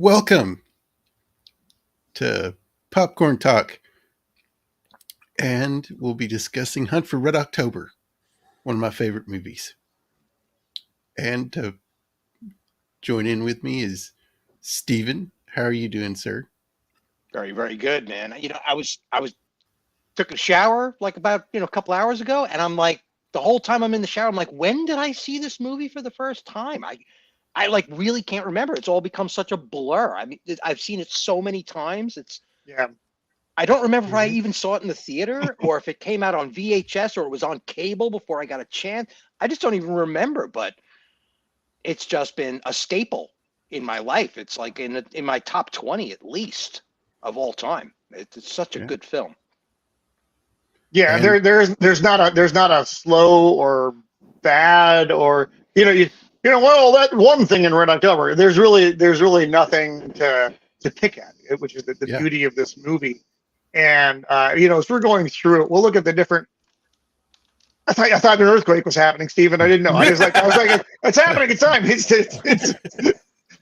Welcome to Popcorn Talk, and we'll be discussing Hunt for Red October, one of my favorite movies. And to join in with me is Stephen. How are you doing, sir? Very, very good, man. I was took a shower like about a couple hours ago, and I'm like the whole time I'm in the shower, I'm like, when did I see this movie for the first time? I like really can't remember. It's all become such a blur. I mean, I've seen it so many times. Yeah. I don't remember if I even saw it in the theater or if it came out on VHS or it was on cable before I got a chance. I just don't even remember, but it's just been a staple in my life. It's like in my top 20 at least of all time. It's such a good film. Yeah, And there's not a slow or bad or well, that one thing in Red October. There's really nothing to pick at, which is the yeah, beauty of this movie. And as we're going through it, we'll look at the different. I thought an earthquake was happening, Stephen. I didn't know. I was like, it's happening. It's time.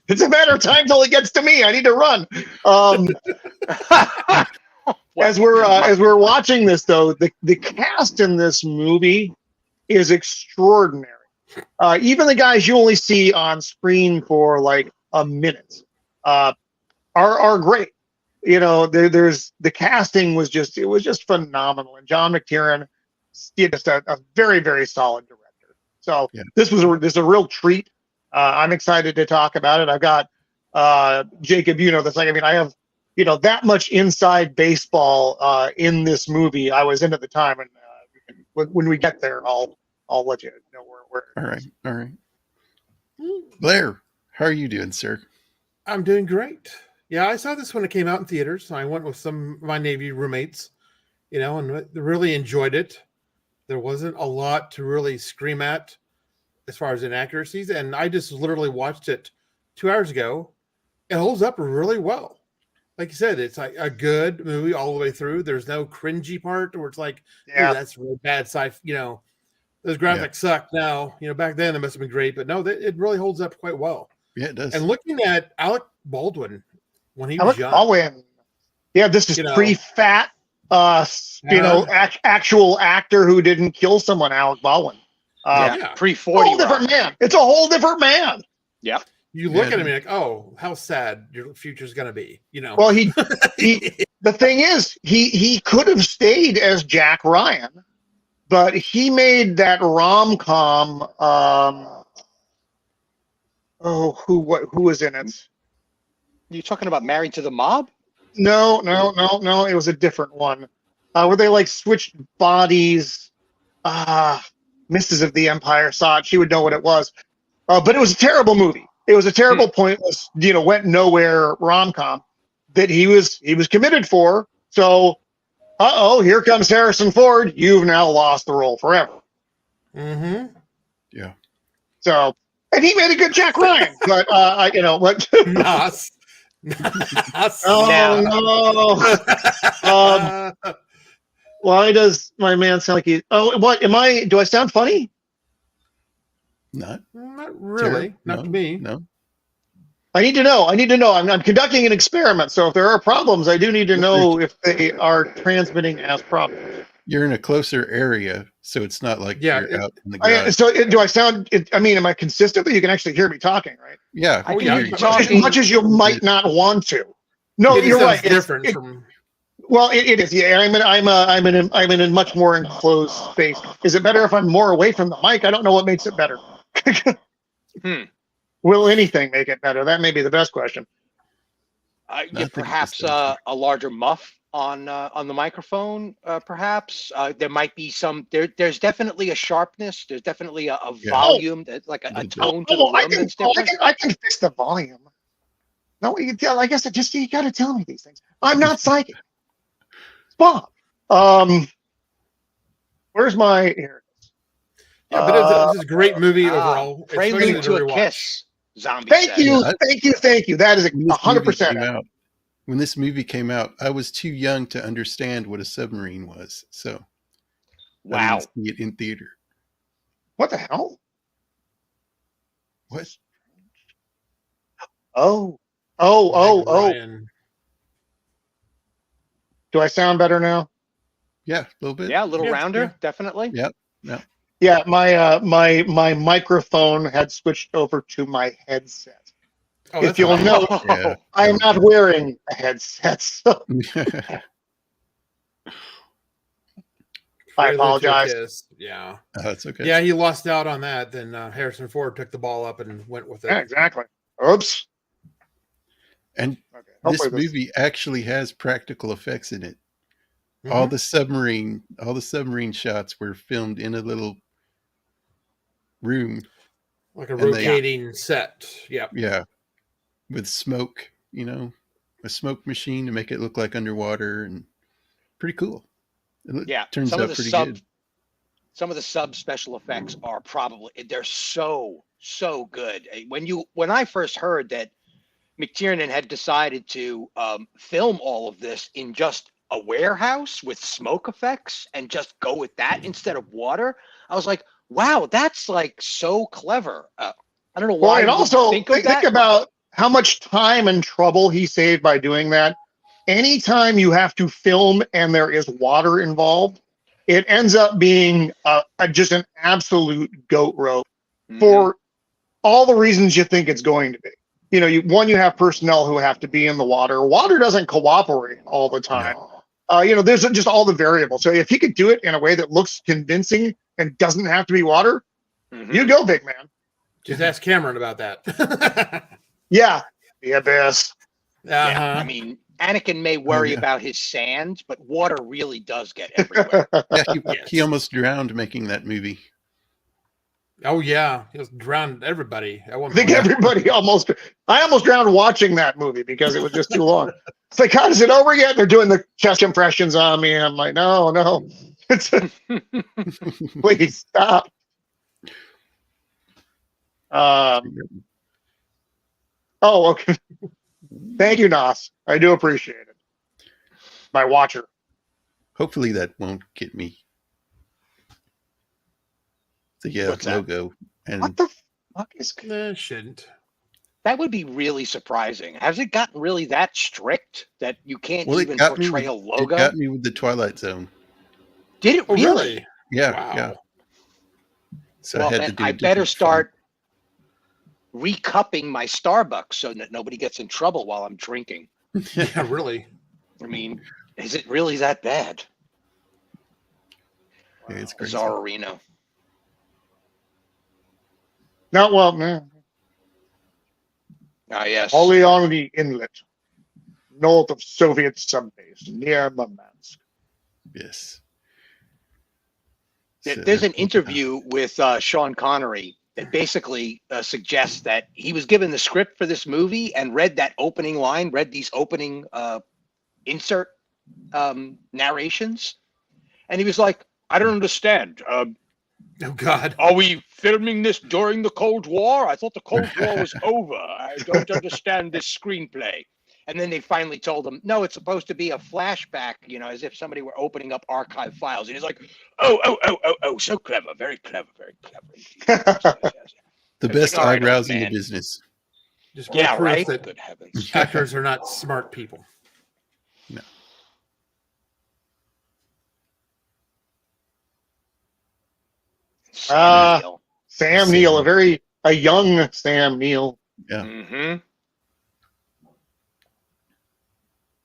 It's a matter of time till it gets to me. I need to run. As we're watching this, though, the cast in this movie is extraordinary. Even the guys you only see on screen for like a minute are great. There's the casting was just phenomenal, and John McTiernan is just a very, very solid director. So yeah. this is a real treat. I'm excited to talk about it. I've got Jacob. I have that much inside baseball in this movie. I was in at the time, and when we get there, I'll let you know where. All right. Blair, how are you doing, sir? I'm doing great. Yeah, I saw this when it came out in theaters. I went with some of my Navy roommates, and really enjoyed it. There wasn't a lot to really scream at as far as inaccuracies, and I just literally watched it 2 hours ago. It holds up really well. Like you said, it's like a good movie all the way through. There's no cringy part where it's like, Yeah. "Ooh, that's really bad sci-fi." Those graphics suck now. Back then they must have been great, but no, it really holds up quite well. Yeah, it does. And looking at Alec Baldwin when he Alec was young, Baldwin. Yeah, this is pre-fat, actual actor who didn't kill someone. Alec Baldwin. Pre-40. Whole different man. It's a whole different man. Yeah. You look at him and you're like, oh, how sad your future's gonna be. Well, he the thing is, he could have stayed as Jack Ryan, but he made that rom-com. Who was in it? You talking about Married to the Mob? No. It was a different one, where they like switched bodies. Mrs. of the Empire saw it; she would know what it was. But it was a terrible movie. It was a terrible, pointless, went nowhere rom-com that he was committed for. So, here comes Harrison Ford. You've now lost the role forever. Mm-hmm. Yeah. So, and he made a good Jack Ryan, but what? Nos. Oh no. Why does my man sound like he? Oh, what am I? Do I sound funny? Not really. Not to me. No. I need to know. I'm conducting an experiment, so if there are problems, I do need to know if they are transmitting as problems. You're in a closer area, so it's not like you're out in the garage. Do I sound? Am I consistent? That you can actually hear me talking, right? Yeah. I can hear you talking as much as you might not want to. No, you're right. Different from. Well, it is. Yeah, I'm in a much more enclosed space. Is it better if I'm more away from the mic? I don't know what makes it better. Will anything make it better? That may be the best question. Perhaps a larger muff on the microphone. Perhaps there might be some. There's definitely a sharpness. There's definitely a volume, like a tone to the room that's different. I can fix the volume. No, you can tell. I guess you got to tell me these things. I'm not psychic. Bob. Where's my? Here it is. Yeah, but it's a great movie overall. Prelude to a Kiss. Zombie. Thank you. That is 100%. When this movie came out, I was too young to understand what a submarine was. So, I didn't see it in theater. What the hell? What? Oh, Oh. Ryan. Do I sound better now? Yeah, a little bit. Yeah, a little Yeah, rounder, yeah. definitely. Yep. Yep. Yeah, my microphone had switched over to my headset. Oh, If that's you'll all right. note, Yeah. I am not wearing a headset, so I Prelude to a apologize. Kiss. Yeah. That's okay. Yeah, he lost out on that. Then Harrison Ford took the ball up and went with Yeah, it. exactly. Oops. And Okay. this Hopefully movie actually has practical effects in it. All Mhm. the submarine shots were filmed in a little room. Like a And they- rotating set. Yep. Yeah, with smoke, a smoke machine to make it look like underwater, and pretty cool. Yeah, Turns some of out the pretty sub good. some of the sub special effects are probably they're so good. When I first heard that McTiernan had decided to film all of this in just a warehouse with smoke effects and just go with that instead of water, I was like, wow, that's like so clever. I don't know Well, why and you would also think of think that. about how much time and trouble he saved by doing that. Anytime you have to film and there is water involved, it ends up being just an absolute goat rope Mhm. for all the reasons you think it's going to be. You have personnel who have to be in the water. Water doesn't cooperate all the time. There's just all the variables. So if he could do it in a way that looks convincing and doesn't have to be water, Mhm. you go, big man. Just ask Cameron about that. Yeah, the abyss. Yeah, I mean, Anakin may worry yeah. about his sand, but water really does get everywhere. Yeah, Yes. he almost drowned making that movie. Oh yeah, he was drowned everybody at one I think point. everybody I almost drowned watching that movie because it was just too long. It's like, God, is it over yet? They're doing the chest impressions on me. And I'm like, no. Please stop. Okay. Thank you, Nas. I do appreciate it. My watcher. Hopefully that won't get me. The What's that? logo. And What the fuck is Shouldn't. That would be really surprising. Has it gotten really that strict that you can't well, even it got me portray a with, logo? it got me with the Twilight Zone. Did it Oh really? really? Yeah, Wow. yeah. So Well, I had then to do I a better different start recupping my Starbucks so that nobody gets in trouble while I'm drinking. font. Yeah, really. I mean, is it really that bad? Yeah, it's crazy. Bizarrino. No, well, man. Ah, yes. Only on the inlet, north of Soviet subbase, near Murmansk. Yes. There's an interview with Sean Connery that basically suggests that he was given the script for this movie and read that opening line, read these opening insert narrations, and he was like, I don't understand. Oh God. Are we filming this during the Cold War? I thought the Cold War was over. I don't understand this screenplay. And then they finally told him, no, it's supposed to be a flashback, as if somebody were opening up archive files. And he's like, oh, so clever, very clever, very clever. Yes. The It's best like, all right, eyebrows old in the man. business. Just Yeah, proof right? that Good heavens. actors are not smart people. No. Sam Neill, a young Sam Neill. Yeah. Mm-hmm.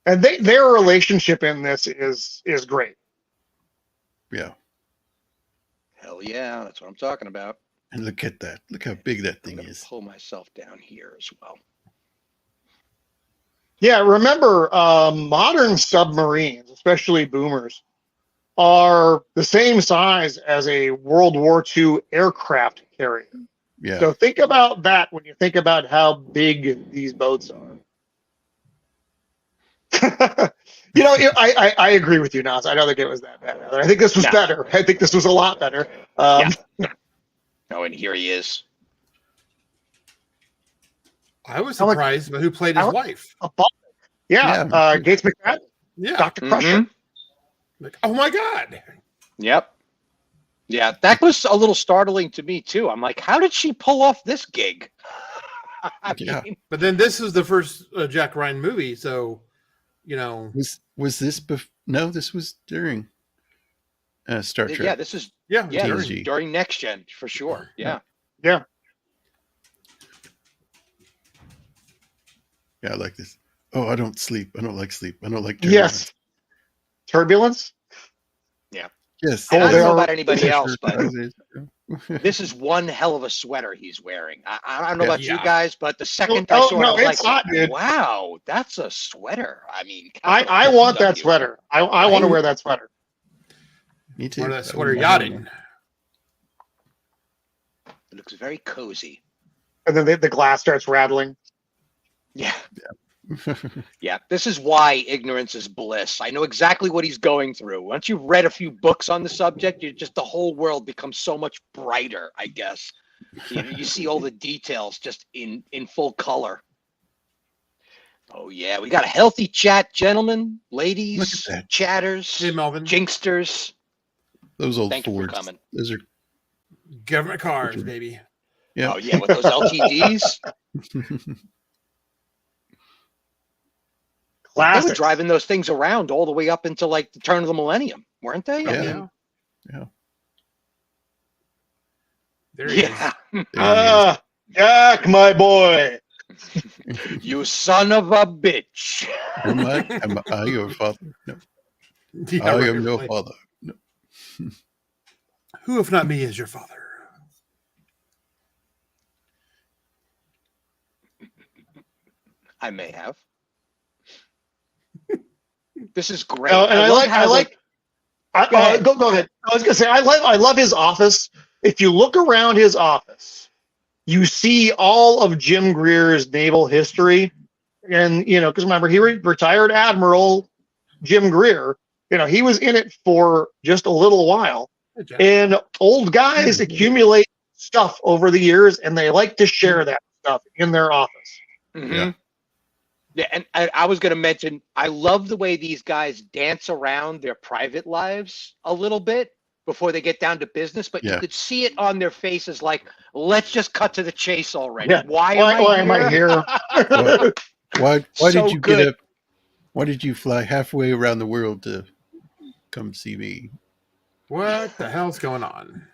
And their relationship in this is great. Yeah. Hell yeah, that's what I'm talking about. And look at that. Look how big that I'm thing going to is. pull myself down here as well. Yeah, remember, modern submarines, especially boomers, are the same size as a World War II aircraft carrier. Yeah. So think about that when you think about how big these boats are. I agree with you, Nas. I don't think it was that bad. I think this was better. I think this was a lot better. Yeah. Oh, and here he is. I was surprised by who played his wife. Yeah. Gates McFadden. Yeah. Dr. Crusher. Like, oh my God. Yep. Yeah, that was a little startling to me too. I'm like, how did she pull off this gig? Yeah. But then this is the first Jack Ryan movie, so Was this no, this was during Star Trek. Yeah, this is TNG. during Next Gen for sure. Yeah. Yeah. Yeah, I like this. Oh, I don't sleep. I don't like sleep. I don't like Yes. Turbulence. Yes. And I don't know they about are- anybody else, but this is one hell of a sweater he's wearing. I don't know about you Yeah. guys, but the second I saw it, I was it's like, hot, dude. wow, that's a sweater. I mean, I want that W. sweater. I want to wear that sweater. Me too. part of that sweater yachting. It looks very cozy. And then the glass starts rattling. Yeah. Yeah, this is why ignorance is bliss. I know exactly what he's going through. Once you've read a few books on the subject, the whole world becomes so much brighter, I guess. You see all the details just in full color. Oh, yeah, we got a healthy chat, gentlemen, ladies, Look at that. chatters, Hey, Melvin. Jinksters. Those old Thank you for Fords. coming. Those are Government cars, baby. yeah. Oh, yeah, with those LTDs. They were Classic. driving those things around all the way up into like the turn of the millennium, weren't they? Yeah. There he is. Yeah. Jack, my boy. You son of a bitch. Am I your father? No. Yeah, I right, am no right. father. No. Who, if not me, is your father? I may have. This is great. And I love how Go ahead. go ahead. I was gonna say I love his office. If you look around his office, you see all of Jim Greer's naval history, and because remember he retired Admiral Jim Greer. He was in it for just a little while, Hey, Jack. and old guys accumulate stuff over the years, and they like to share that stuff in their office. Mhm. Yeah. Yeah, and I was going to mention, I love the way these guys dance around their private lives a little bit before they get down to business, but you Yeah. could see it on their faces like, let's just cut to the chase already. Yeah. Why am I here? Why So did you good. get up? Why did you fly halfway around the world to come see me? What the hell's going on?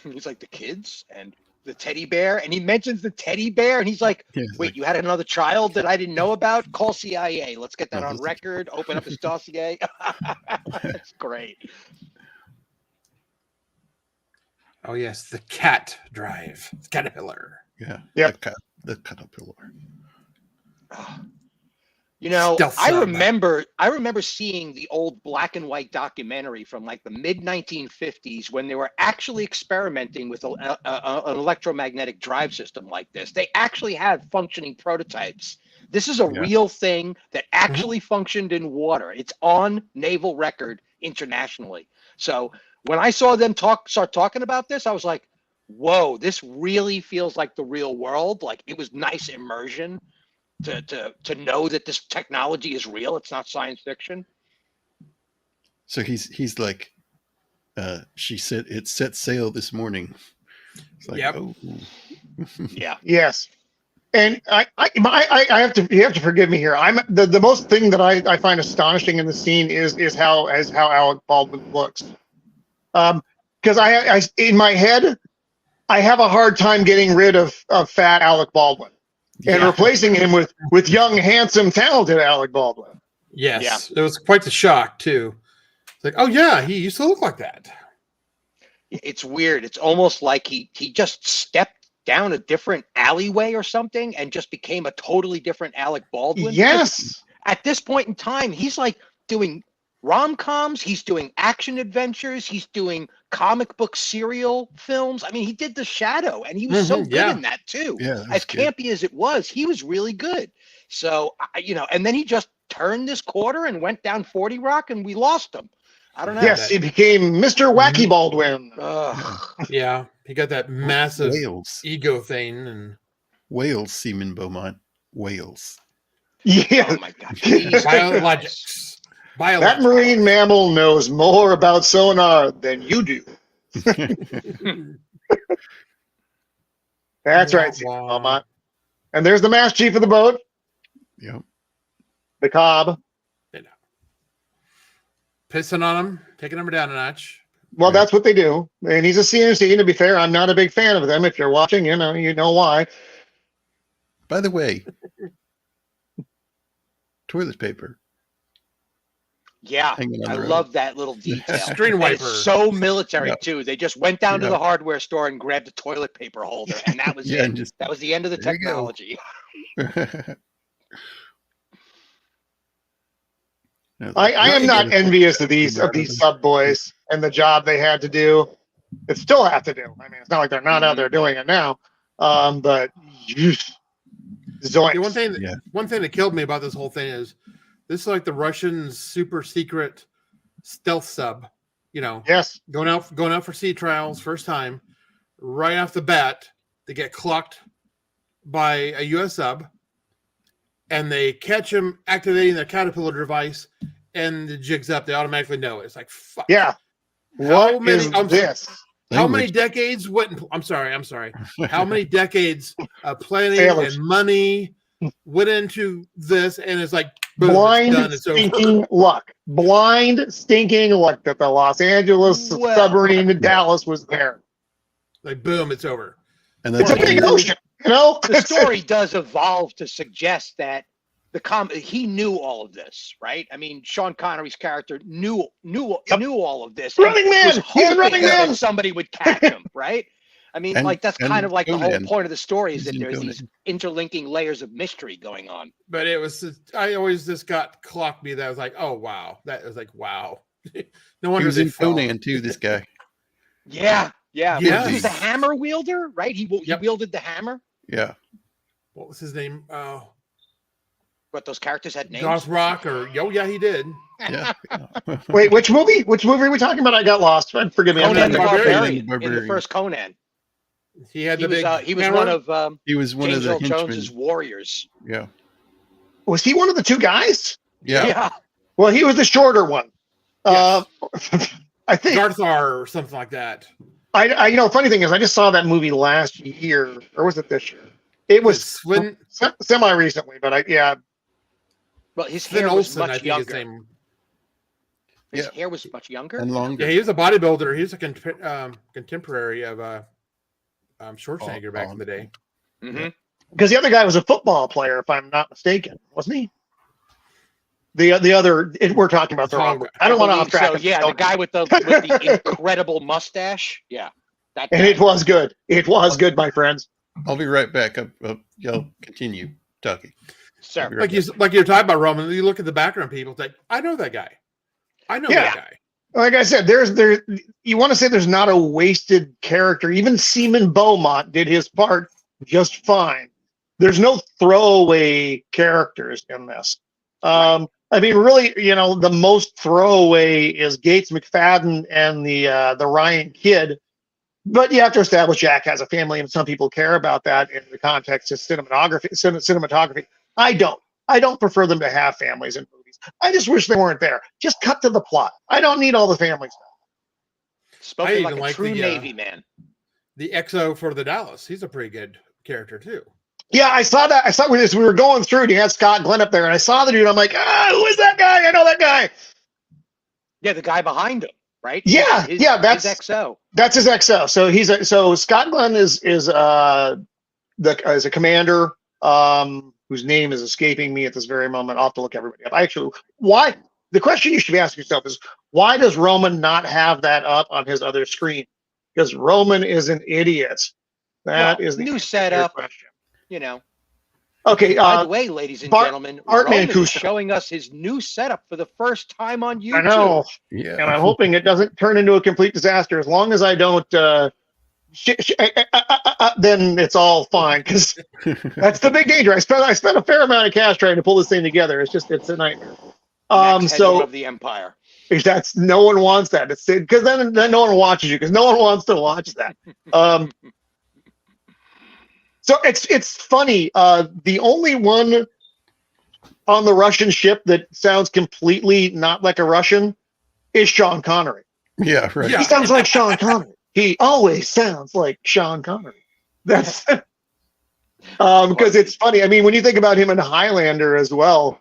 He's like, the kids and the teddy bear. And he mentions the teddy bear. And he's like, Yeah, it's wait, like, you had another child that I didn't know about? Call CIA. Let's get that No, on this is- record. Open up his dossier. That's great. Oh, yes, the cat drive. It's Caterpillar. yeah. Yep. The caterpillar. Stealth I sub. remember seeing the old black and white documentary from like the mid 1950s when they were actually experimenting with an electromagnetic drive system like this. They actually had functioning prototypes. This is a Yeah. real thing that actually functioned in water. It's on naval record internationally. So when I saw them start talking about this, I was like, whoa, this really feels like the real world. Like it was nice immersion to know that this technology is real. It's not science fiction. So he's like, she said it set sail this morning. It's like, Yep. oh, Yeah. Yes. And I have to, you have to forgive me here. I'm the most thing that I find astonishing in the scene is how Alec Baldwin looks. Because I in my head, I have a hard time getting rid of fat Alec Baldwin and yeah. replacing him with young, handsome, talented Alec Baldwin. Yes, it was quite the shock, too. It's like, oh, yeah, he used to look like that. It's weird. It's almost like he just stepped down a different alleyway or something and just became a totally different Alec Baldwin. Yes. At this point in time, he's like doing rom-coms, he's doing action adventures, he's doing comic book serial films. I mean, he did The Shadow and he was so good yeah. in that too. Yeah, that was As good. campy as it was, he was really good. So, and then he just turned this quarter and went down 40 Rock and we lost him. I don't know. Yes, he became Mr. Wacky Baldwin. Ugh. Yeah, he got that massive Wales, ego thing. And Wales, Seaman Beaumont, Wales. Yeah. Oh my God. Please. biologics. That marine mammal knows more about sonar than you do. That's right, Stephen Wow. Beaumont. And there's the master chief of the boat, Yep. the Cobb. You know, pissing on him, taking him down a notch. Well, Yeah. that's what they do. And he's a CNC. And to be fair, I'm not a big fan of them. If you're watching, you know why. By the way, toilet paper. Yeah, Hanging on I the road. love that little detail. Screen And wiper. it's so military Yep. too. They just went down to Yep. the hardware store and grabbed a toilet paper holder, and that was Yeah, it. and just That was the end of the there you go. technology. I am not envious of these sub boys and the job they had to do. They still have to do. I mean, it's not like they're not out there doing it now. But zoinks. The one thing that killed me about this whole thing is this is like the Russians' super secret stealth sub. You know, Yes. going out for sea trials first time, right off the bat, they get clocked by a U.S. sub, and they catch them activating their caterpillar device, and the jig's up. They automatically know it. It's like, fuck. Yeah. How What many- is I'm- this? How many decades went? I'm sorry. How many decades planning Sailors. and money went into this, and it's like boom, Blind it's done. It's over. stinking luck. Blind stinking luck that the Los Angeles Well- submarine to Dallas was there. Like boom, it's over. And It's that's a big ocean, you know? The story does evolve to suggest that he knew all of this, right? I mean, Sean Connery's character knew all of this. and Running Man! was He's a hoping running that man! somebody would catch him, right? I mean, And- like that's and kind of like the whole Conan. point of the story is He's that in there's Conan. these interlinking layers of mystery going on. But it was. I always just got clocked me. That was like, oh wow. That was like wow. No He wonder was they in fell. Conan too. This guy. Yeah. Yes. He was the hammer wielder, right? He Yep. wielded the hammer. Yeah. What was his name? But those characters had names. Garth Rock or yeah, he did. Yeah. Wait, which movie? Which movie are we talking about? I got lost. Forgive me. I'm Conan the not- Barbarian in the Barbarian. first Conan. He had He the was big. he was hammer. one of He was one James of Earl the Jones's henchmen. warriors. Yeah. Was he one of the two guys? Yeah. Well, he was the shorter one. Yes. I think. Garthar or something like that. I funny thing is, I just saw that movie last year, or was it this year? It was Swin semi recently, but Well, his Finn hair was Olsen, I much think his younger. name. His Yeah. hair was much younger. And longer. Yeah, he was a bodybuilder. He was a contemporary of Schwarzenegger back in the day. Mm-hmm. because the other guy was a football player, if I'm not mistaken, wasn't he? The other we're talking about the wrong. I don't want to off track. So, yeah, the guy with the incredible mustache. Yeah, that guy. And it was good. It was good, my friends. I'll be right back. Y'all continue talking. Sir. I'll be right Like you're talking about, Roman. You look at the background people. It's like, I know that guy. I know that guy. Like I said, there's you want to say there's not a wasted character. Even Seaman Beaumont did his part just fine. There's no throwaway characters in this. I mean, really, the most throwaway is Gates McFadden and the Ryan Kidd. But you have to establish Jack has a family, and some people care about that in the context of cinematography. I don't prefer them to have families in movies. I just wish they weren't there. Just cut to the plot. I don't need all the family stuff. Spoken I like even a like true the, Navy man. The XO for the Dallas. He's a pretty good character too. Yeah, I saw that. I saw when we were going through, and you had Scott Glenn up there, and I saw the dude. I'm like, who is that guy? I know that guy. Yeah, the guy behind him, right? Yeah, that's his XO. That's his XO. So Scott Glenn is a commander whose name is escaping me at this very moment. I'll have to look everybody up. Why? The question you should be asking yourself is, why does Roman not have that up on his other screen? Because Roman is an idiot. That is the new answer to setup. your question. Okay. By the way, ladies and gentlemen, Art Roman is Mancuso. showing us his new setup for the first time on YouTube. I know, Yeah. and I'm hoping it doesn't turn into a complete disaster. As long as I don't, then it's all fine. Because that's the big danger. I spent a fair amount of cash trying to pull this thing together. It's a nightmare. Next heading So of the empire. that's no one wants that. It's because then no one watches you because no one wants to watch that. So it's funny. The only one on the Russian ship that sounds completely not like a Russian is Sean Connery. Yeah, right. He sounds like Sean Connery. He always sounds like Sean Connery. That's Because it's funny. I mean, when you think about him in Highlander as well,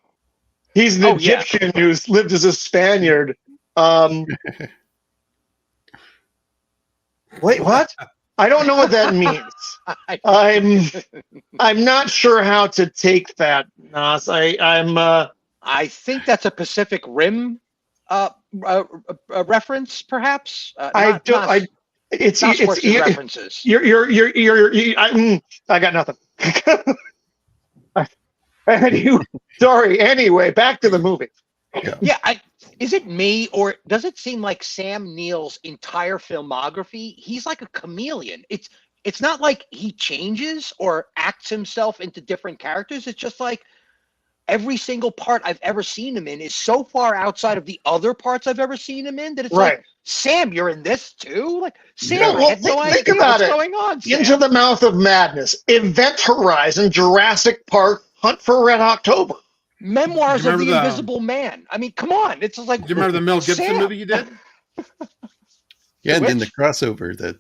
he's an Egyptian who's lived as a Spaniard. Wait, what? I don't know what that means. I'm not sure how to take that, Nas. I think that's a Pacific Rim reference, perhaps. I references. I got nothing. Anyway, back to the movie. Yeah, is it me, or does it seem like Sam Neill's entire filmography, he's like a chameleon? It's not like he changes or acts himself into different characters. It's just like every single part I've ever seen him in is so far outside of the other parts I've ever seen him in that it's like, Sam, you're in this too? Like, Sam, I had no idea what's going on, Sam. Into the Mouth of Madness, Event Horizon, Jurassic Park, Hunt for Red October. Memoirs of the Invisible Man. I mean, come on. It's just like, do you remember the Mel Gibson movie you did? Yeah, and then the crossover that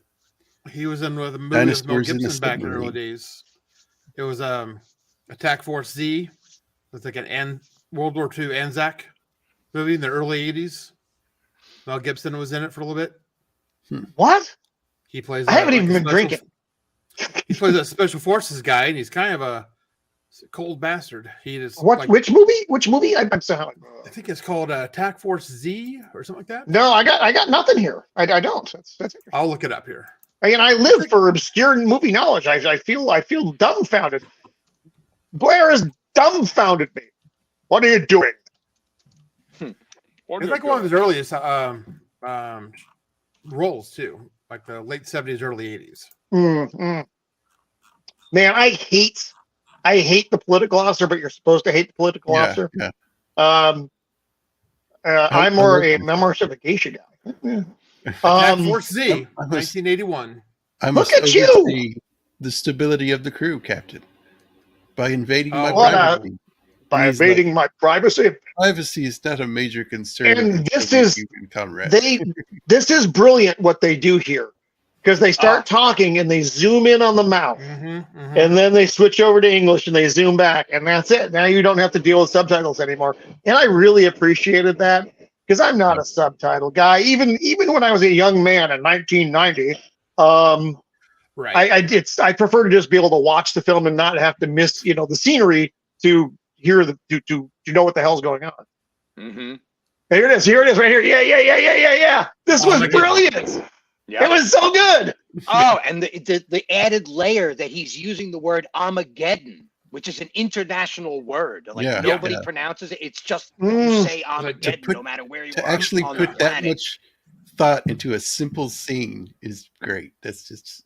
he was in the movie with Mel Gibson back in the early days. It was Attack Force Z. It's like an World War II Anzac movie in the early 80s. Mel Gibson was in it for a little bit. What? He plays. I haven't even been drinking. He plays a special forces guy, and he's kind of a cold bastard. He just which movie? Which movie? I'm sorry. I think it's called Attack Force Z or something like that. No, I got nothing here. I don't. That's I'll look it up here. And I live for obscure movie knowledge. I feel dumbfounded. Blair has dumbfounded me. What are you doing? It's like one of his earliest roles too, like the late 70s, early 80s. Man, I hate the political officer, but you're supposed to hate the political officer. Yeah. I'm more a Memoirs of a Geisha guy. Force Z, 1981. I must look at you. The stability of the crew, Captain, by invading my privacy. By invading my privacy. Privacy is not a major concern. And this is brilliant what they do here. Because they start talking and they zoom in on the mouth. And then they switch over to English and they zoom back. And that's it. Now you don't have to deal with subtitles anymore. And I really appreciated that. Because I'm not a subtitle guy. Even when I was a young man in 1990, I prefer to just be able to watch the film and not have to miss, the scenery to hear to know what the hell's going on. Here it is right here. Yeah. This was brilliant. Yeah. It was so good. Oh, and the added layer that he's using the word Armageddon, which is an international word. Like nobody pronounces it. It's just you say Armageddon no matter where you are. To actually put that much thought into a simple scene is great. That's just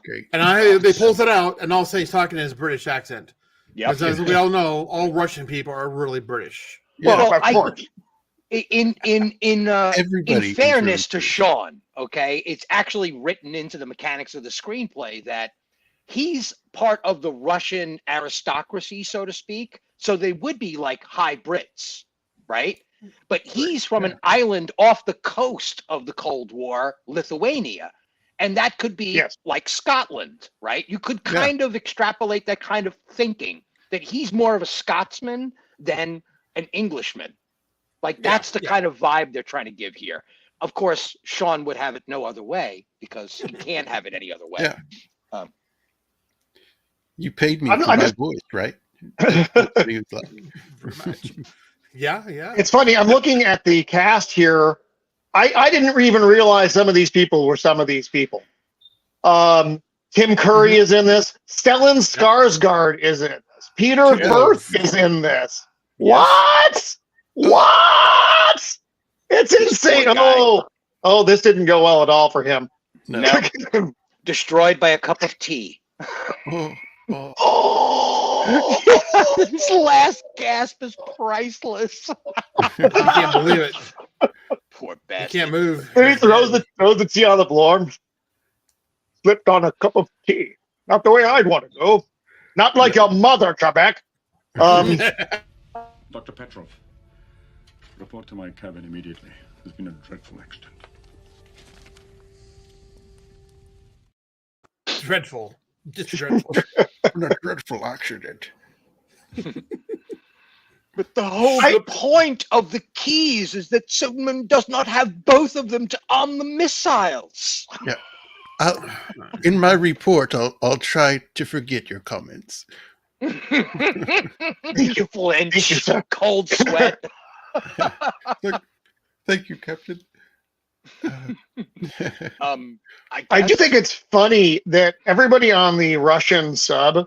great. And they pulls it out, and all of a sudden he's talking in his British accent. Yeah, because as we all know, all Russian people are really British. Well, of course. In fairness to Sean, okay, it's actually written into the mechanics of the screenplay that he's part of the Russian aristocracy, so to speak. So they would be like high Brits, right? But he's from an island off the coast of the Cold War, Lithuania. And that could be like Scotland, right? You could kind of extrapolate that kind of thinking that he's more of a Scotsman than an Englishman. Like that's the kind of vibe they're trying to give here. Of course, Sean would have it no other way because he can't have it any other way. Yeah. You paid me for my voice, right? Pretty much. Yeah. It's funny. I'm looking at the cast here. I didn't even realize some of these people were some of these people. Tim Curry is in this. Stellan Skarsgård is in this. Peter Firth is in this. What? What? It's insane. Oh, this didn't go well at all for him. No. Destroyed by a cup of tea. His last gasp is priceless. You can't believe it. Poor bastard. He can't move. And he throws the tea on the floor. Slipped on a cup of tea. Not the way I'd want to go. Not like your mother, Trebek. Dr. Petrov, report to my cabin immediately. There's been a dreadful accident. Dreadful. Just dreadful. in a dreadful accident. But the point of the keys is that Superman does not have both of them to arm the missiles. Yeah. In my report, I'll try to forget your comments. You flinch, Thank you, sir. cold sweat. Thank you, Captain. I do think it's funny that everybody on the Russian sub,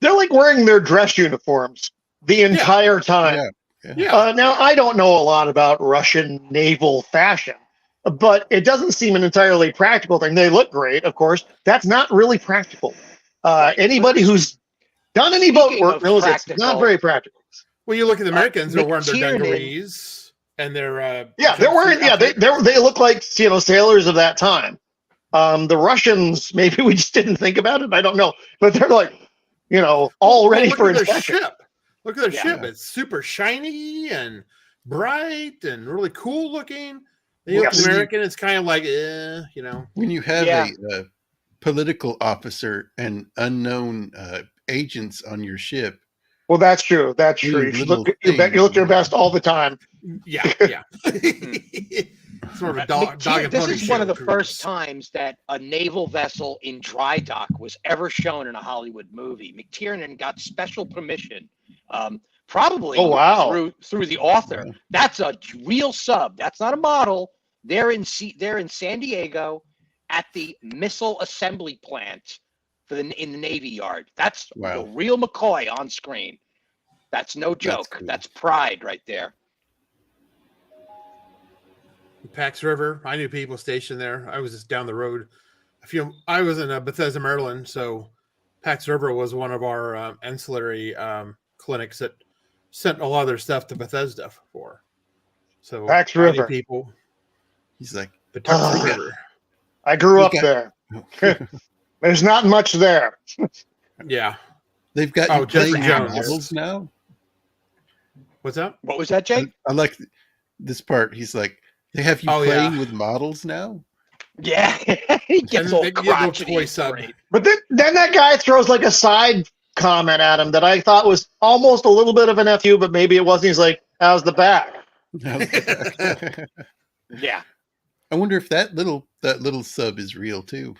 they're like wearing their dress uniforms the entire time. Yeah. Now, I don't know a lot about Russian naval fashion, but it doesn't seem an entirely practical thing. They look great, of course. That's not really practical. Anybody who's done any boat Speaking work of knows it's not practical, very practical. Well, you look at the Americans; they're wearing their McTiernan- dungarees and their They're wearing. Yeah, they look like sailors of that time. The Russians, maybe we just didn't think about it. I don't know, but they're like, all ready for inspection. Ship. Look at their ship; it's super shiny and bright and really cool looking. You look at the American; it's kind of like, When you have a political officer and unknown agents on your ship. Well, that's true. That's true. You look your best all the time. Yeah. Sort of a dog and this pony is one of the show first times that a naval vessel in dry dock was ever shown in a Hollywood movie. McTiernan got special permission, probably through the author. That's a real sub. That's not a model. They're in San Diego at the missile assembly plant in the Navy Yard. That's the real McCoy on screen. That's no joke. That's pride right there. Pax River. I knew people stationed there. I was just down the road. I was in Bethesda, Maryland, so Pax River was one of our ancillary clinics that sent a lot of their stuff to Bethesda for. So Pax River people. He's like the Pax River. I grew up there. There's not much there. Yeah. They've got Jeffrey Jones models now. What's that? What was that, Jake? I like this part. He's like, they have you playing with models now? Yeah. He gets all crotchety. But then that guy throws like a side comment at him that I thought was almost a little bit of an FU, but maybe it wasn't. He's like, how's the back? Yeah. I wonder if that little sub is real too.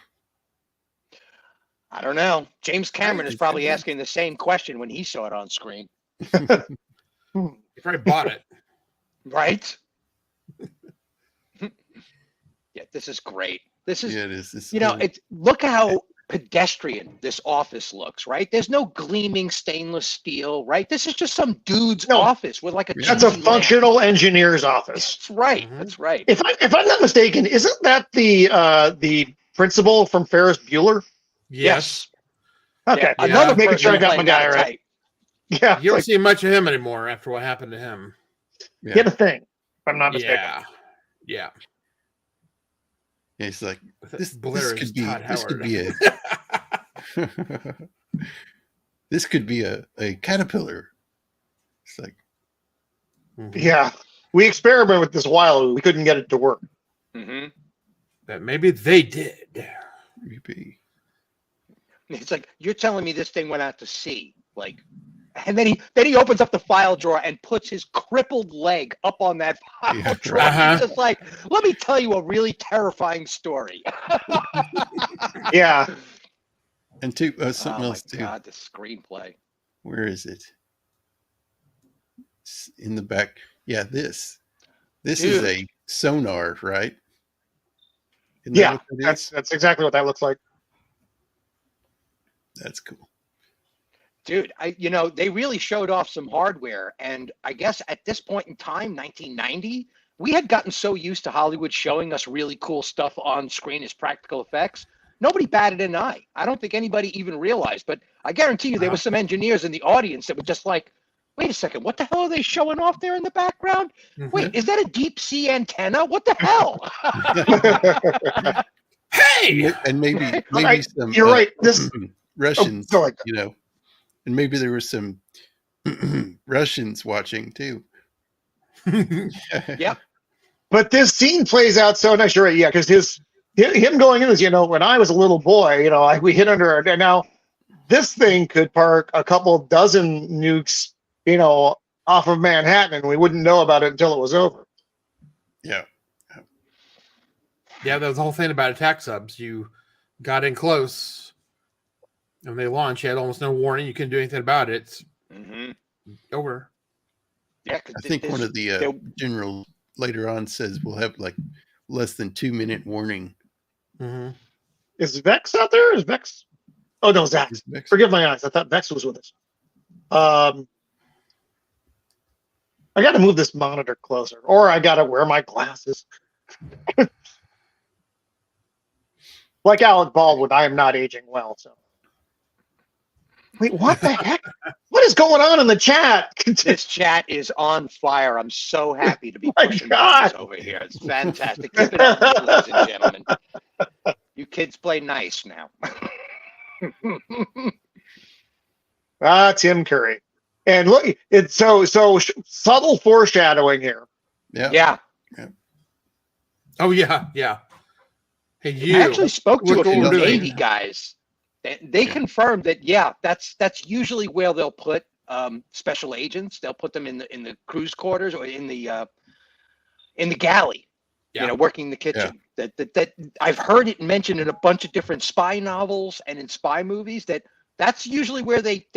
I don't know. James Cameron is probably asking the same question when he saw it on screen. He probably bought it. Right? Yeah, this is great. This is, it is. it's look how pedestrian this office looks, right? There's no gleaming stainless steel, right? This is just some dude's office with like a That's a functional engineer's office. That's right. Mm-hmm. That's right. If I'm not mistaken, isn't that the principal from Ferris Bueller? Yes. Okay. Yeah. Another making sure I got my guy right. Yeah. You don't see much of him anymore after what happened to him. Yeah. He had a thing, if I'm not mistaken. Yeah. Yeah, it's like this could be a caterpillar. It's like yeah, we experimented with this a while ago. We couldn't get it to work. Mm-hmm. But maybe they did. Maybe. It's like, you're telling me this thing went out to sea, like, and then he opens up the file drawer and puts his crippled leg up on that file drawer. He's just like, let me tell you a really terrifying story. Yeah. And something else too. God, the screenplay. Where is it? It's in the back. Yeah, this is a sonar, right? Yeah, that's exactly what that looks like. That's cool. Dude, they really showed off some hardware. And I guess at this point in time, 1990, we had gotten so used to Hollywood showing us really cool stuff on screen as practical effects. Nobody batted an eye. I don't think anybody even realized. But I guarantee you there were some engineers in the audience that were just like, wait a second, what the hell are they showing off there in the background? Mm-hmm. Wait, is that a deep sea antenna? What the hell? Hey! And maybe some... You're right. This... Russians, and maybe there were some Russians watching too. Yep. But this scene plays out so nice. You're right, yeah, because him going in is, when I was a little boy, we hit under our now. this thing could park a couple dozen nukes, off of Manhattan, and we wouldn't know about it until it was over. Yeah. Yeah, that was the whole thing about attack subs. You got in close, and when they launched, you had almost no warning. You couldn't do anything about it. It's over. Yeah, I think one of the generals later on says we'll have like less than 2-minute warning. Mm-hmm. Is Vex out there? Is Vex? Oh no, Zach. Forgive my eyes. I thought Vex was with us. I got to move this monitor closer, or I got to wear my glasses. Like Alec Baldwin, I am not aging well. So, wait, what the heck? What is going on in the chat? This chat is on fire. I'm so happy to be My pushing God. buttons over here. It's fantastic. Keep it up, ladies and gentlemen. You kids play nice now. Tim Curry. And look, it's so subtle foreshadowing here. Yeah. Oh yeah. Hey, you. I actually spoke to a few really? Navy guys. They confirmed that. Yeah, that's usually where they'll put special agents. They'll put them in the cruise quarters or in the galley. Yeah. Working the kitchen. Yeah. That I've heard it mentioned in a bunch of different spy novels and in spy movies. That's usually where they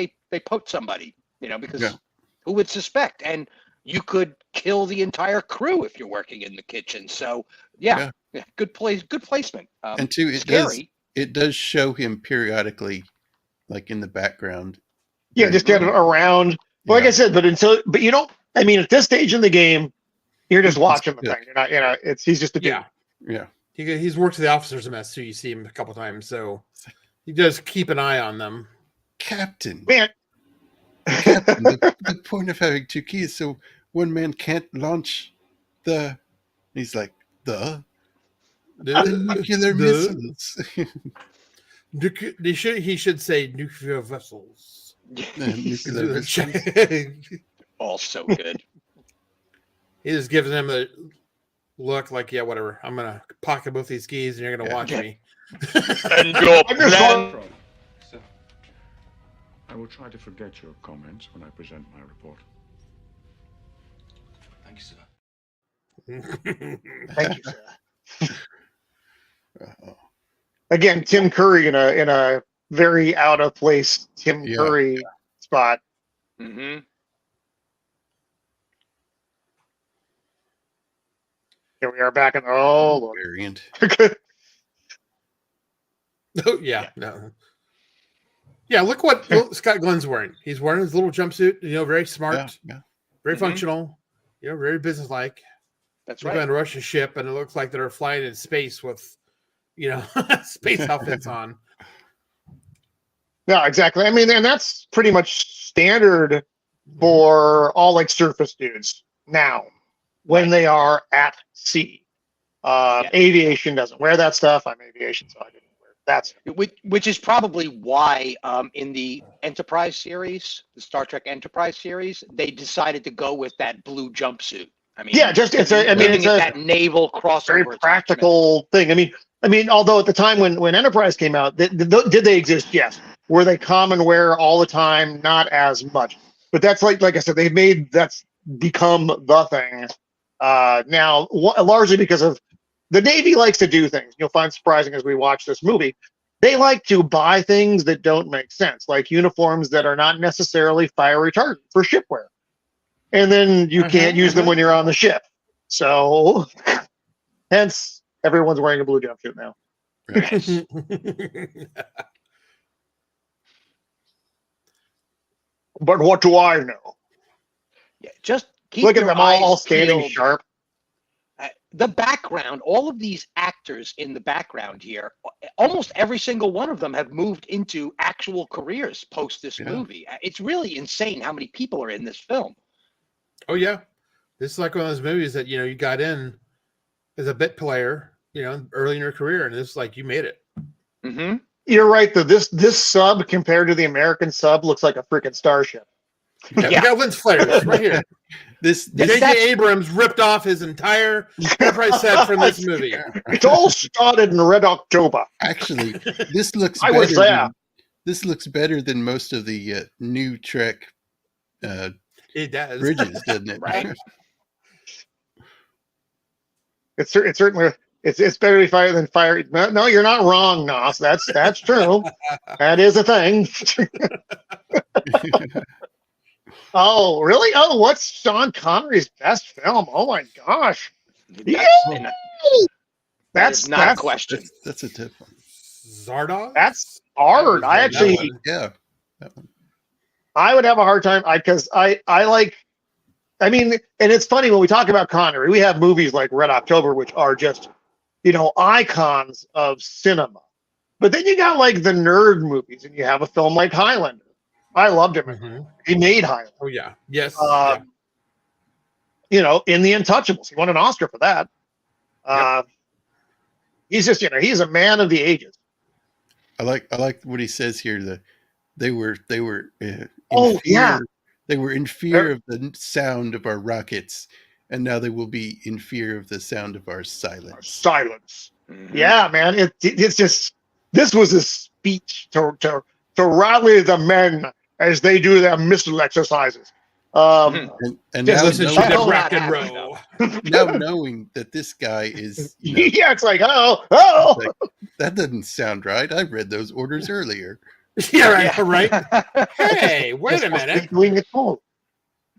put somebody. Because who would suspect? And you could kill the entire crew if you're working in the kitchen. So yeah, good placement. And two, it does show him periodically, like in the background. Yeah, just get around. Like I said, but at this stage in the game, you're just watching the thing. You're not, he's just a dude. Yeah. He's worked with the officers mess, so you see him a couple times. So he does keep an eye on them. Captain. Man. Captain, the point of having two keys, so one man can't launch he's like, the nuclear missiles. He should say nuclear vessels. Nuclear vessels. Also good. He just gives them a look like, yeah, whatever. I'm going to pocket both these keys and you're going to watch me. And your plan. Sir, I will try to forget your comments when I present my report. Thank you, sir. Thank you, sir. Again, Tim Curry in a very out of place Tim Curry spot. Mm-hmm. Here we are back in variant. Oh yeah, no. Yeah, look what Scott Glenn's wearing. He's wearing his little jumpsuit. Very smart, very functional. Very businesslike. That's They're right. going to rush a ship, and it looks like they're flying in space with, space outfits on. Yeah, exactly. I mean, and that's pretty much standard for all like surface dudes now when they are at sea. Aviation doesn't wear that stuff. I'm aviation, so I didn't wear that stuff. Which is probably why in the Enterprise series, the Star Trek Enterprise series, they decided to go with that blue jumpsuit. I mean, it's that naval crossover. Very practical thing. I mean, although at the time when Enterprise came out, did they exist? Yes. Were they common wear all the time? Not as much. But that's like I said, that's become the thing now, largely because of the Navy likes to do things. You'll find surprising as we watch this movie. They like to buy things that don't make sense, like uniforms that are not necessarily fire retardant for shipwear. And then you can't use them when you're on the ship. So, hence, everyone's wearing a blue jumpsuit now. Right. But what do I know? Yeah, just keep look at your them eyes all standing peeled. sharp. The background, all of these actors in the background here, almost every single one of them have moved into actual careers post this movie. It's really insane how many people are in this film. Oh yeah, this is like one of those movies that you got in as a bit player, early in your career, and it's like you made it. Mm-hmm. You're right. Though this sub compared to the American sub looks like a freaking starship. Yeah, we got lens flares right here. J.J. Abrams ripped off his entire Enterprise set from this movie. It's all started in Red October. Actually, this looks this looks better than most of the new Trek It does. bridges, doesn't it? Right. It's certainly it's better to be fired than fire. No, you're not wrong, Nos. That's true. That is a thing. Oh, really? Oh, what's Sean Connery's best film? Oh my gosh. Yeah. That's not a question. That's a tough one. Zardoz? That's hard. I actually, Yeah, that one. I would have a hard time because I like, I mean, and it's funny when we talk about Connery, we have movies like Red October, which are just, icons of cinema. But then you got like the nerd movies, and you have a film like Highlander. I loved him. Mm-hmm. He made Highlander. Oh yeah. Yes. In The Untouchables, he won an Oscar for that. He's just, he's a man of the ages. I like what he says here. That they were in Oh, fear, yeah. they were in fear of the sound of our rockets, and now they will be in fear of the sound of our silence. Silence. Mhm. Yeah, man. It's just, this was a speech to rally the men as they do their missile exercises. And Just now, Listen to knowing, the knowing- rock and roll. now knowing that this guy is, yeah, it's like, oh, like, that doesn't sound right. I read those orders earlier. Yeah, right. Right. Hey, wait a minute. Doing it all.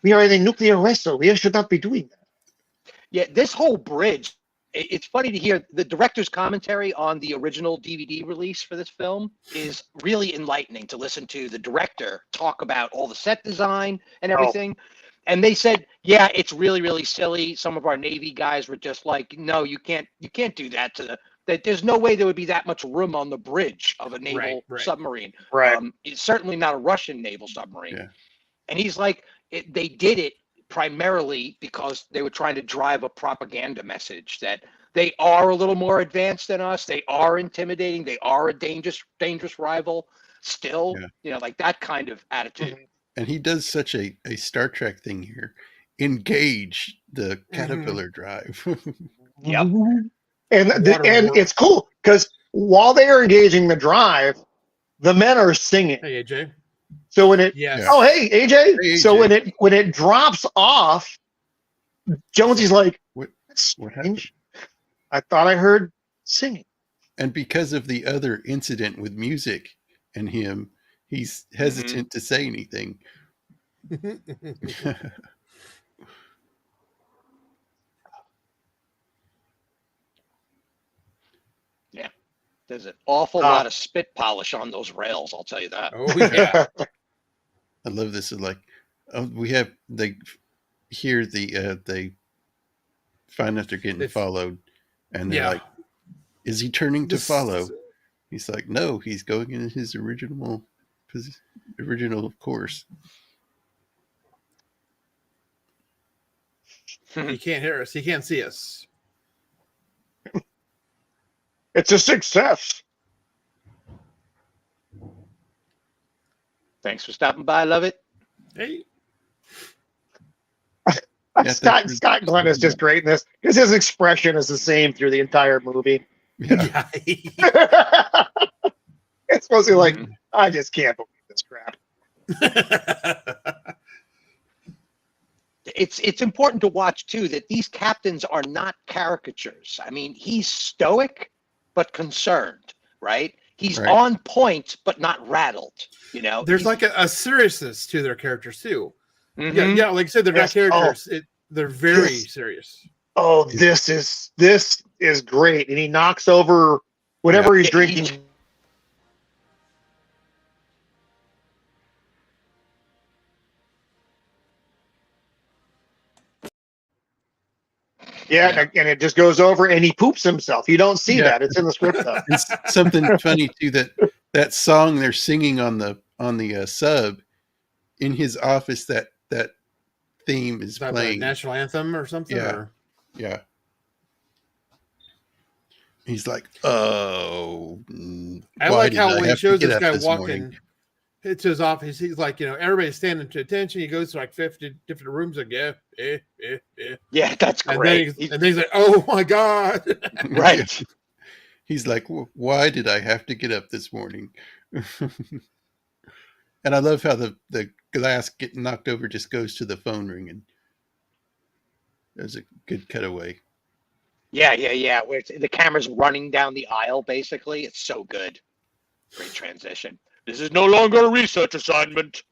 We are in a nuclear vessel. We should not be doing that. Yeah, this whole bridge, it's funny to hear the director's commentary on the original DVD release for this film is really enlightening to listen to the director talk about all the set design and everything. And they said, yeah, it's really, really silly. Some of our Navy guys were just like, no, you can't do that that there's no way there would be that much room on the bridge of a naval Right. submarine. Right. It's certainly not a Russian naval submarine. Yeah. And he's like, they did it primarily because they were trying to drive a propaganda message that they are a little more advanced than us. They are intimidating. They are a dangerous rival still, like that kind of attitude. And he does such a Star Trek thing here. Engage the Caterpillar drive. Yep. And it's cool because while they are engaging the drive, the men are singing. Hey, AJ. So when it, Yes. oh hey AJ. Hey, AJ. So when it drops off, Jonesy's like, What "That's happened?" strange. I thought I heard singing." And because of the other incident with music and him, he's hesitant to say anything. There's an awful lot of spit polish on those rails. I'll tell you that. Oh yeah. I love this. Is like, they hear they find out they're getting followed, and they're like, "Is he turning to follow?" He's like, "No, he's going in his original course." He can't hear us. He can't see us. It's a success. Thanks for stopping by. Love it. Hey. Scott Glenn is just great in this because his expression is the same through the entire movie. Yeah. It's mostly like, I just can't believe this crap. It's important to watch too that these captains are not caricatures. I mean, he's stoic but concerned, right? He's on point but not rattled. he's There's like a seriousness to their characters too. Mhm. Yeah, like I said, they're not characters. They're very serious. Oh, this is great, and he knocks over whatever he's drinking. Yeah, and it just goes over, and he poops himself. You don't see that; it's in the script, though. It's something funny too that song they're singing on the sub in his office. That theme is that playing the national anthem or something. Yeah. He's like, oh. I like how when he shows this guy walking morning? into his office, he's like, everybody's standing to attention. He goes to like 50 different rooms. Like, Yeah, that's great. And then he's like, oh my God. Right. He's like, why did I have to get up this morning? And I love how the glass getting knocked over just goes to the phone ringing. There's a good cutaway. Yeah. Where the camera's running down the aisle, basically. It's so good. Great transition. This is no longer a research assignment.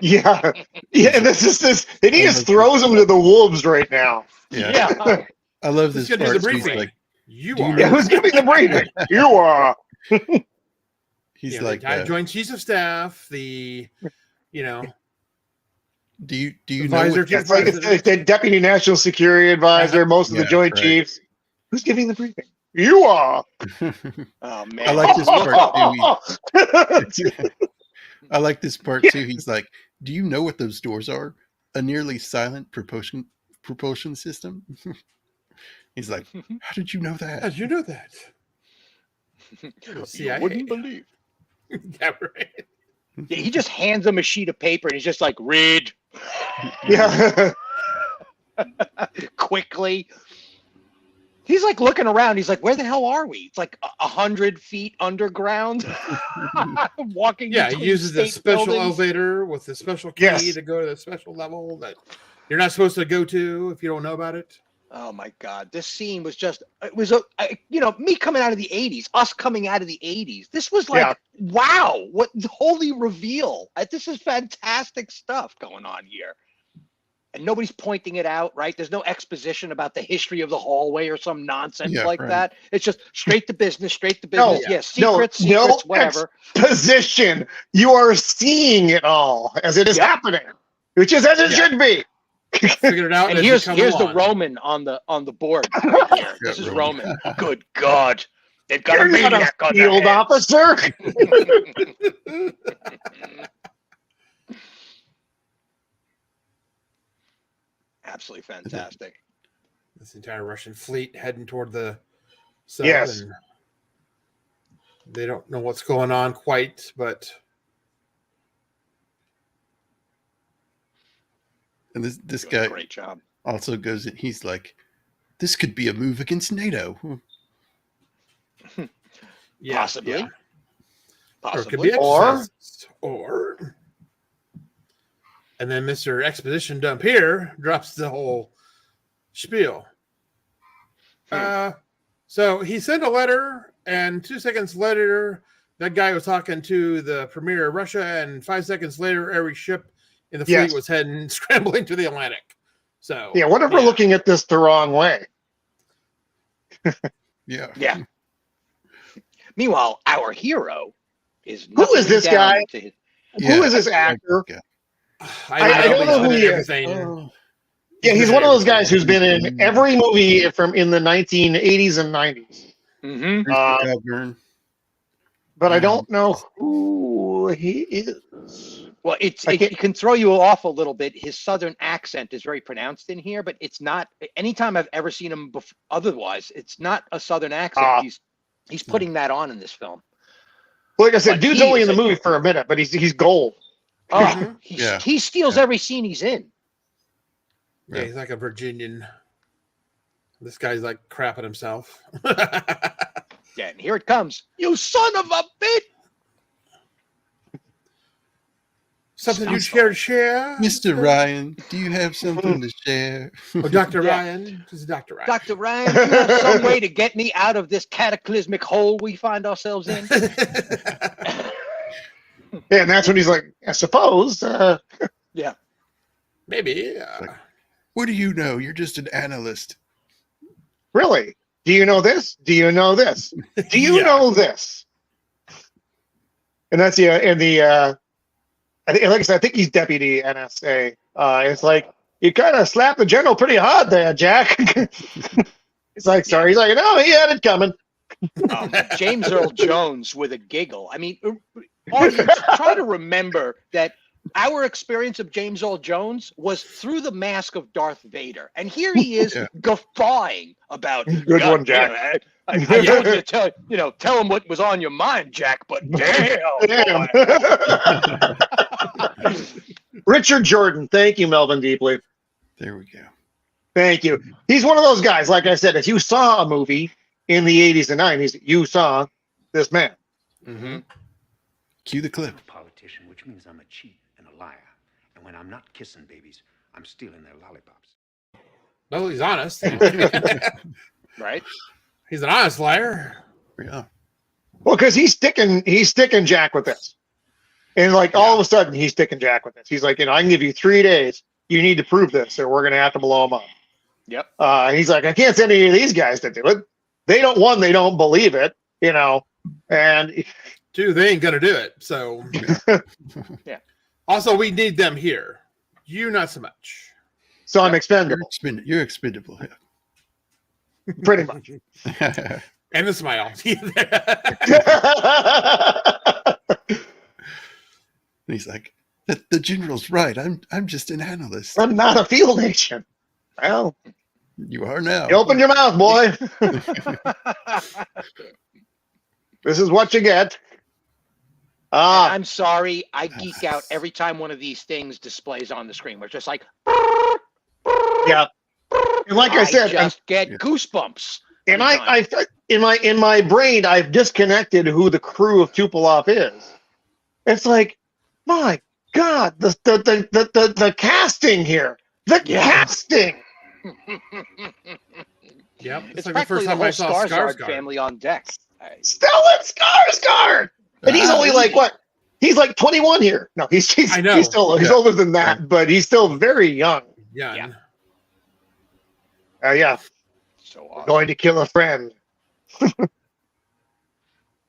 Yeah. And this is this, and he just throws them to the wolves right now. Yeah. I love this Who's gonna part. do the briefing? Like, You do you are. Yeah, who's giving the briefing? You are. he's The like, entire Joint Chiefs of Staff, the do you know advisor what, to It's like it's the Deputy National Security Advisor, most of the Yeah, Joint right. Chiefs. Who's giving the briefing? You are. Oh man. I like this part too. I like this part too. He's like, do you know what those doors are? A nearly silent propulsion system. He's like, how did you know How that? did you know that? You wouldn't believe. Yeah, right. Yeah, he just hands him a sheet of paper and he's just like, read Yeah. quickly. He's like looking around. He's like, where the hell are we? It's like 100 feet underground. Walking. Yeah, he between uses the state special buildings. elevator with the special key Yes. to go to the special level that you're not supposed to go to if you don't know about it. Oh my God. This scene was just, it was, me coming out of the 80s, us coming out of the 80s. This was like, wow, what the holy reveal. This is fantastic stuff going on here. And nobody's pointing it out, right? There's no exposition about the history of the hallway or some nonsense like right. that. It's just straight to business, secrets, no whatever. Position. You are seeing it all as it is happening, which is as it should be. Figured it out. And as here's you come the along. Roman on the board right here. This is Roman. Good God. They've got You're a not maniac a on their field hands. officer. Absolutely fantastic. This entire Russian fleet heading toward the sub, Yes. and they don't know what's going on quite, but And this Doing a guy great job. also goes, he's like, this could be a move against NATO. yeah, Possibly. yeah. Or it could Possibly. be exercises. Or and then Mr. Exposition Dump here drops the whole spiel. So he sent a letter, and 2 seconds later, that guy was talking to the premier of Russia, and 5 seconds later, every ship in the fleet was heading scrambling to the Atlantic. So Yeah, what if we're looking at this the wrong way? Yeah. Meanwhile, our hero is Who is this guy? Who is this actor? I don't know who he is. everything. Yeah, he's one of those guys who's been in every movie from in the 1980s and 90s. Mm-hmm. But I don't know who he is. Well, it can throw you off a little bit. His southern accent is very pronounced in here, but it's not. Anytime I've ever seen him otherwise, it's not a southern accent. He's putting that on in this film. Like I said, But dude's he only is in the movie for a minute, but he's gold. Oh, he steals every scene he's in. Yeah, he's like a Virginian. This guy's like crapping himself. Yeah, and here it comes. You son of a bitch! Something you care to share? Mr. Ryan, do you have something to share? Oh, Dr. Ryan. This is Dr. Ryan. Dr. Ryan, do you have some way to get me out of this cataclysmic hole we find ourselves in? Yeah, and that's when he's like, I suppose. Yeah. Maybe. What do you know? You're just an analyst. Really? Do you know this? Do you know this? Do you know this? And that's I think, like I said, I think he's deputy NSA. It's like, you kind of slapped the general pretty hard there, Jack. He's like, sorry. He's like, no, he had it coming. James Earl Jones with a giggle. I mean, audience, try to remember that our experience of James Earl Jones was through the mask of Darth Vader. And here he is guffawing about good one, Jack. I told you to tell him what was on your mind, Jack, but damn. Richard Jordan. Thank you, Melvin Deeply. There we go. Thank you. He's one of those guys, like I said, if you saw a movie in the 80s and 90s, you saw this man. Mm-hmm. Cue the I'm clip. a politician, which means I'm a cheat and a liar. And when I'm not kissing babies, I'm stealing their lollipops. Well, he's honest. Right? He's an honest liar. Yeah. Well, because he's sticking Jack with this. And like all of a sudden he's sticking Jack with this. He's like, I can give you 3 days. You need to prove this, or we're gonna have to blow him up. Yep. He's like, I can't send any of these guys to do it. They don't believe it, and 2, they ain't gonna do it. So Yeah. Also, we need them here. You not so much. so I'm expendable, You're expendable. pretty much. And the smile. He's like, the general's right. I'm just an analyst. I'm not a field agent. Well, You are now. you open your mouth, boy. This is what you get. I'm sorry, I geek out every time one of these things displays on the screen. We're just like, Yeah. And like I said, just get goosebumps. in every time. in my brain, I've disconnected who the crew of Tupolev is. It's like, my God, the casting here, casting. Yep. It's like the practically first the time whole I saw Skarsgård Skarsgård. family on deck. Stellan Skarsgård, and he's only like what? He's like 21 here. No, he's I know. he's older than that, but he's still very young. Yeah. Yeah. So Going to kill a friend.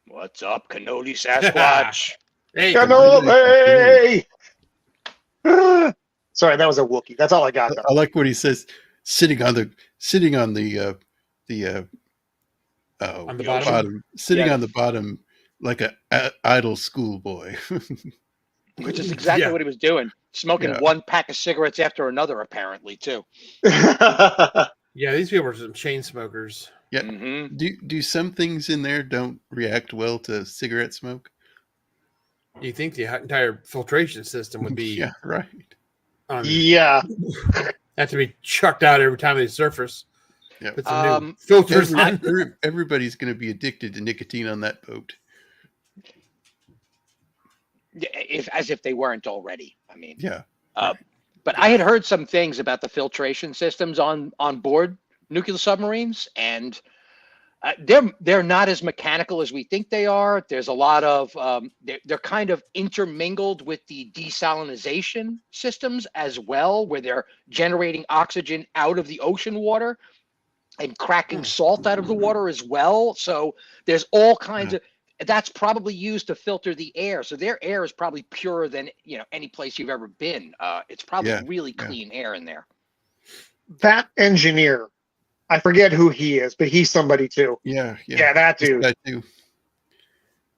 what's up, Cannoli Sasquatch? Hey, Cannoli! Sorry, that was a Wookiee. That's all I got. Though. I like what he says. Sitting on the on the bottom? sitting on the bottom like a idle schoolboy. Which is exactly what he was doing. Smoking one pack of cigarettes after another, apparently, too. Yeah, these people are some chain smokers. Yeah. Mm-hmm. Do some things in there don't react well to cigarette smoke? You think the entire filtration system would be right. Yeah. Have to be chucked out every time they surface. Yeah. Put some new filters in. Everybody's going to be addicted to nicotine on that boat. As if they weren't already. I mean, yeah. But I had heard some things about the filtration systems on board nuclear submarines, and they're not as mechanical as we think they are. There's a lot of they're kind of intermingled with the desalinization systems as well, where they're generating oxygen out of the ocean water and cracking salt out of the water as well. So there's all kinds of that's probably used to filter the air. So their air is probably purer than any place you've ever been. It's probably really clean air in there. That engineer, I forget who he is, but he's somebody too. Yeah, that dude. That too.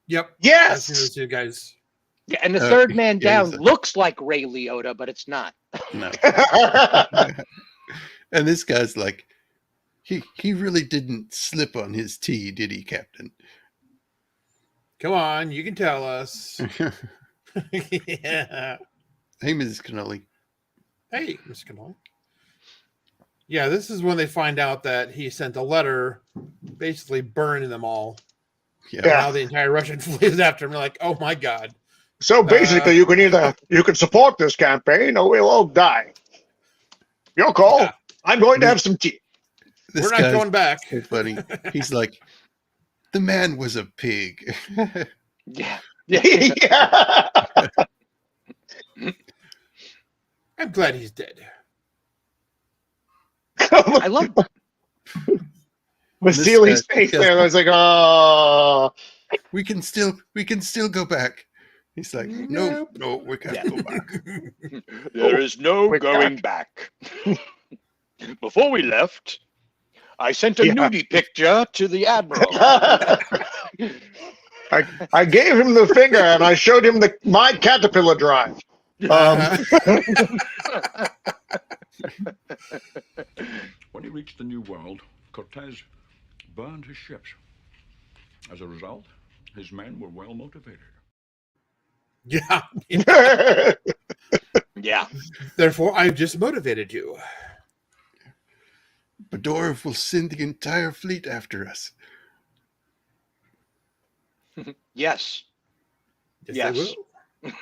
Yep. Yes. Those 2 guys. Yeah, and the third man down looks like Ray Liotta, but it's not. No. And this guy's like, he really didn't slip on his tea, did he, Captain? Come on, you can tell us. Yeah. Hey, Mrs. Cannoli. Hey, Mr. Cannoli. Yeah, this is when they find out that he sent a letter basically burning them all. Yeah. Now the entire Russian fleet is after him. They're like, oh my God. So basically, you can support this campaign or we'll all die. Your call. Yeah. I'm going to have some tea. We're not going back. So funny. He's like, the man was a pig. Yeah. I'm glad he's dead. I love with Steely's face there. I was like, oh, we can still go back. He's like, no, we can't go back. There is no going back. Before we left, I sent a nudie picture to the Admiral. I gave him the finger and I showed him my caterpillar drive. When he reached the New World, Cortez burned his ships. As a result, his men were well motivated. Yeah. Yeah. Therefore, I've just motivated you. Bedorov will send the entire fleet after us. Yes. Yes, they will.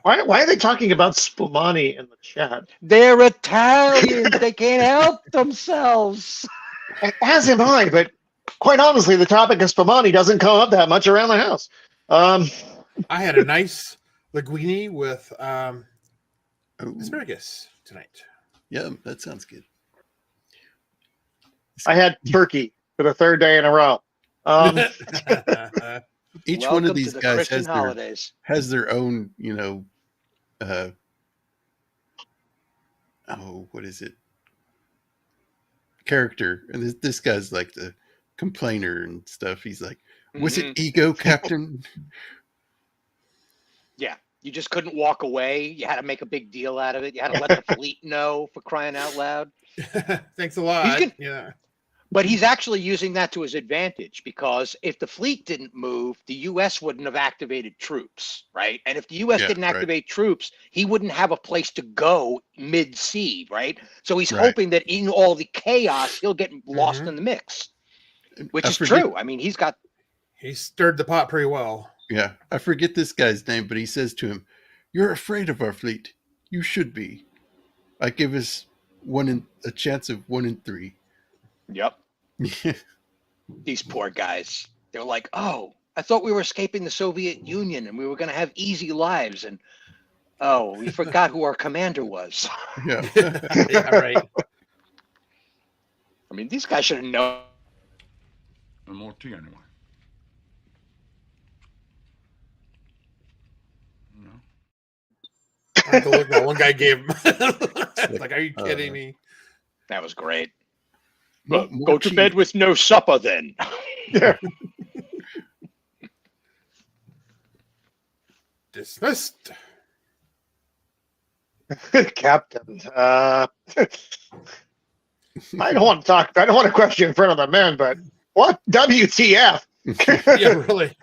Why are they talking about spumani in the chat? They're Italians. They can't help themselves. As am I, but quite honestly, the topic of spumani doesn't come up that much around the house. I had a nice linguine with asparagus tonight. Yeah, that sounds good. I had turkey for the third day in a row. Each Welcome one of these to the guys Christian holidays. has their own, what is it? Character. And this guy's like the complainer and stuff. He's like, was it ego, Captain? Yeah. You just couldn't walk away. You had to make a big deal out of it. You had to let the fleet know, for crying out loud. Thanks a lot. Yeah. But he's actually using that to his advantage, because if the fleet didn't move, the U.S. wouldn't have activated troops, right? And if the U.S. didn't activate troops, he wouldn't have a place to go mid-sea, right? So he's hoping that in all the chaos, he'll get lost in the mix, which is true. I mean, he stirred the pot pretty well. Yeah, I forget this guy's name, but he says to him, "You're afraid of our fleet. You should be. I give us a chance of 1 in 3." Yep. These poor guys. They're like, oh, I thought we were escaping the Soviet Union and we were going to have easy lives. And, oh, we forgot who our commander was. Yeah. Yeah, right. I mean, these guys should have known. And more tea anyway. No. I have to look that one guy gave him. Like, are you kidding me? That was great. More Go to bed with no supper then. Yeah. Dismissed. Captain. I don't want to question in front of the men, but what? WTF? Yeah, really.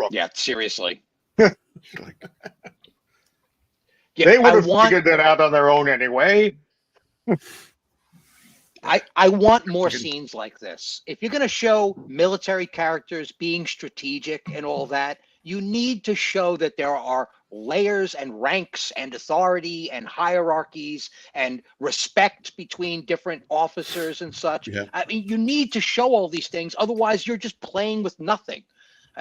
Yeah, seriously. They would have figured that out on their own anyway. I want more scenes like this. If you're going to show military characters being strategic and all that, you need to show that there are layers and ranks and authority and hierarchies and respect between different officers and such. Yeah. I mean, you need to show all these things. Otherwise, you're just playing with nothing.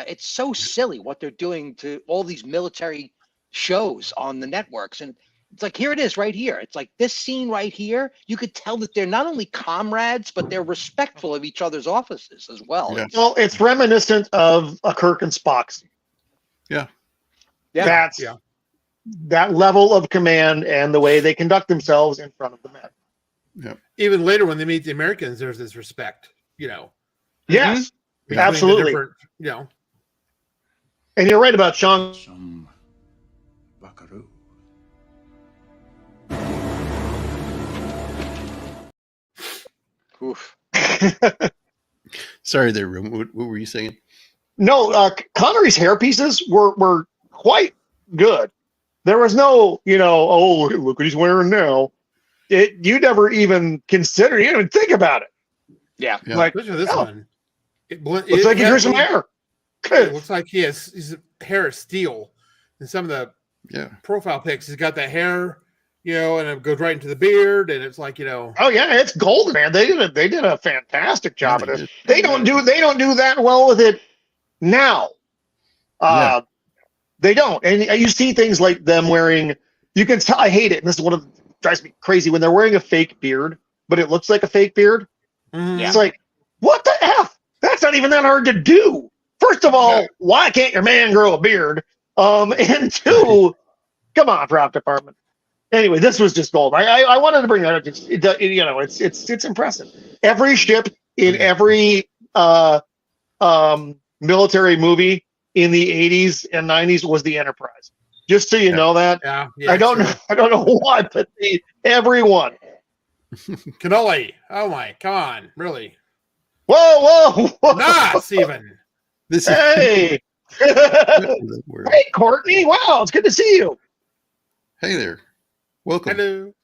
It's so silly what they're doing to all these military shows on the networks. And it's like, here it is right here. It's like this scene right here. You could tell that they're not only comrades, but they're respectful of each other's offices as well. Yeah. Well, it's reminiscent of a Kirk and Spock scene. Yeah. Yeah. That level of command and the way they conduct themselves in front of the men. Yeah. Even later when they meet the Americans, there's this respect, Yes, between absolutely. the different, And you're right about Sean. Some buckaroo. Oof. Sorry there, Room. What were you saying? No, Connery's hair pieces were quite good. There was no, oh, look what he's wearing now. You never even consider, you didn't even think about it. Yeah. Like, especially this one. looks like he drew some hair. It looks like his hair is steel. In some of the profile pics, he's got that hair, and it goes right into the beard, and it's like, Oh yeah, it's golden, man. They did a fantastic job of this. They don't do that well with it now. They don't. And you see things like them wearing, you can tell, I hate it. And this is one of the drives me crazy when they're wearing a fake beard, but it looks like a fake beard. Mm-hmm. It's like, what the F? That's not even that hard to do. First of all, why can't your man grow a beard? And two, come on, prop department. Anyway, this was just gold. I wanted to bring that up. It's impressive. Every ship in every military movie in the 80s and 90s was the Enterprise. Just so you know that. Yeah. I don't know why, but everyone. Cannoli. Oh my, come on, really? Whoa! Nah, Steven. Hey. Hey, Courtney. Wow, it's good to see you. Hey there. Welcome. Hello.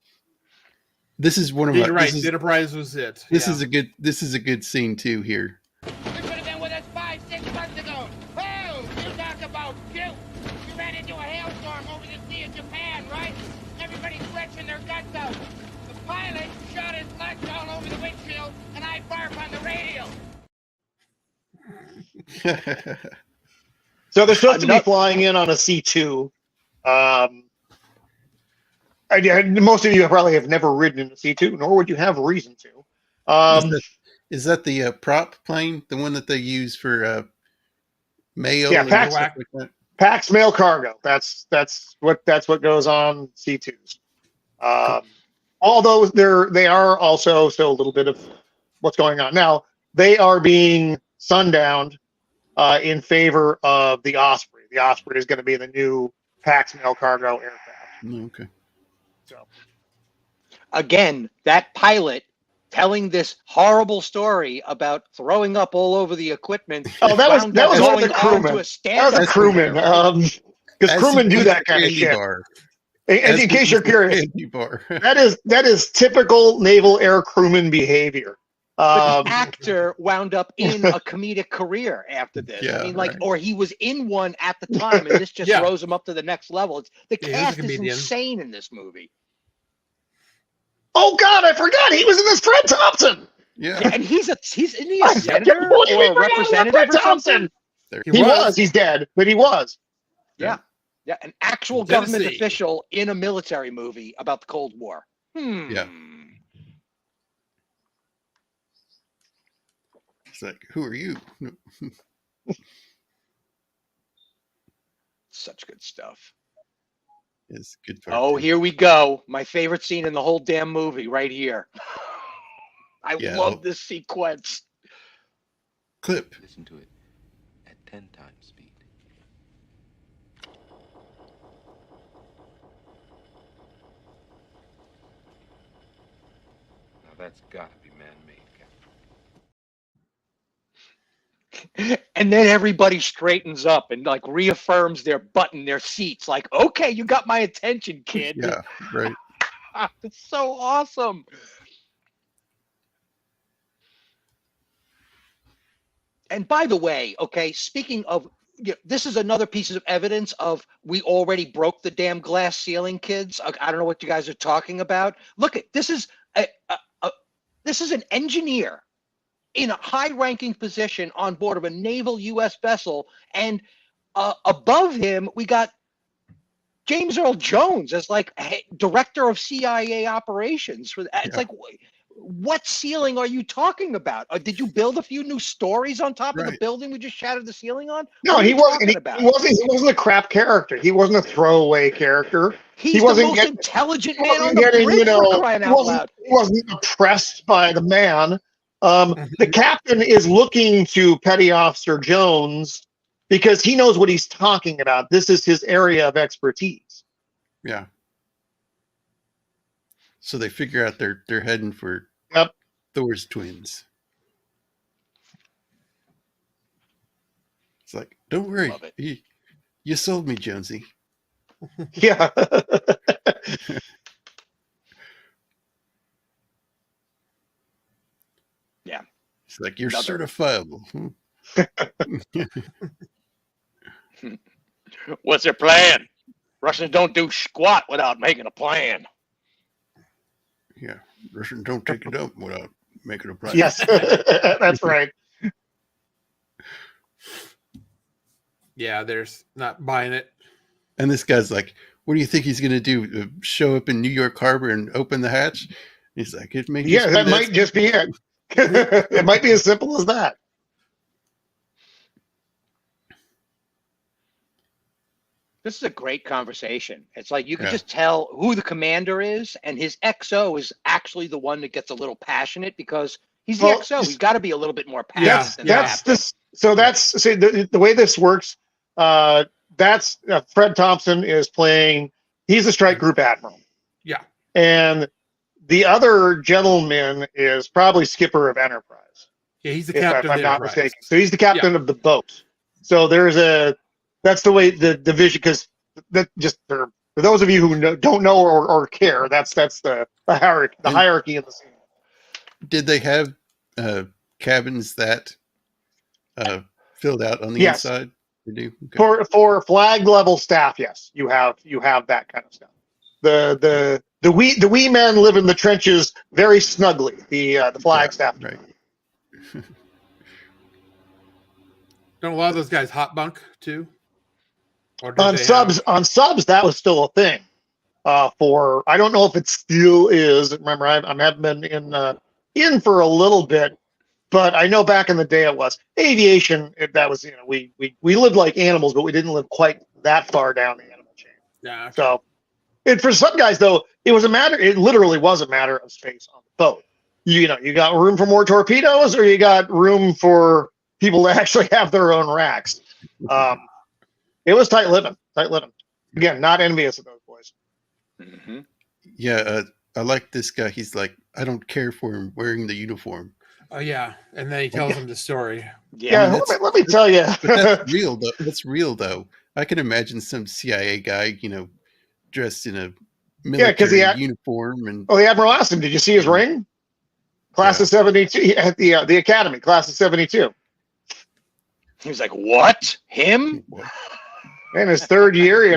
This is one of You're right. The Enterprise was it. This is a good scene too here. You could have been with us 5-6 months ago. into a hailstorm over the Sea of Japan, right? Everybody's stretching their guts out. The pilot shot his lunch all over the windshield, and I barf on the radio. So they're supposed to be flying in on a C2. Most of you probably have never ridden in a C2, nor would you have reason to. Is that the prop plane, the one that they use for mail? Yeah, PAX mail cargo. That's what goes on C2s. Although they are also still a little bit of what's going on now. They are being sundowned in favor of the Osprey. The Osprey is going to be the new PAX mail cargo aircraft. Okay. So again, that pilot telling this horrible story about throwing up all over the equipment. Oh, that was one of the crewmen. That was a crewman. Because crewmen do that kind of shit. And in case you're curious, that is typical naval air crewman behavior. But the actor wound up in a comedic career after this. Yeah, I mean, or he was in one at the time, and this just rose him up to the next level. The cast is insane in this movie. Oh God, I forgot he was in this. Fred Thompson. Yeah, and he's a senator or a representative or something. He was. He's dead, but he was. Yeah, an actual government official in a military movie about the Cold War. Yeah. It's like, who are you? Such good stuff. It's good. Oh, here we go. My favorite scene in the whole damn movie, right here. I love this sequence. Clip. Listen to it at 10 times speed. Now that's gotta be man-made, Captain. And then everybody straightens up and like reaffirms their butt in their seats. Like, okay, you got my attention, kid. Yeah, right. It's so awesome. And by the way, okay, speaking of, this is another piece of evidence of we already broke the damn glass ceiling, kids. I don't know what you guys are talking about. Look, this is this is an engineer in a high-ranking position on board of a naval U.S. vessel, and above him we got James Earl Jones as like director of CIA operations. It's like, what ceiling are you talking about? Did you build a few new stories on top of the building we just shattered the ceiling on? No, he wasn't. He wasn't a crap character. He wasn't a throwaway character. He wasn't the most intelligent man on the bridge, for crying out loud. He wasn't oppressed by the man. The captain is looking to Petty Officer Jones because he knows what he's talking about. This is his area of expertise. Yeah. So they figure out they're heading for Thor's twins. It's like, don't worry, you sold me, Jonesy. Yeah. Yeah. It's like, you're certifiable. What's their plan? Russians don't do squat without making a plan. Yeah, Russians don't take it up without making a plan. Yes, that's right. Yeah, there's not buying it. And this guy's like, what do you think he's going to do? Show up in New York Harbor and open the hatch? He's like, it may just that might just be it. It might be as simple as that. This is a great conversation. It's like you can just tell who the commander is, and his XO is actually the one that gets a little passionate because he's the XO. He's got to be a little bit more passionate than that. So the way this works. That's Fred Thompson is playing. He's a strike group admiral. Yeah, and the other gentleman is probably skipper of Enterprise. Yeah, he's the captain. If I'm not mistaken. So he's the captain of the boat. So that's the way the division, because that just for those of you who don't know or care, that's the hierarchy in the scene. Did they have cabins that filled out on the inside? They do. Okay. For flag level staff, yes, you have that kind of stuff. The wee men live in the trenches very snugly. The flag staff, right. Don't a lot of those guys hot bunk too? Or did on they subs that was still a thing. For I don't know if it still is. Remember, I haven't been in for a little bit, but I know back in the day it was aviation. That was we lived like animals, but we didn't live quite that far down the animal chain. Yeah. Okay. So, for some guys though, it literally was a matter of space on the boat. You got room for more torpedoes, or you got room for people to actually have their own racks. It was tight living. Again, not envious of those boys. Mm-hmm. Yeah, I like this guy. He's like, I don't care for him wearing the uniform. Oh yeah, and then he tells him the story. Yeah, let me tell you. That's real though. That's real though. I can imagine some CIA guy, dressed in a military uniform. And the Admiral asked him, "Did you see his ring?" Class of '72 at the Academy. Class of '72. He was like, "What? Him?" In his third year,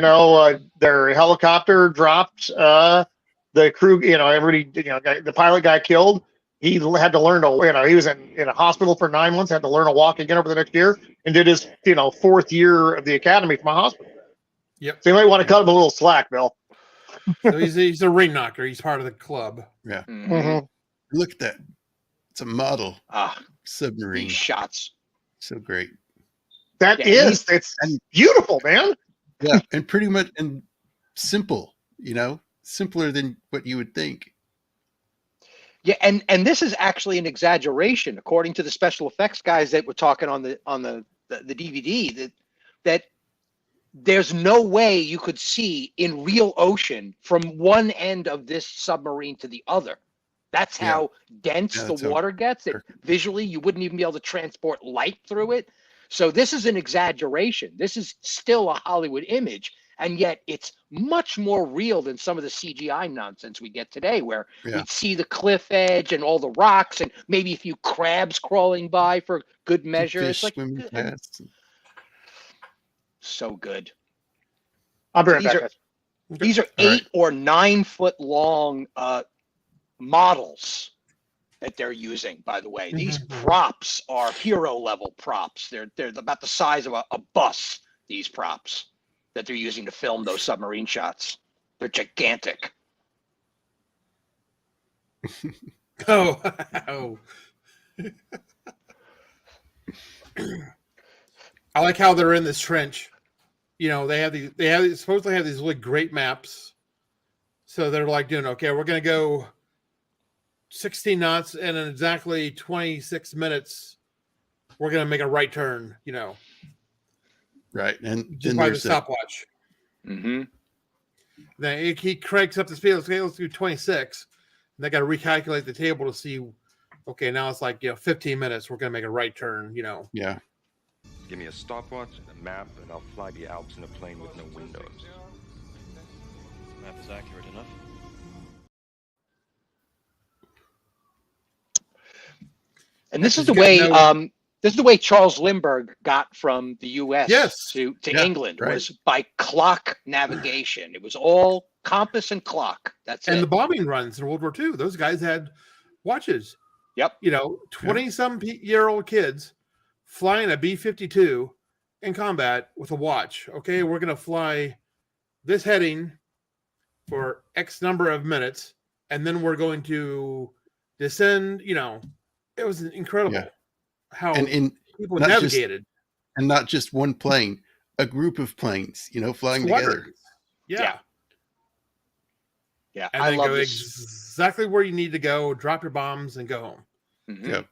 their helicopter dropped. The crew, everybody, the pilot got killed. He had to learn to, he was in a hospital for 9 months, had to learn to walk again over the next year, and did his, fourth year of the academy from a hospital. Yep. So you might want to cut him a little slack, Bill. So he's a ring knocker. He's part of the club. Yeah. Mm-hmm. Look at that. It's a model submarine. These shots. So great. It's beautiful, man. Yeah, and pretty much and simple, simpler than what you would think. Yeah, and this is actually an exaggeration, according to the special effects guys that were talking on the DVD. That there's no way you could see in real ocean from one end of this submarine to the other. That's how dense the water gets. That visually you wouldn't even be able to transport light through it. So this is an exaggeration. This is still a Hollywood image, and yet it's much more real than some of the CGI nonsense we get today, where we'd see the cliff edge and all the rocks and maybe a few crabs crawling by for good measure. It's like so good. I'll be right back. These are 8 or 9 foot long models that they're using, by the way. These props are hero level props. They're about the size of a bus, these props that they're using to film those submarine shots. They're gigantic. Oh. I like how they're in this trench. They supposedly have these really great maps. So they're like doing, okay, we're going to go 16 knots, and in exactly 26 minutes, we're going to make a right turn, Right. And just by the stopwatch. Mm-hmm. Then he cranks up the speed. Let's do 26. And they got to recalculate the table to see, okay, now it's like, 15 minutes. We're going to make a right turn, Yeah. Give me a stopwatch and a map, and I'll fly the Alps in a plane with no windows. The map is accurate enough. And this is the way Charles Lindbergh got from the U.S. to England, was by clock navigation. It was all compass and clock. That's it. And the bombing runs in World War II, those guys had watches. Yep. 20-some-year-old kids flying a B-52 in combat with a watch. Okay, we're going to fly this heading for X number of minutes, and then we're going to descend, It was incredible how people navigated. And not just one plane, a group of planes, flying together. Yeah. And I then love go this. exactly where you need to go, drop your bombs, and go home. Mm-hmm. Yep.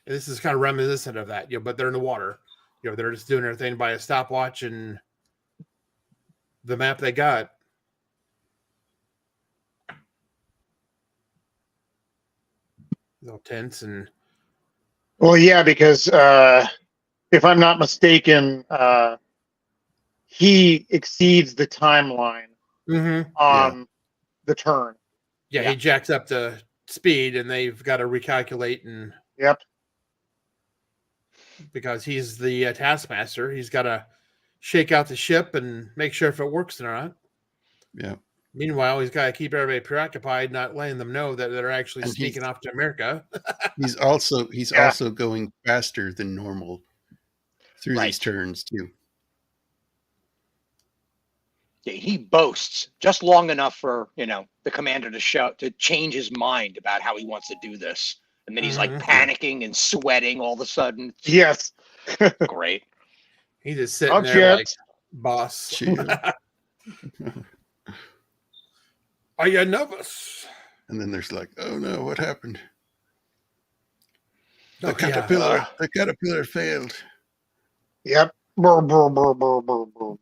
And this is kind of reminiscent of that, but they're in the water. They're just doing everything by a stopwatch and the map they got. All tense and because if I'm not mistaken, he exceeds the timeline on the turn. Yeah, he jacks up the speed, and they've got to recalculate. And because he's the taskmaster. He's got to shake out the ship and make sure if it works or not. Yeah. Meanwhile, he's got to keep everybody preoccupied, not letting them know that they're actually And sneaking off to America. He's also going faster than normal through Right. these turns too. Yeah, he boasts just long enough for the commander to change his mind about how he wants to do this, and then he's like panicking and sweating all of a sudden. Yes. Great. He's just sitting Oh, there like, chips. boss. Chill. Are you nervous? And then there's like, oh no, what happened? Oh, The caterpillar failed. Yep. Brr, brr, brr, brr, brr, brr, brr.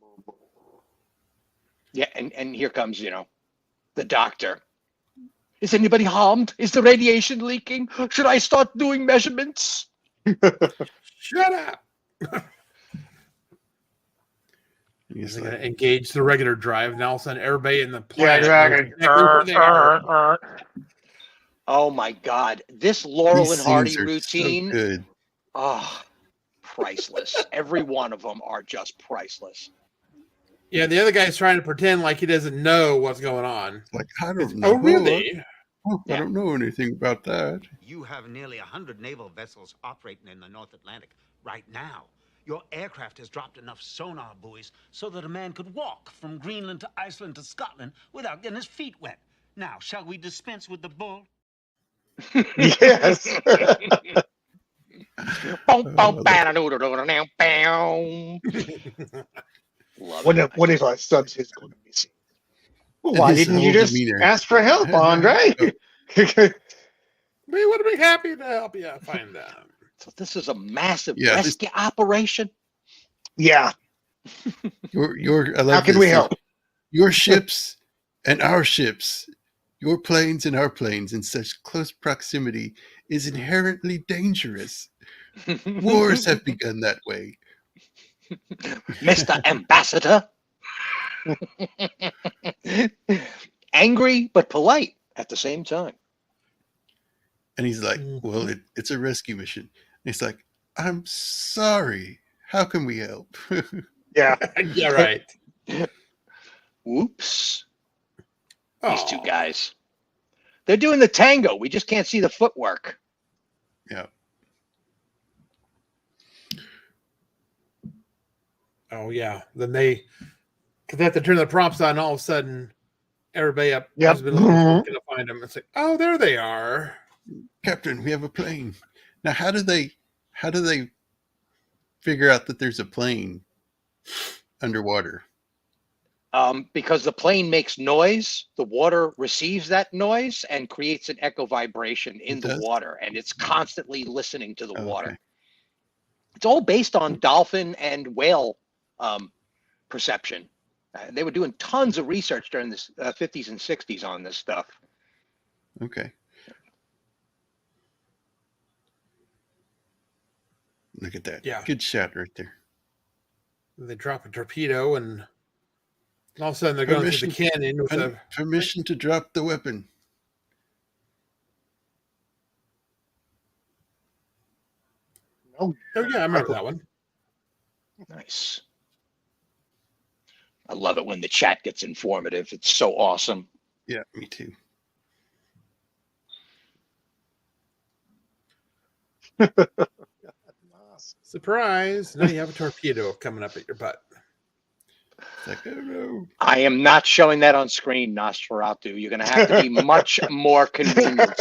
Yeah, and here comes the doctor. Is anybody harmed? Is the radiation leaking? Should I start doing measurements? Shut up. He's They're like, going to engage the regular drive. Now all of a sudden, everybody in the Yeah, planet exactly. knows exactly where they are. Oh my God, this Laurel these and Hardy scenes are routine. so good. Oh, priceless. Every one of them are just priceless. Yeah, the other guy's trying to pretend like he doesn't know what's going on. Like, I don't know. Oh, really? Oh, I don't know anything about that. You have nearly 100 naval vessels operating in the North Atlantic right now. Your aircraft has dropped enough sonar buoys so that a man could walk from Greenland to Iceland to Scotland without getting his feet wet. Now, shall we dispense with the bull? Yes. When is our subs going to be seen? Why didn't you just ask for help, Andre? We would be happy to help you find them. So this is a massive rescue operation. Yeah. How can we help? Your ships and our ships, your planes and our planes in such close proximity is inherently dangerous. Wars have begun that way. Mr. Ambassador. Angry but polite at the same time. And he's like, well, it's a rescue mission. And he's like, I'm sorry. How can we help? Yeah. Yeah, right. Whoops. These two guys. They're doing the tango. We just can't see the footwork. Yeah. Oh, yeah. Then they have to turn the prompts on, and all of a sudden, everybody up has been looking to find them. It's like, oh, there they are. Captain, we have a plane. Now, how do they figure out that there's a plane underwater? Because the plane makes noise, the water receives that noise and creates an echo vibration in the water, and it's constantly listening to the water. It's all based on dolphin and whale perception. They were doing tons of research during the 50s and 60s on this stuff. Okay. Look at that. Yeah. Good shot right there. They drop a torpedo, and all of a sudden they're going through the canyon with permission to drop the weapon. Oh yeah, I remember that one. Nice. I love it when the chat gets informative. It's so awesome. Yeah, me too. Surprise! Now you have a torpedo coming up at your butt. It's like, oh no. I am not showing that on screen, Nosferatu. You're going to have to be much more convenient.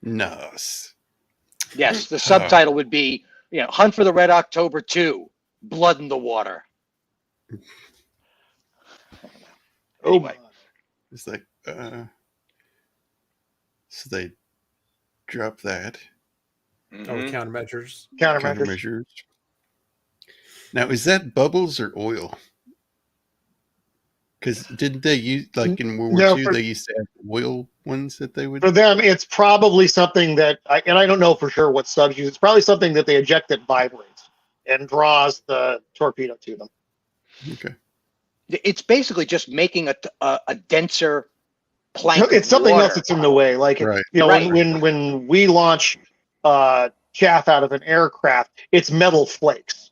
Nos. Yes, the subtitle would be, Hunt for the Red October 2, Blood in the Water. Anyway. It's like, so they drop that. Countermeasures. Countermeasures. Now, is that bubbles or oil? Because didn't they use, like in World War II, they used to have oil ones that they would... For them, it's probably something that, and I don't know for sure what subs use, it's probably something that they eject that vibrates and draws the torpedo to them. Okay. It's basically just making a denser plank. It's of something water. else that's in the way. Like Right. when we launch chaff out of an aircraft, it's metal flakes.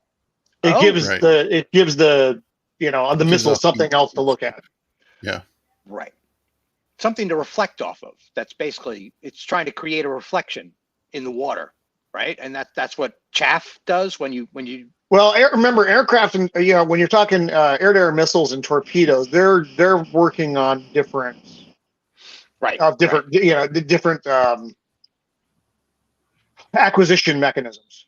It gives Right. the on the Gives missile off something heat. else to look at. Yeah. Right. Something to reflect off of. That's basically, it's trying to create a reflection in the water, right? And that's what chaff does when you. Well, remember aircraft, and when you're talking air-to-air missiles and torpedoes, they're working on different different acquisition mechanisms.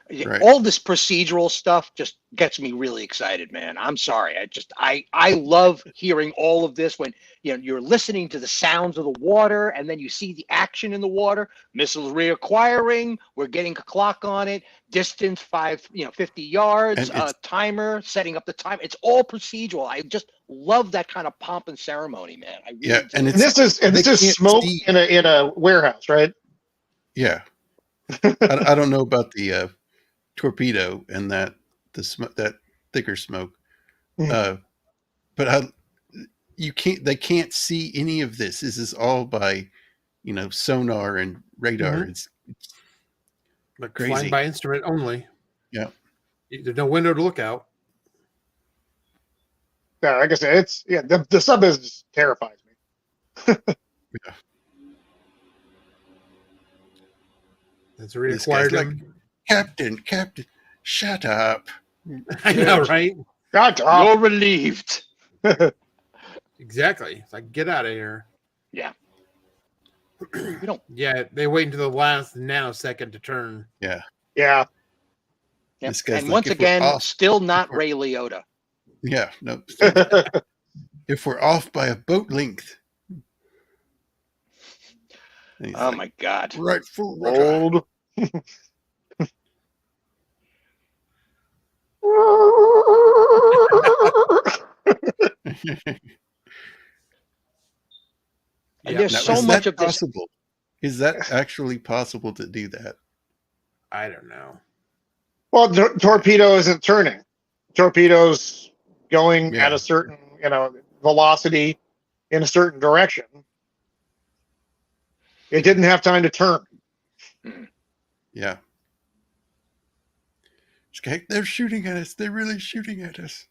Right. All this procedural stuff just gets me really excited, man. I'm sorry. I love hearing all of this when you're listening to the sounds of the water and then you see the action in the water. Missiles reacquiring. We're getting a clock on it. Distance 50 yards. Timer, setting up the time. It's all procedural. I just love that kind of pomp and ceremony, man. I really do. And this is smoke in a warehouse, right? Yeah. I don't know about the torpedo and that thicker smoke, but they can't see any of this. This is all by sonar and radar. Mm-hmm. It's like crazy. Flying by instrument only. Yeah, there's no window to look out. Yeah, like I said, the sub business terrifies me. Yeah. It's required him. Captain, shut up. I know, right? Shut up. You're relieved. Exactly. It's like, get out of here. Yeah. We don't. Yeah, they wait until the last nanosecond to turn. Yeah. Yeah. Yep. This guy's and like, once if we're again, off- still not Ray Liotta. Yeah, no. If we're off by a boat length. Oh my God. Right full Old. And there's Now, so is much that of this. possible? Is that actually possible to do that? I don't know. Well, torpedo isn't turning. Torpedo's going at a certain, velocity in a certain direction. It didn't have time to turn. Yeah. Okay, they're shooting at us. They're really shooting at us.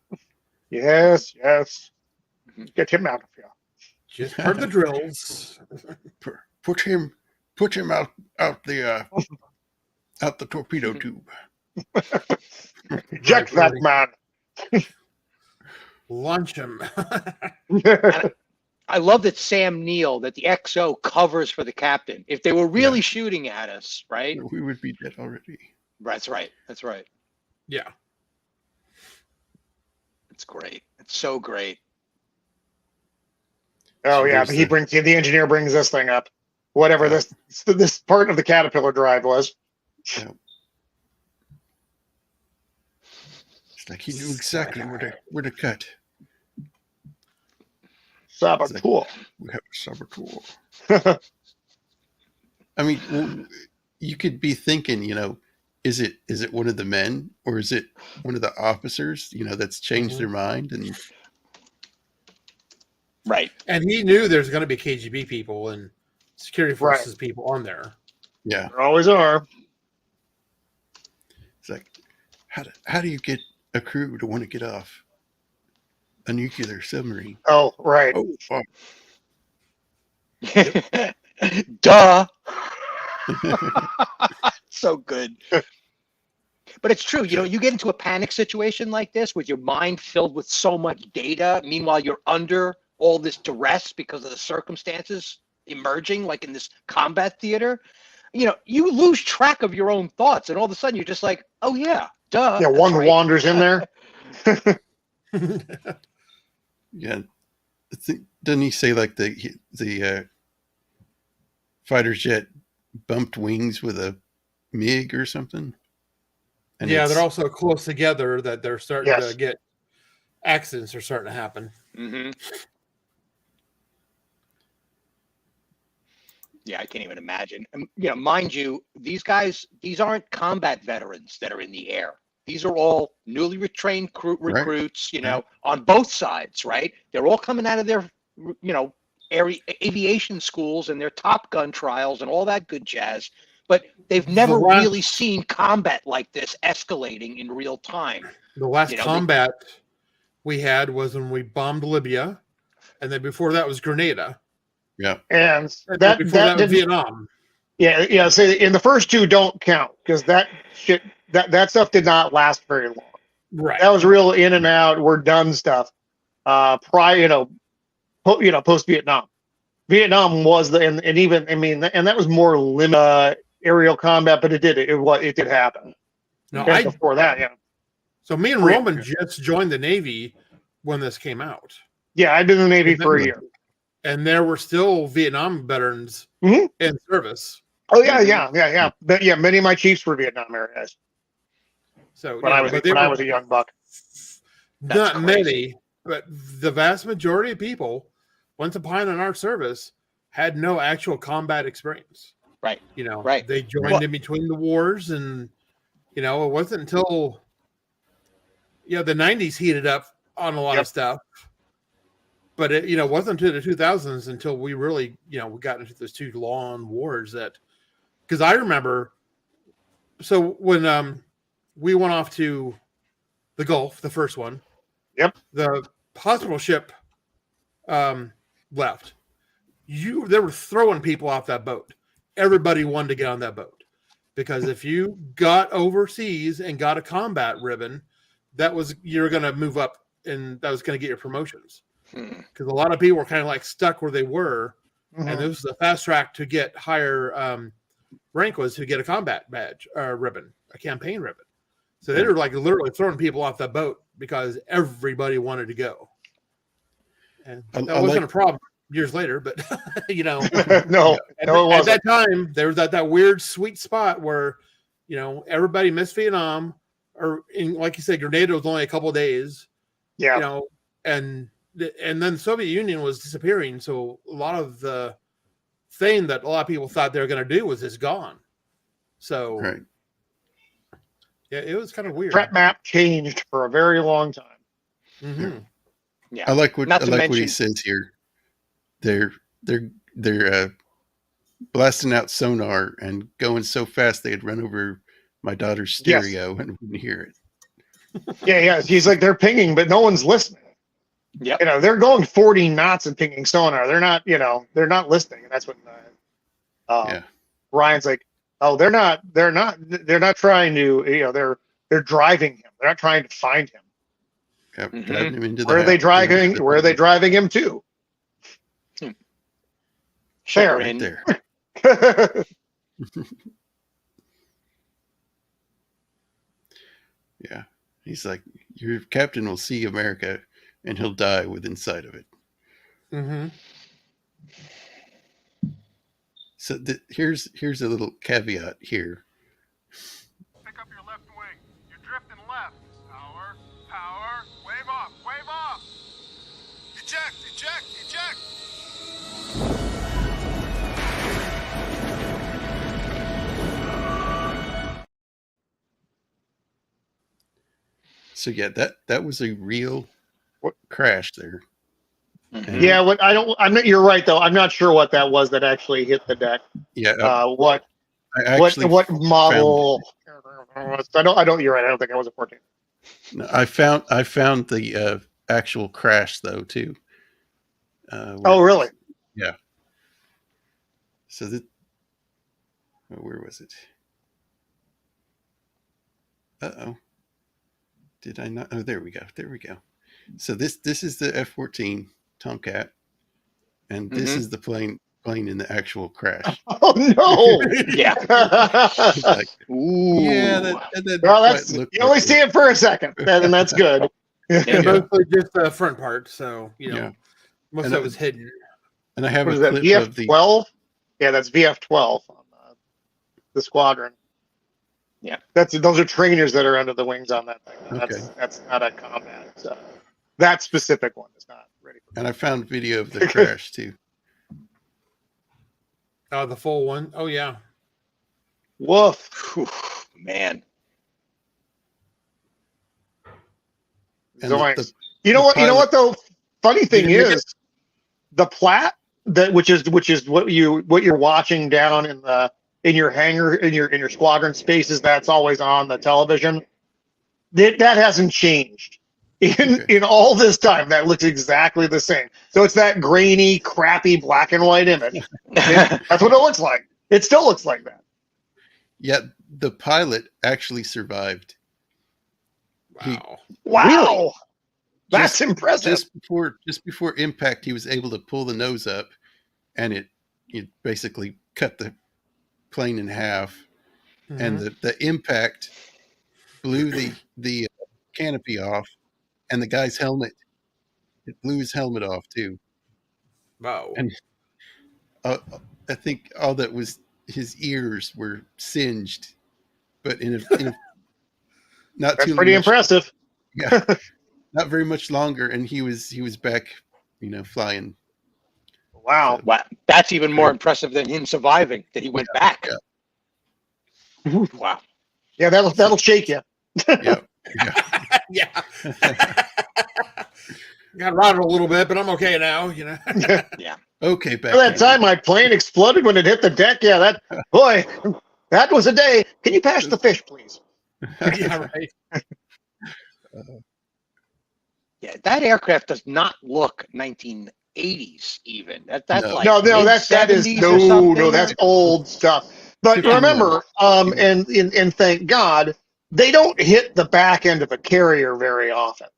Yes. Get him out of here. Just heard the drills. Put him out the torpedo tube. Eject that man. Launch him. I love that Sam Neill, that the XO covers for the captain. If they were really shooting at us, right? We would be dead already. That's right. Yeah. It's great. It's so great. Oh yeah, but the engineer brings this thing up. Whatever this part of the Caterpillar drive was. Yeah. It's like he knew exactly where to cut. Saboteur. We have a saboteur. I mean, you could be thinking, is it one of the men or is it one of the officers, that's changed their mind and right. And he knew there's going to be KGB people and security forces people on there. Yeah, there always are. It's like, how do you get a crew to want to get off a nuclear submarine? Oh, right. Oh, fuck. Duh. So good. But it's true. You get into a panic situation like this with your mind filled with so much data. Meanwhile, you're under all this duress because of the circumstances emerging, like in this combat theater. You lose track of your own thoughts, and all of a sudden you're just like, oh yeah, duh. Yeah, one wanders in there. Yeah, doesn't he say like the fighter jet bumped wings with a MiG or something? And yeah, they're also close together that they're starting to get accidents are starting to happen. Mm-hmm. Yeah, I can't even imagine. Mind you, these guys, these aren't combat veterans that are in the air. These are all newly retrained recruits, on both sides, right? They're all coming out of their, aviation schools and their Top Gun trials and all that good jazz. But they've never really seen combat like this escalating in real time. The last combat we had was when we bombed Libya, and then before that was Grenada. Yeah, and that was Vietnam. Yeah. So in the first two don't count because that stuff did not last very long. Right. That was real in and out. We're done stuff. Prior, post Vietnam. Vietnam was and that was more limited aerial combat, but it did happen. No, before that, yeah. So me and Roman just joined the Navy when this came out. Yeah, I've been in the Navy for a year. And there were still Vietnam veterans in service. Oh yeah. But yeah, many of my chiefs were Vietnam era guys. So when I was a young buck. Not many, but the vast majority of people, once upon in our service, had no actual combat experience. Right. They joined in between the wars, and it wasn't until the 90s heated up on a lot of stuff. But it wasn't until the 2000s until we really, we got into those two long wars because I remember, so when we went off to the Gulf, the first one, the hospital ship left. They were throwing people off that boat. Everybody wanted to get on that boat because if you got overseas and got a combat ribbon, you're going to move up and that was going to get your promotions. Because a lot of people were kind of like stuck where they were, and this was the fast track to get higher rank was to get a combat badge ribbon, a campaign ribbon. So they were like literally throwing people off that boat because everybody wanted to go, and that wasn't a problem years later. But no, it wasn't. At that time there was that weird sweet spot where everybody missed Vietnam, like you said, Grenada was only a couple of days. Yeah, and then the Soviet Union was disappearing, so a lot of the thing that a lot of people thought they were going to do was just gone. So, yeah, it was kind of weird. Threat map changed for a very long time. Mm-hmm. Yeah, I like what he says here. They're blasting out sonar and going so fast they'd run over my daughter's stereo and wouldn't hear it. Yeah. He's like they're pinging, but no one's listening. Yeah, they're going 40 knots and pinging sonar. They're not, they're not listening. And that's when Ryan's like, oh, they're not trying to, they're driving him. They're not trying to find him. Yep, driving him into the Where are they driving? Where are they driving him to? Share right there. Yeah, he's like, your captain will see America. And he'll die within sight of it. Mm-hmm. So here's a little caveat here. Pick up your left wing. You're drifting left. Power. Wave off. Eject. So yeah, that was a real crash there. Mm-hmm. Yeah, you're right though. I'm not sure what that was that actually hit the deck. Yeah. What model? I don't. You're right. I don't think I was a 14. No, I found the actual crash though too. Oh really? Yeah. So where was it? Uh-oh. Did I not? Oh, there we go. So this is the F-14 Tomcat, and this is the plane in the actual crash. Oh no! Yeah. Like, ooh. Yeah. That's you only see it for a second, and that's good. Mostly just the front part, so most of it was hidden. And I have what a is that, clip VF-12? of the. Yeah, that's VF-12 on the squadron. Yeah, those are trainers that are under the wings on that thing. That's not a combat. So that specific one is not ready. And I found video of the crash too. Oh, the full one. Oh yeah. Woof. Whew, man. You know what though? Funny thing is, the Platt which is what you're watching down in your hangar in your squadron spaces. That's always on the television. That hasn't changed in all this time. That looks exactly the same. So it's that grainy, crappy black and white image. That's what it looks like. It still looks like that. Yet the pilot actually survived. Wow! Wow! That's impressive. Just before impact, he was able to pull the nose up, and it basically cut the plane in half. Mm-hmm. And the impact blew the canopy off, and the guy's helmet. It blew his helmet off too. Wow! And I think all that was his ears were singed, but in a not That's too pretty much, impressive. Yeah, not very much longer, and he was back, flying. Wow! So, wow, that's even more impressive than him surviving. That he went back. Yeah. Wow. Yeah, that'll shake you. Yeah. Yeah. Got rattled a little bit, but I'm okay now. Yeah. Okay. Back that time my plane exploded when it hit the deck. Yeah, that was a day. Can you pass the fish, please? Yeah, right. Yeah, that aircraft does not look 1980s even. That's like no, that is no, that's old stuff. But remember, and thank God, they don't hit the back end of a carrier very often.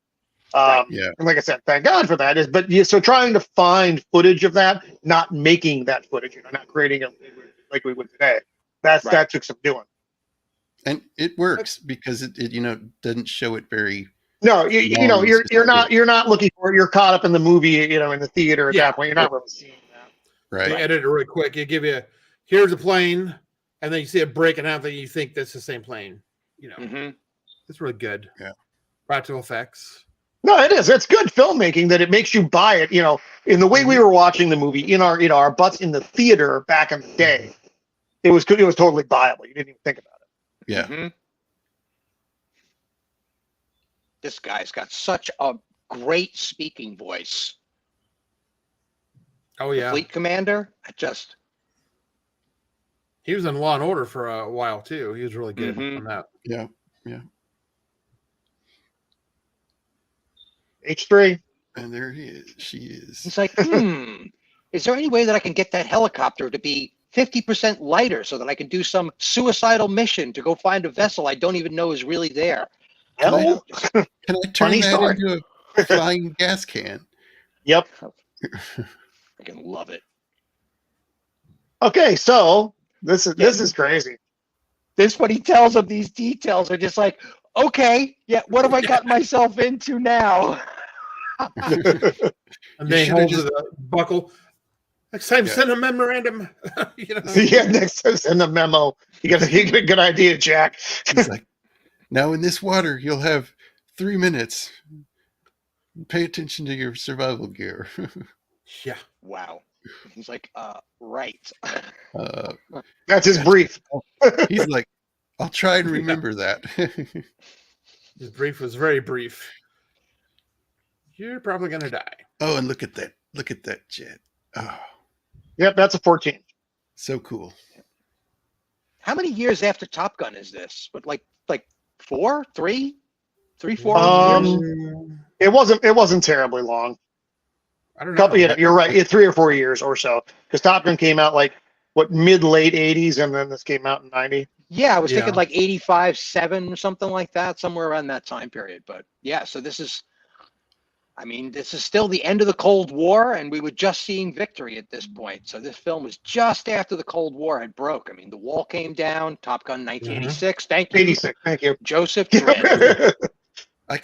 And like I said, thank God for that. So trying to find footage of that, not making that footage, not creating it like we would today. That took some doing. And it works because it doesn't show it very. No, you're not looking for it. You're caught up in the movie, in the theater at that point. You're not really seeing that. Right. They edit it real quick. You give you here's a plane, and then you see it breaking out, and you think that's the same plane. It's really good. Yeah. Practical effects. No, it is. It's good filmmaking that it makes you buy it. In the way we were watching the movie in our butts in the theater back in the day, it was totally viable. You didn't even think about it. Yeah. Mm-hmm. This guy's got such a great speaking voice. Oh yeah, the fleet commander. He was in Law and Order for a while too. He was really good on that. Yeah, yeah. H3. And there he is. She is. He's like, is there any way that I can get that helicopter to be 50% lighter so that I can do some suicidal mission to go find a vessel I don't even know is really there? Can I turn that into a flying gas can? Yep. I can love it. Okay, so this is crazy. This what he tells them. These details are just like, okay, yeah, what have I got myself into now? And they hold the buckle. Next time, send a memorandum. Yeah, next time, send a memo. You got a good idea, Jack. He's like, now in this water, you'll have 3 minutes. Pay attention to your survival gear. Yeah. Wow. He's like, right. That's his brief. He's like, I'll try and remember that. His brief was very brief. You're probably gonna die. Oh, and look at that! Look at that jet. Oh. Yep, that's a 14. So cool. How many years after Top Gun is this? But like 4, 3, 4 years? It wasn't terribly long. I don't know. You're right. 3 or 4 years or so. Because Top Gun came out mid-late 80s, and then this came out in 90. Yeah, I was thinking 85, 7, something like that, somewhere around that time period. But yeah, so this is still the end of the Cold War, and we were just seeing victory at this point. So this film was just after the Cold War had broke. I mean, the wall came down. Top Gun 1986. Thank you. 86. Thank you, Joseph. I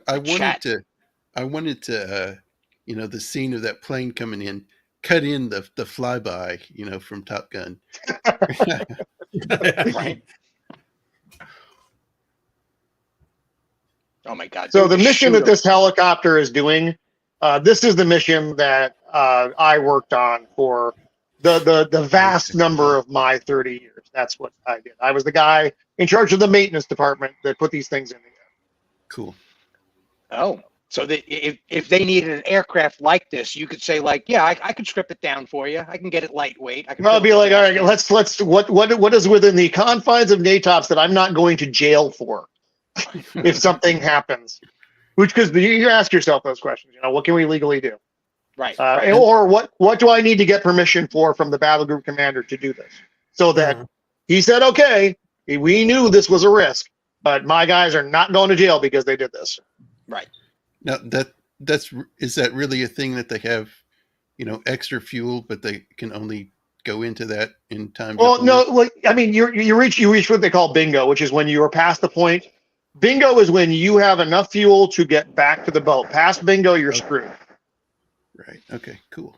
wanted to the scene of that plane coming in, cut in the flyby, from Top Gun. Right. Oh my God! So the mission that this helicopter is doing, this is the mission that I worked on for the vast number of my 30 years. That's what I did. I was the guy in charge of the maintenance department that put these things in the air. Cool. Oh, So that if they needed an aircraft like this, you could say like, yeah, I could strip it down for you. I can get it lightweight. I can. I'll be like, all right, let's what is within the confines of NATOPS that I'm not going to jail for if something happens? Which, because you ask yourself those questions. You know, what can we legally do? Right. Or what do I need to get permission for from the battle group commander to do this? So that he said, okay, we knew this was a risk, but my guys are not going to jail because they did this. Right. Now is that really a thing that they have, you know, extra fuel, but they can only go into that in time? Well, no, like I mean, you reach what they call bingo, which is when you are past the point. Bingo is when you have enough fuel to get back to the boat. Past bingo, you're screwed. Right. Okay. Cool.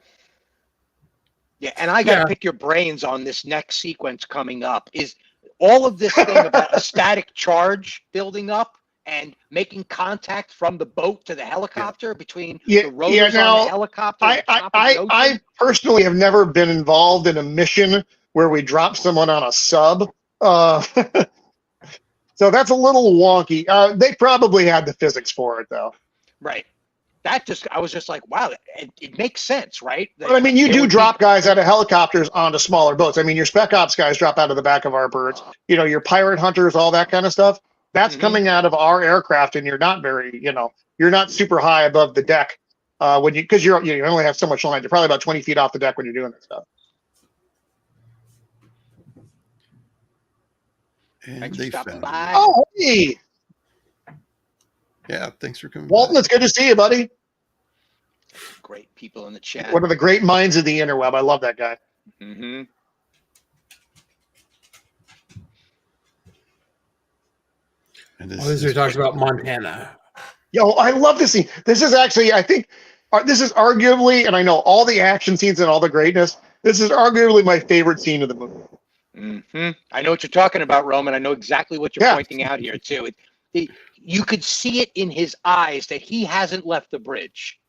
Yeah, and I got to pick your brains on this next sequence coming up. Is all of this thing about a static charge building up and making contact from the boat to the helicopter between the rotors on the helicopter? I personally have never been involved in a mission where we drop someone on a sub. So that's a little wonky. They probably had the physics for it, though. Right. I was just like, wow, it makes sense, right? But I mean, you do drop guys out of helicopters onto smaller boats. I mean, your spec ops guys drop out of the back of our birds. You know, your pirate hunters, all that kind of stuff. That's coming out of our aircraft, and you're not very, you know, you're not super high above the deck because you only have so much line. You're probably about 20 feet off the deck when you're doing this stuff. And they found by. Oh, hey. Yeah, thanks for coming. Walton, it's good to see you, buddy. Great people in the chat. One of the great minds of the interweb. I love that guy. Mm-hmm. And this is talks about Montana. Yo, I love this scene. This is actually, I think, this is arguably, and I know all the action scenes and all the greatness, this is arguably my favorite scene of the movie. Mm-hmm. I know what you're talking about, Roman. I know exactly what you're pointing out here, too. You could see it in his eyes that he hasn't left the bridge,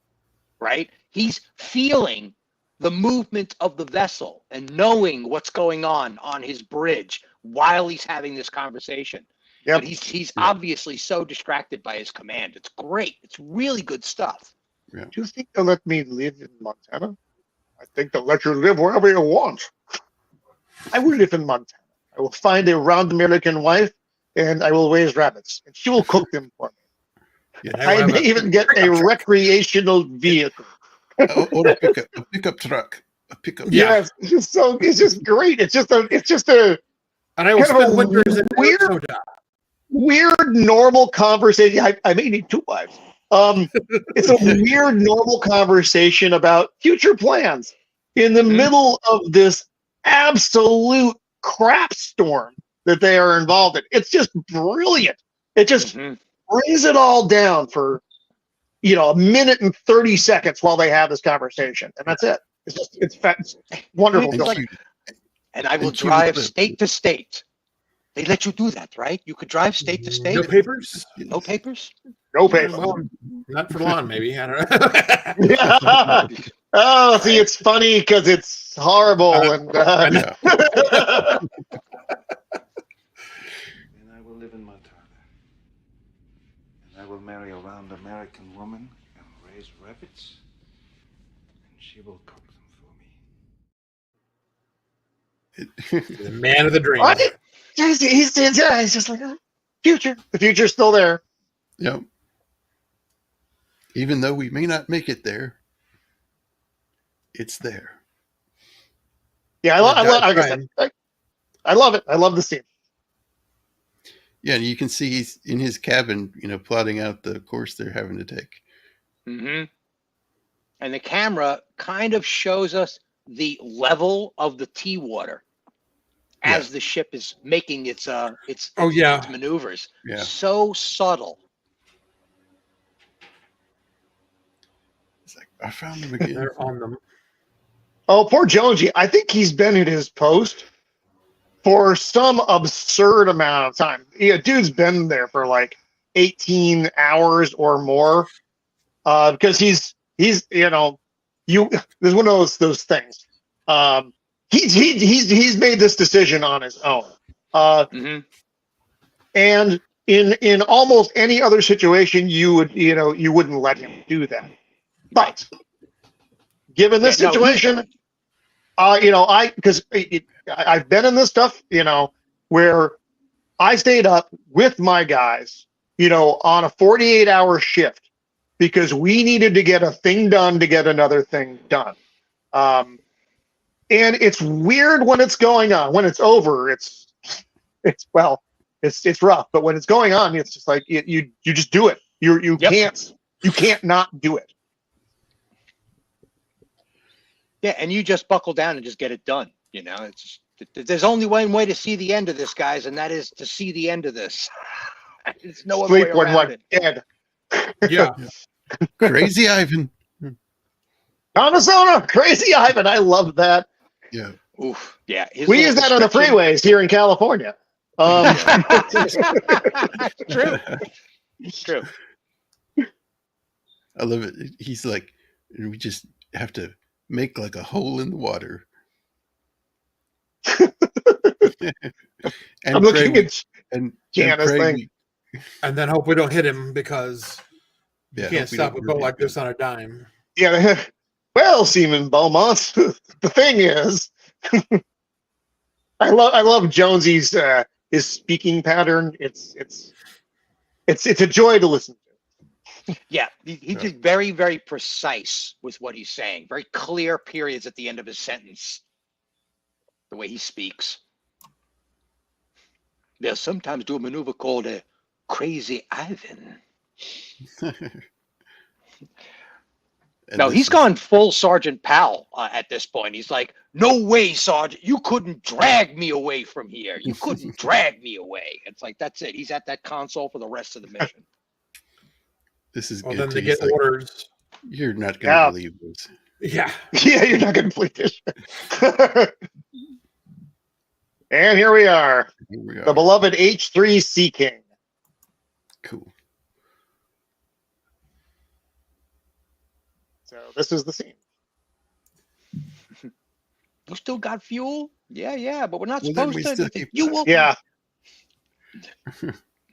right? He's feeling the movement of the vessel and knowing what's going on his bridge while he's having this conversation. Yep. But he's obviously so distracted by his command. It's great. It's really good stuff. Yeah. Do you think they'll let me live in Montana? I think they'll let you live wherever you want. I will live in Montana. I will find a round American wife, and I will raise rabbits, and she will cook them for me. Yeah, I may even get a recreational vehicle. Or a pickup truck. A pickup. Yeah, it's just great. It's just a. And I will spend winters in weird normal conversation. I may need two wives. It's a weird normal conversation about future plans in the middle of this absolute crap storm that they are involved in. It's just brilliant. It just brings it all down for, a minute and 30 seconds while they have this conversation, and that's it. It's wonderful. And I will drive state to state. They let you do that, right? You could drive state to state. No papers? No papers? No papers. Well, not for long, maybe. I don't know. Oh, see, it's funny because it's horrible. And I will live in Montana. And I will marry a round American woman and raise rabbits. And she will cook them for me. The man of the dream. He's just like, future. The future's still there. Yep. Even though we may not make it there, it's there. Yeah, I love it. I love the scene. Yeah, and you can see he's in his cabin, plotting out the course they're having to take. Mm-hmm. And the camera kind of shows us the level of the tea water as the ship is making its maneuvers. Yeah. So subtle. It's like, I found them again. They're on them. Oh, poor Jonesy. I think he's been at his post for some absurd amount of time. Yeah, dude's been there for like 18 hours or more. Because he's there's one of those things. He's made this decision on his own. And in almost any other situation, you wouldn't let him do that. But given this situation, because I've been in this stuff, where I stayed up with my guys, on a 48-hour shift because we needed to get a thing done to get another thing done. And it's weird when it's going on. When it's over, it's rough. But when it's going on, it's just like you just do it. You can't not do it. Yeah, and you just buckle down and just get it done. It's there's only one way to see the end of this, guys, and that is to see the end of this. There's no other way around it. Dead. Yeah. Crazy Ivan. Arizona, Crazy Ivan. I love that. Yeah. Oof. Yeah. We use that on the freeways here in California. True. It's true. I love it. He's like, we just have to make like a hole in the water. I'm looking at Jana's thing. And then hope we don't hit him because you can't stop a boat like this on a dime. Yeah. Well, Seaman Beaumont, the thing is, I love Jonesy's his speaking pattern. It's a joy to listen to. Yeah, he's just very, very precise with what he's saying. Very clear periods at the end of his sentence. The way he speaks. They'll sometimes do a maneuver called a Crazy Ivan. No, he's gone full Sergeant Powell at this point. He's like, no way, Sergeant. You couldn't drag me away from here. You couldn't drag me away. It's like, that's it. He's at that console for the rest of the mission. This is well, good. Then they get orders. You're not going to believe this. Yeah. Yeah, you're not going to believe this. And here we are. The beloved H3 Sea King. Cool. So this is the scene. You still got fuel? Yeah, but we're not supposed to. You will. Yeah.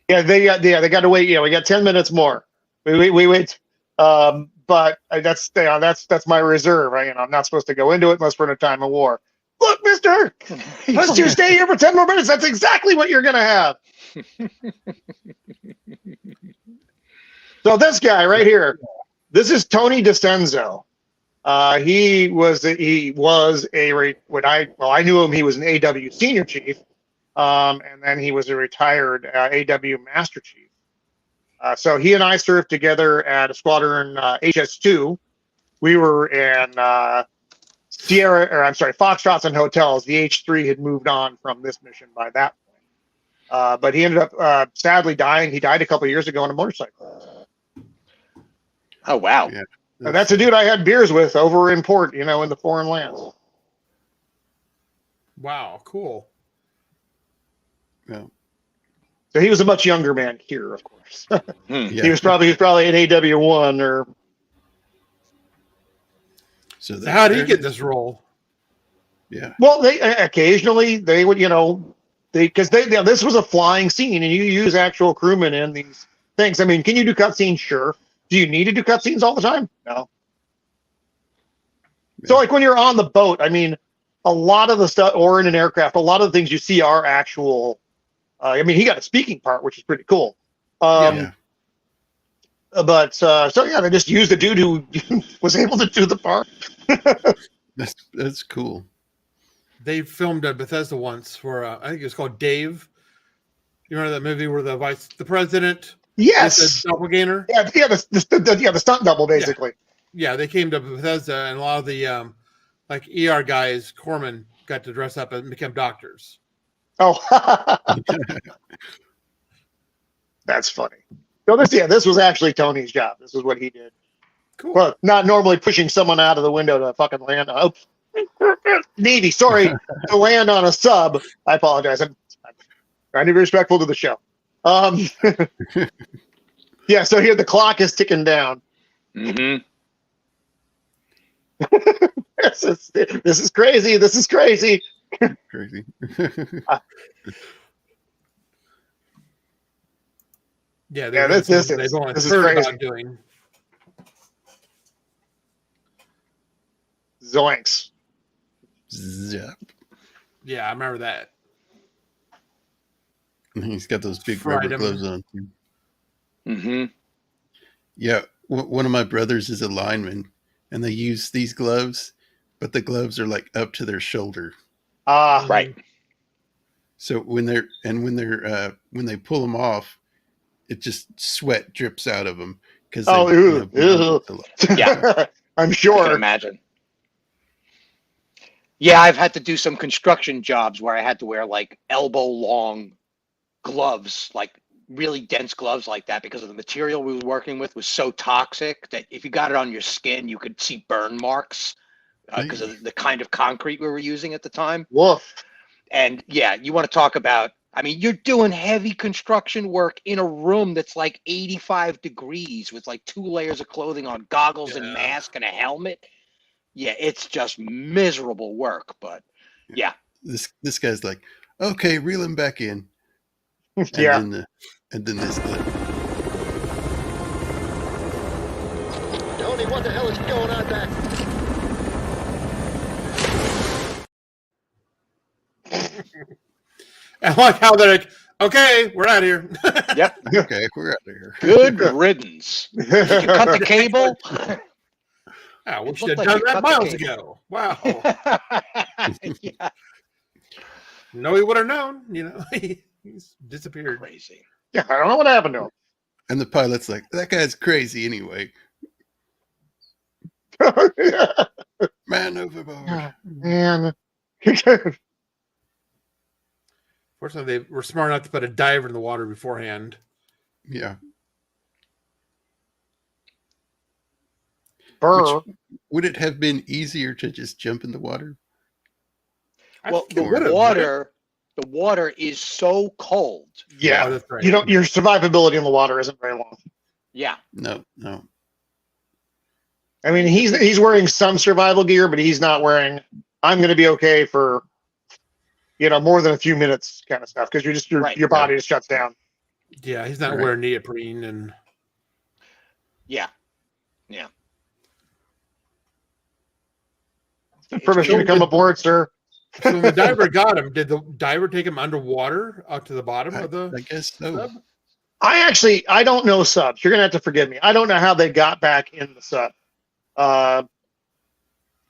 They got to wait. Yeah, we got 10 minutes more. We wait. But that's my reserve. I'm not supposed to go into it unless we're in a time of war. Look, mister, let's you stay here for 10 more minutes. That's exactly what you're going to have. So this guy right here, this is Tony DiCenzo. I knew him. He was an AW senior chief. And then he was a retired AW master chief. So he and I served together at a squadron HS2. We were in Foxtrots and Hotels. The H3 had moved on from this mission by that point. But he ended up sadly dying. He died a couple of years ago on a motorcycle. Oh, wow. Yeah. And that's a dude I had beers with over in port, in the foreign lands. Wow, cool. Yeah. So he was a much younger man here, of course. Yeah. He was probably an AW1 or. So how did he get this role? Yeah. Well, they occasionally they would, because this was a flying scene, and you use actual crewmen in these things. I mean, can you do cutscenes? Sure. Do you need to do cutscenes all the time? No. Yeah. So, like when you're on the boat, I mean, a lot of the stuff, or in an aircraft, a lot of the things you see are actual. He got a speaking part, which is pretty cool. But they just used a dude who was able to do the part. That's cool. They filmed at Bethesda once for I think it was called Dave. You remember that movie where the president? Yes. The doppelganger. Yeah, the stunt double basically. Yeah, they came to Bethesda, and a lot of the ER guys, corpsmen, got to dress up and become doctors. Oh, that's funny. So this was actually Tony's job. This is what he did. Cool. Well, not normally pushing someone out of the window to fucking land. Navy, sorry, to land on a sub. I apologize. I'm trying to be respectful to the show. Yeah. So here the clock is ticking down. Mm-hmm. This is crazy. This is crazy. Crazy. Yeah, this is crazy. Doing. Zoinks. Zap. Yeah, I remember that. He's got those big rubber gloves on too. Mm-hmm. Yeah, one of my brothers is a lineman, and they use these gloves, but the gloves are like up to their shoulder. Right. So when they pull them off, it just sweat drips out of them because yeah, I'm sure. I can imagine. Yeah, I've had to do some construction jobs where I had to wear like elbow long gloves, like really dense gloves like that, because of the material we were working with was so toxic that if you got it on your skin, you could see burn marks because of the kind of concrete we were using at the time. Woof. And yeah, you want to talk about, I mean, you're doing heavy construction work in a room that's like 85 degrees with like 2 layers of clothing on, goggles and mask and a helmet. Yeah, it's just miserable work, but yeah. This guy's like, okay, reel him back in. And then this clip. Tony, what the hell is going on back? I like how they're like, okay, we're out of here. Yep. Okay, we're out of here. Good riddance. Did you cut the cable? We should have done that miles ago. Wow. Yeah. No, he would have known. He's disappeared. Crazy. Yeah, I don't know what happened to him. And the pilot's like, that guy's crazy anyway. Man overboard. Man. Fortunately, they were smart enough to put a diver in the water beforehand. Yeah. Would it have been easier to just jump in the water? Well, the water is so cold. Yeah. that's right. Your survivability in the water isn't very long. Yeah. No. I mean, he's wearing some survival gear, but he's not wearing, I'm going to be okay for, more than a few minutes kind of stuff, because your body just shuts down. Yeah, he's not wearing neoprene and. Yeah. Permission to come aboard, sir. So when the diver got him, did the diver take him underwater out to the bottom of the? I guess so. Sub? I don't know subs. You're gonna have to forgive me. I don't know how they got back in the sub. I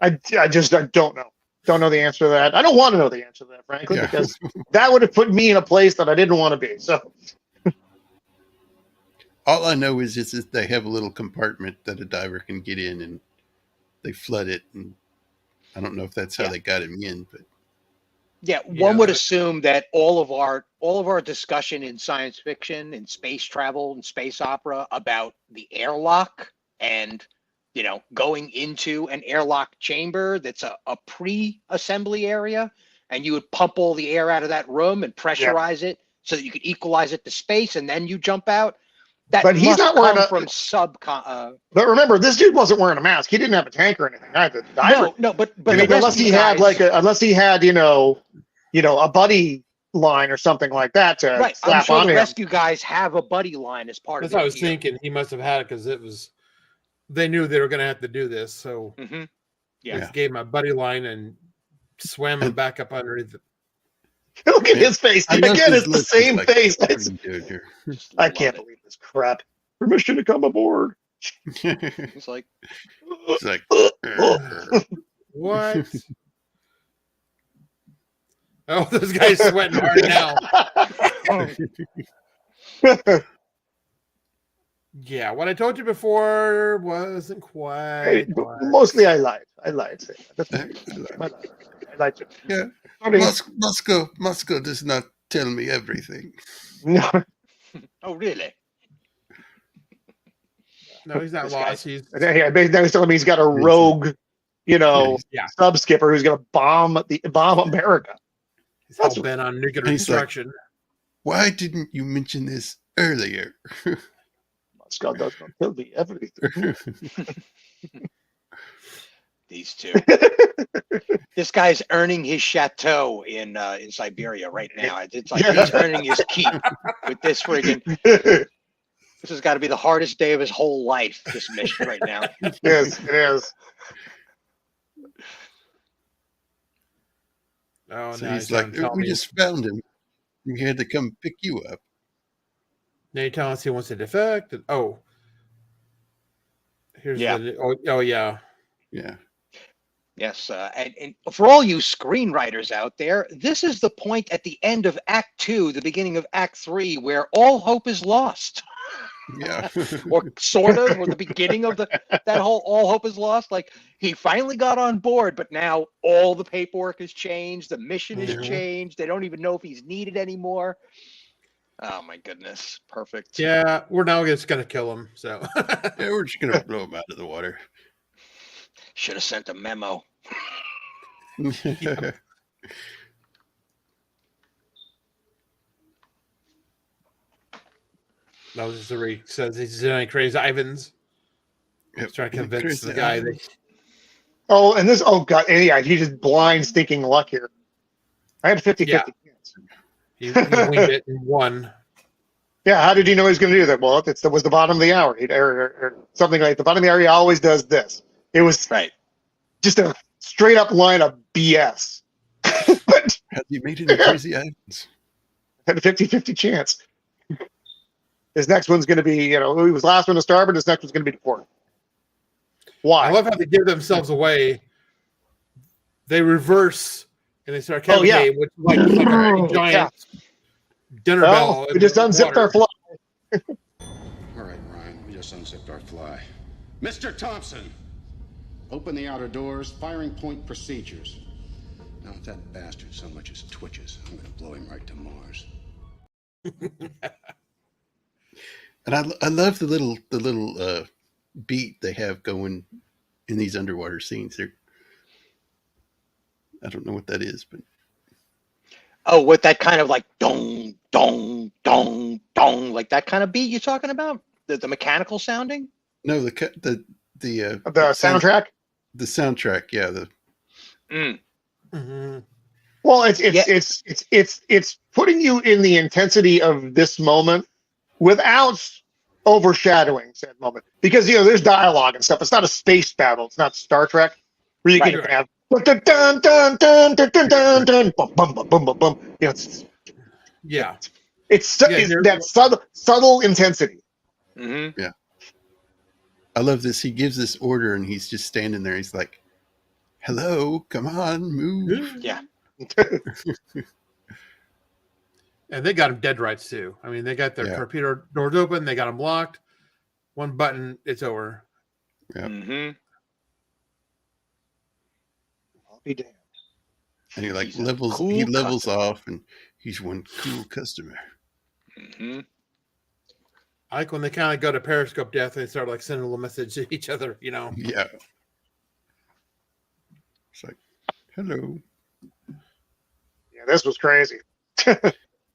don't know. Don't know the answer to that. I don't want to know the answer to that, frankly, because that would have put me in a place that I didn't want to be. So all I know is that they have a little compartment that a diver can get in, and they flood it. And I don't know if that's how they got him in, but one would assume that all of our discussion in science fiction and space travel and space opera about the airlock and going into an airlock chamber that's a pre-assembly area, and you would pump all the air out of that room and pressurize it so that you could equalize it to space, and then you jump out. But he's not wearing But remember, this dude wasn't wearing a mask. He didn't have a tank or anything either. No, but unless he had a buddy line or something like that to slap I'm sure on the him. rescue guys have a buddy line as part of it. That's what I was thinking. He must have had it because they knew they were going to have to do this. So just gave him a buddy line and swam him back up underneath it. Look at his face. Again, it's the same face. I can't believe this crap. Permission to come aboard. It's like what? Oh, this guy's sweating hard now. Yeah, what I told you before wasn't quite. Mostly I lied. I lied. I lied to you. Moscow does not tell me everything. No. Oh, really? No, he's not lost. He's telling me he's got a rogue, sub skipper who's going to bomb America. He's all bent on nuclear destruction. Like, why didn't you mention this earlier? Moscow does not tell me everything. These two. This guy's earning his chateau in Siberia right now. It's like he's earning his keep with this friggin'. This has got to be the hardest day of his whole life, this mission right now. It is. It is. Oh, So now he's like, telling we me. just found him. We had to come pick you up. Now you're telling us he wants to defect. And, here's Yeah. oh yeah. Yeah. Yes, and for all you screenwriters out there, this is the point at the end of Act 2, the beginning of Act 3, where all hope is lost. Yeah. Or sort of, or the beginning of that whole all hope is lost. Like, he finally got on board, but now all the paperwork has changed, the mission has changed, they don't even know if he's needed anymore. Oh my goodness, perfect. Yeah, we're now just gonna kill him. So Yeah, we're just gonna blow him out of the water. Should have sent a memo. Yep. That was just where he says he's doing crazy Ivans. He's trying to convince Crazy the guy that Ivans. Oh, and this, oh God, and yeah, he just blind stinking luck here. I had 50-50 Yeah. chance. he winged it and won. Yeah, how did he know he was going to do that? Well, it was the bottom of the hour, or something like the bottom of the hour. He always does this. It was Right. just a straight up line of BS. But Have you made any crazy Ivans? had a 50-50 chance. His next one's going to be, he was last one to starboard. His next one's going to be to port. Why? I love how they give themselves away. They reverse and they start counting, which is like a giant dinner bell. We just unzipped our fly. All right, Ryan, we just unzipped our fly. Mr. Thompson, open the outer doors, firing point procedures. Now, if that bastard so much as twitches, I'm going to blow him right to Mars. And I love the little beat they have going in these underwater scenes. I don't know what that is, but with that kind of like dong dong dong dong, like that kind of beat you're talking about, the mechanical sounding. No, the soundtrack. The soundtrack, yeah. Well, it's putting you in the intensity of this moment without overshadowing said moment, because there's dialogue and stuff. It's not a space battle. It's not Star Trek where you can have dun dun dun dun dun dun dun dun bum bum bum bum bum bum. It's that subtle intensity. Mm-hmm. Yeah, I love this. He gives this order and he's just standing there. He's like, "Hello, come on, move." Yeah. And they got him dead rights too. I mean, they got their torpedo doors open. They got him locked. One button, it's over. Yeah. Mm-hmm. I'll be damned. And he levels off, and he's one cool customer. Mm-hmm. I like when they kind of go to Periscope death and they start like sending a little message to each other. Yeah. It's like, hello. Yeah, this was crazy.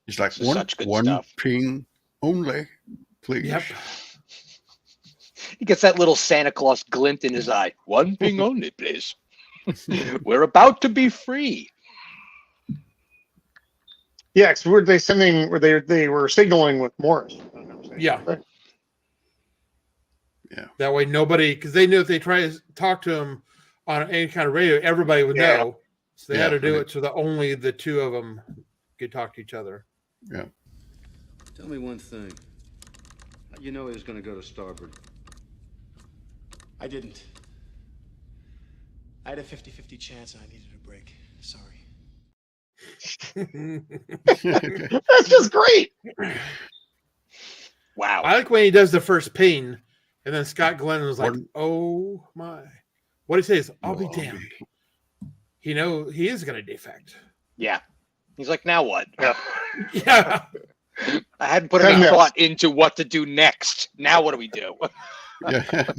He's like, Such good one stuff. ping only, please. Yep. He gets that little Santa Claus glint in his eye. One ping only, please. We're about to be free. Yeah, because were they were signaling with Morris? Yeah. Right. Yeah. That way nobody, because they knew if they try to talk to him on any kind of radio, everybody would know. So they had to do it so that only the two of them could talk to each other. Yeah. Tell me one thing. How'd you know he was going to go to starboard? I didn't. I had a 50-50 chance and I needed a break. Sorry. That's just great. Wow. I like when he does the first ping, and then Scott Glenn was like, "Oh my!" What he says, "I'll be damned." He is going to defect. Yeah. He's like, now what? Yeah. I hadn't put any thought into what to do next. Now what do we do? Yeah.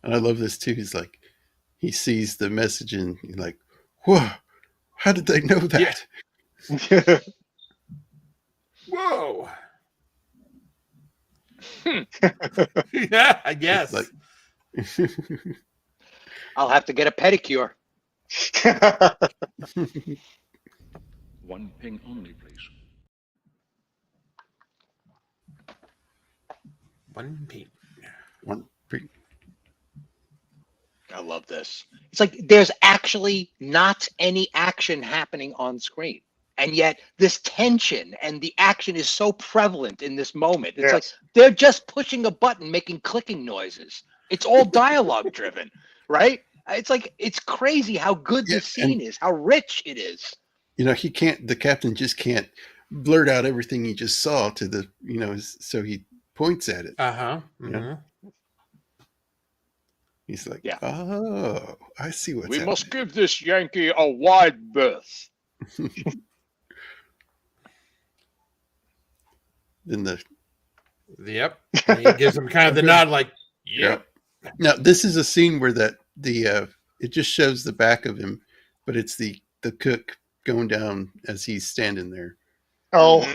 And I love this too. He's like, he sees the message and he's like, whoa, how did they know that? Yeah. Whoa. Yeah, I guess. Like, I'll have to get a pedicure. One ping only, please. One ping. One ping. I love this. It's like there's actually not any action happening on screen. And yet this tension and the action is so prevalent in this moment. It's like they're just pushing a button, making clicking noises. It's all dialogue driven, right? It's like, it's crazy how good this scene is, how rich it is. You know, the captain just can't blurt out everything he just saw to the, so he points at it. Uh-huh. You know? He's like, oh, I see what's happening. We must give this Yankee a wide berth. Then Yep. And he gives him kind of the nod, like, yep. Now this is a scene where it just shows the back of him, but it's the cook going down as he's standing there. Oh.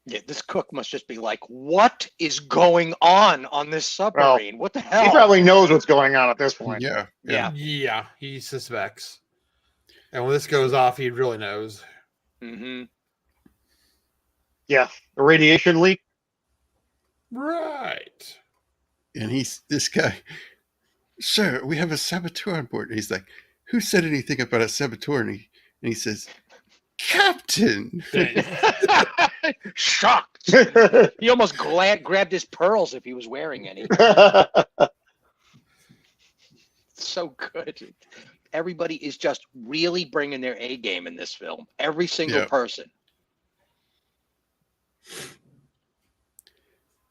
Yeah, this cook must just be like, what is going on this submarine? What the hell? He probably knows what's going on at this point. Yeah, he suspects. And when this goes off, he really knows. Mm-hmm. Yeah, the radiation leak. Right. And this guy, sir, we have a saboteur on board. And he's like, who said anything about a saboteur? And he says, Captain. Shocked. He almost grabbed his pearls if he was wearing any. So good. Everybody is just really bringing their A game in this film. Every single person.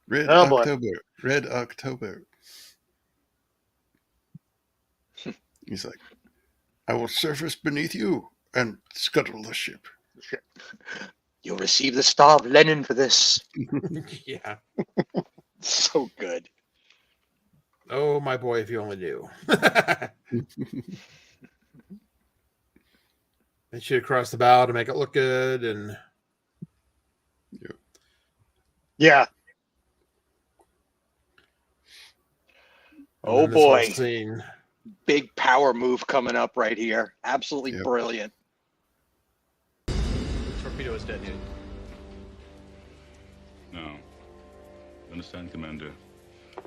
Red October. He's like, I will surface beneath you and scuttle the ship. You'll receive the Star of Lenin for this. Yeah. So good. Oh, my boy, if you only knew. They shoot across the bow to make it look good, and yeah. Oh boy. Scene. Big power move coming up right here. Absolutely brilliant. Torpedo is detonated. No. Understand, Commander?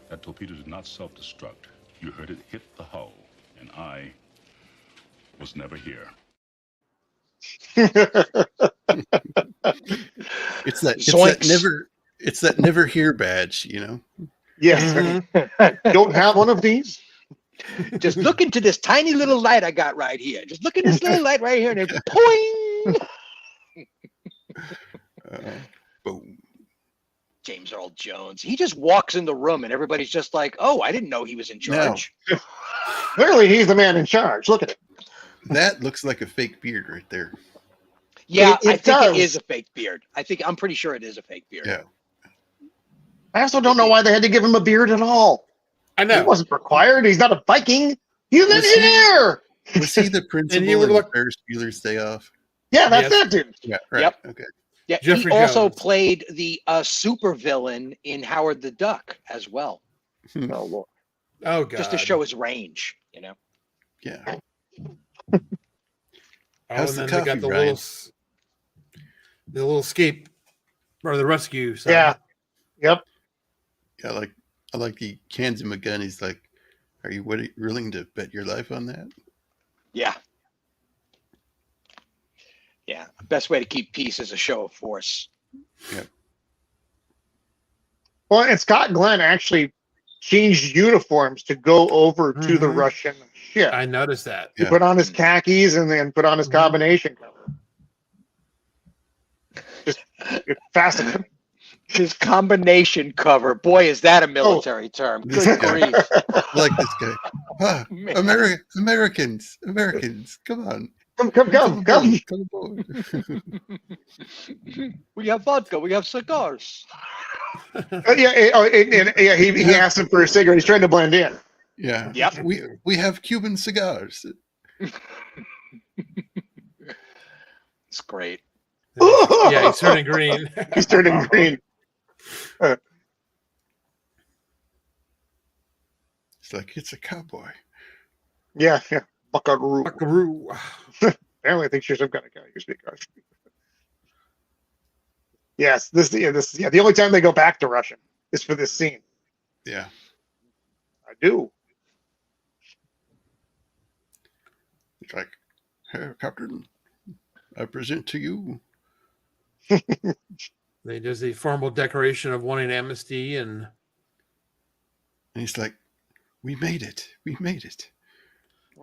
That torpedo did not self-destruct. You heard it hit the hull, and I was never here. It's that never here badge, Yes. Don't have one of these? Just look into this tiny little light I got right here. Just look at this little light right here, and it poing. Boom. James Earl Jones. He just walks in the room, and everybody's just like, "Oh, I didn't know he was in charge." No. Clearly, he's the man in charge. Look at it. That looks like a fake beard right there. Yeah, I think it is a fake beard. I'm pretty sure it is a fake beard. Yeah. I also don't know why they had to give him a beard at all. I know. It wasn't required. He's not a Viking. He's an engineer. Was he the principal in Ferris Bueller's Day Off? Yeah, that's that dude. Yeah, right. Yep. Okay. Yeah, Jeffrey he also Jones. played the supervillain in Howard the Duck as well. Oh, Lord. Oh, God. Just to show his range, Yeah. Oh, How's and the then they got coffee, Ryan? the little escape or the rescue side. Yeah. Yep. Yeah, I like he hands him a gun. He's like, "Are you willing to bet your life on that?" Yeah. Yeah. Best way to keep peace is a show of force. Yeah. Well, and Scott Glenn actually changed uniforms to go over to the Russian ship. I noticed that. He put on his khakis and then put on his combination cover. Just it's fascinating. His combination cover. Boy, is that a military term. Good grief. I like this guy. Ah, Americans, come on. Come. Come aboard. We have vodka. We have cigars. He asked him for a cigarette. He's trying to blend in. Yeah. Yep. We have Cuban cigars. It's great. Yeah, he's turning green. He's turning green. It's like it's a cowboy. Yeah. Buckaroo. Buckaroo. Apparently, I think she's some kind of guy who speaks Russian. Yes, the only time they go back to Russian is for this scene. Yeah. I do. It's like, hey, Captain, I present to you. They does the formal declaration of wanting amnesty, and he's like, we made it. We made it.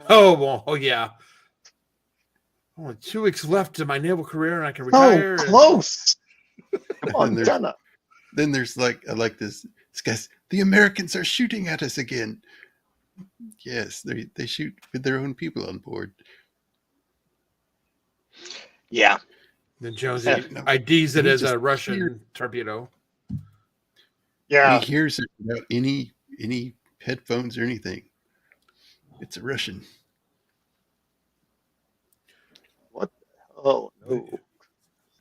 Oh, well, oh yeah. Only 2 weeks left to my naval career, and I can retire. Oh, close. Come on, then there's like, I like this. This guy's, the Americans are shooting at us again. Yes, they shoot with their own people on board. Yeah. Then Jones IDs it as a Russian torpedo. Yeah. He hears it without any headphones or anything. It's a Russian. What? Oh no.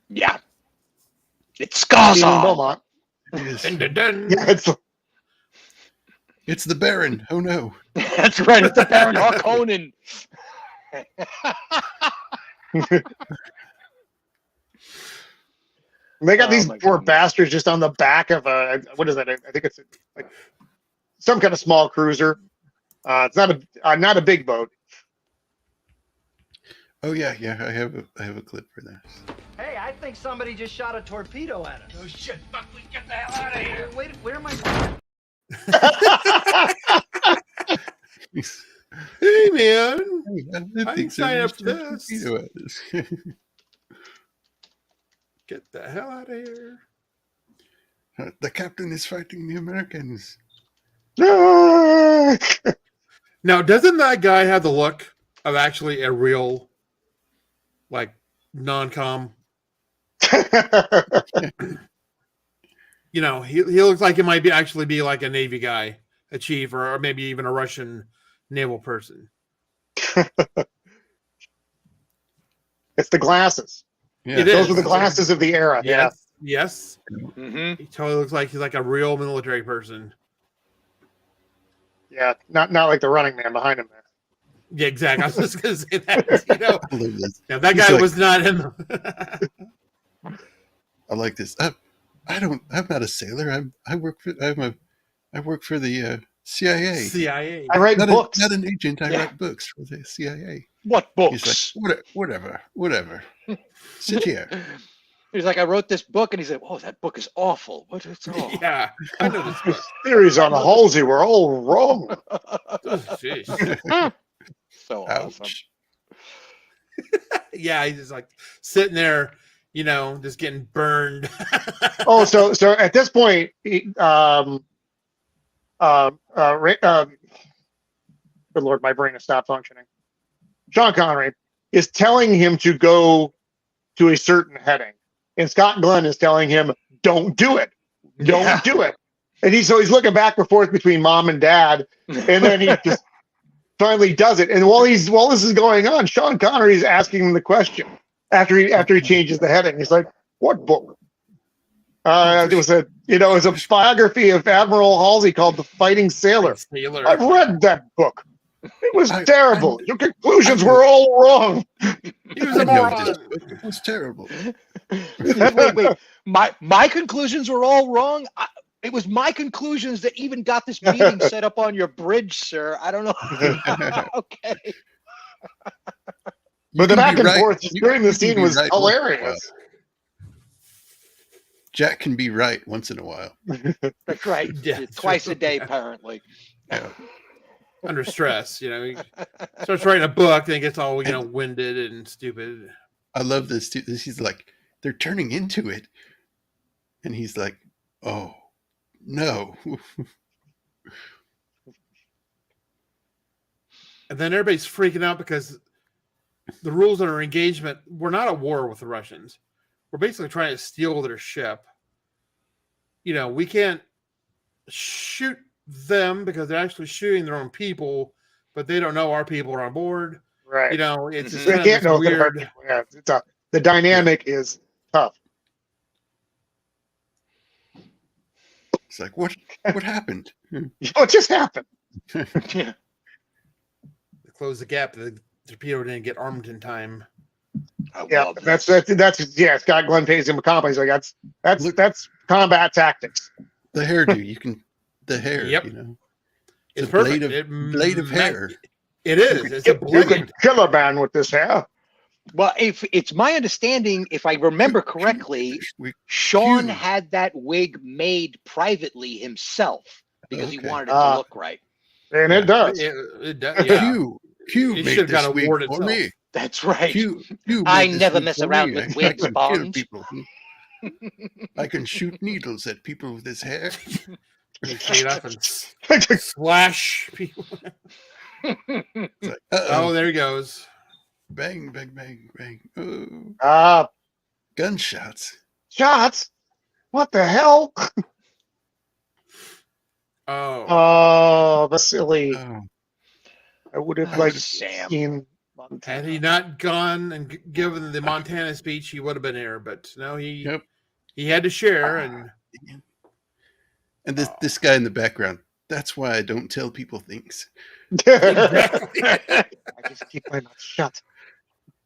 Yeah. It's Skaza. Beaumont. Yeah, it's the Baron. Oh no. That's right. It's the Baron Harkonnen. They got these poor bastards just on the back of a, what is that? I think it's like some kind of small cruiser. It's not a big boat. Oh yeah. I have a clip for that. Hey, I think somebody just shot a torpedo at us. Oh shit, fuck, we get the hell out of here. Wait, where am I going? Hey man, I can sign up for this. Get the hell out of here. The captain is fighting the Americans. Now, doesn't that guy have the look of actually a real, like, non-com? You know, he looks like he might actually be like a Navy guy, a chief, or maybe even a Russian naval person. It's the glasses. Yeah. Those were the glasses of the era. Yes. Yes. Mm-hmm. He totally looks like he's like a real military person. Yeah, not like the running man behind him there. Yeah, exactly. I was just gonna say that. You know, yeah, that He's guy like, was not him. I like this. I'm not a sailor. I work for the CIA. CIA. I write books. Not an agent. I write books for the CIA. What books? He's like, whatever. Sit here. He's like, I wrote this book, and he said, "Oh, that book is awful. What is all?" Yeah, I know this book. Theories on Halsey were all wrong. So Ouch. awesome. Yeah, he's just like sitting there, you know, just getting burned. Oh, so at this point, good Lord, my brain has stopped functioning. Sean Connery is telling him to go to a certain heading, and Scott Glenn is telling him, "Don't do it, don't do it." And he's looking back and forth between mom and dad, and then he just finally does it. And while this is going on, Sean Connery is asking him the question after he changes the heading. He's like, "What book?" It was a biography of Admiral Halsey called "The Fighting Sailor." I've read that book. It was terrible. Your conclusions were all wrong. He was a moron. It was terrible. Wait. My conclusions were all wrong. It was my conclusions that even got this meeting set up on your bridge, sir. I don't know. Okay. But the back and forth during the scene was hilarious. Jack can be right once in a while. That's right. Yeah, Twice a day, apparently. Yeah. Under stress, you know, he starts writing a book, then gets all, you know, winded and stupid. I love this too. He's like, they're turning into it, and he's like, oh no. And then everybody's freaking out because the rules of our engagement, we're not at war with the Russians. We're basically trying to steal their ship. You know, we can't shoot them because they're actually shooting their own people, but they don't know our people are on board. Right. You know, it's just they kind can't of know weird. that it's the dynamic is tough. It's like, what happened? What just happened? The close the gap. The torpedo didn't get armed in time. Yeah, that's Scott Glenn pays him a compliment. He's like, that's combat tactics. The hairdo, the hair, Yep. you know. It's a perfect. blade of hair. It is. It's a You blade. could kill a man with this hair. Well, if it's my understanding, if I remember correctly, Sean had that wig made privately himself because he wanted it to look right. And it does. It does. Yeah. Q It made should have this got wig award for itself. me. That's right. Q I made this never wig mess for around me. with I wigs, can kill Bond. people. I can shoot needles at people with this hair. You take it up and slash people. Like, oh, there he goes. Bang, bang, bang, bang. Oh. Gunshots. Shots? What the hell? Oh, Vasily. Oh. I would have liked seen Montana. Had he not gone and given the Montana speech, he would have been here. But no, he had to share. And this guy in the background. That's why I don't tell people things. I just keep my mouth shut.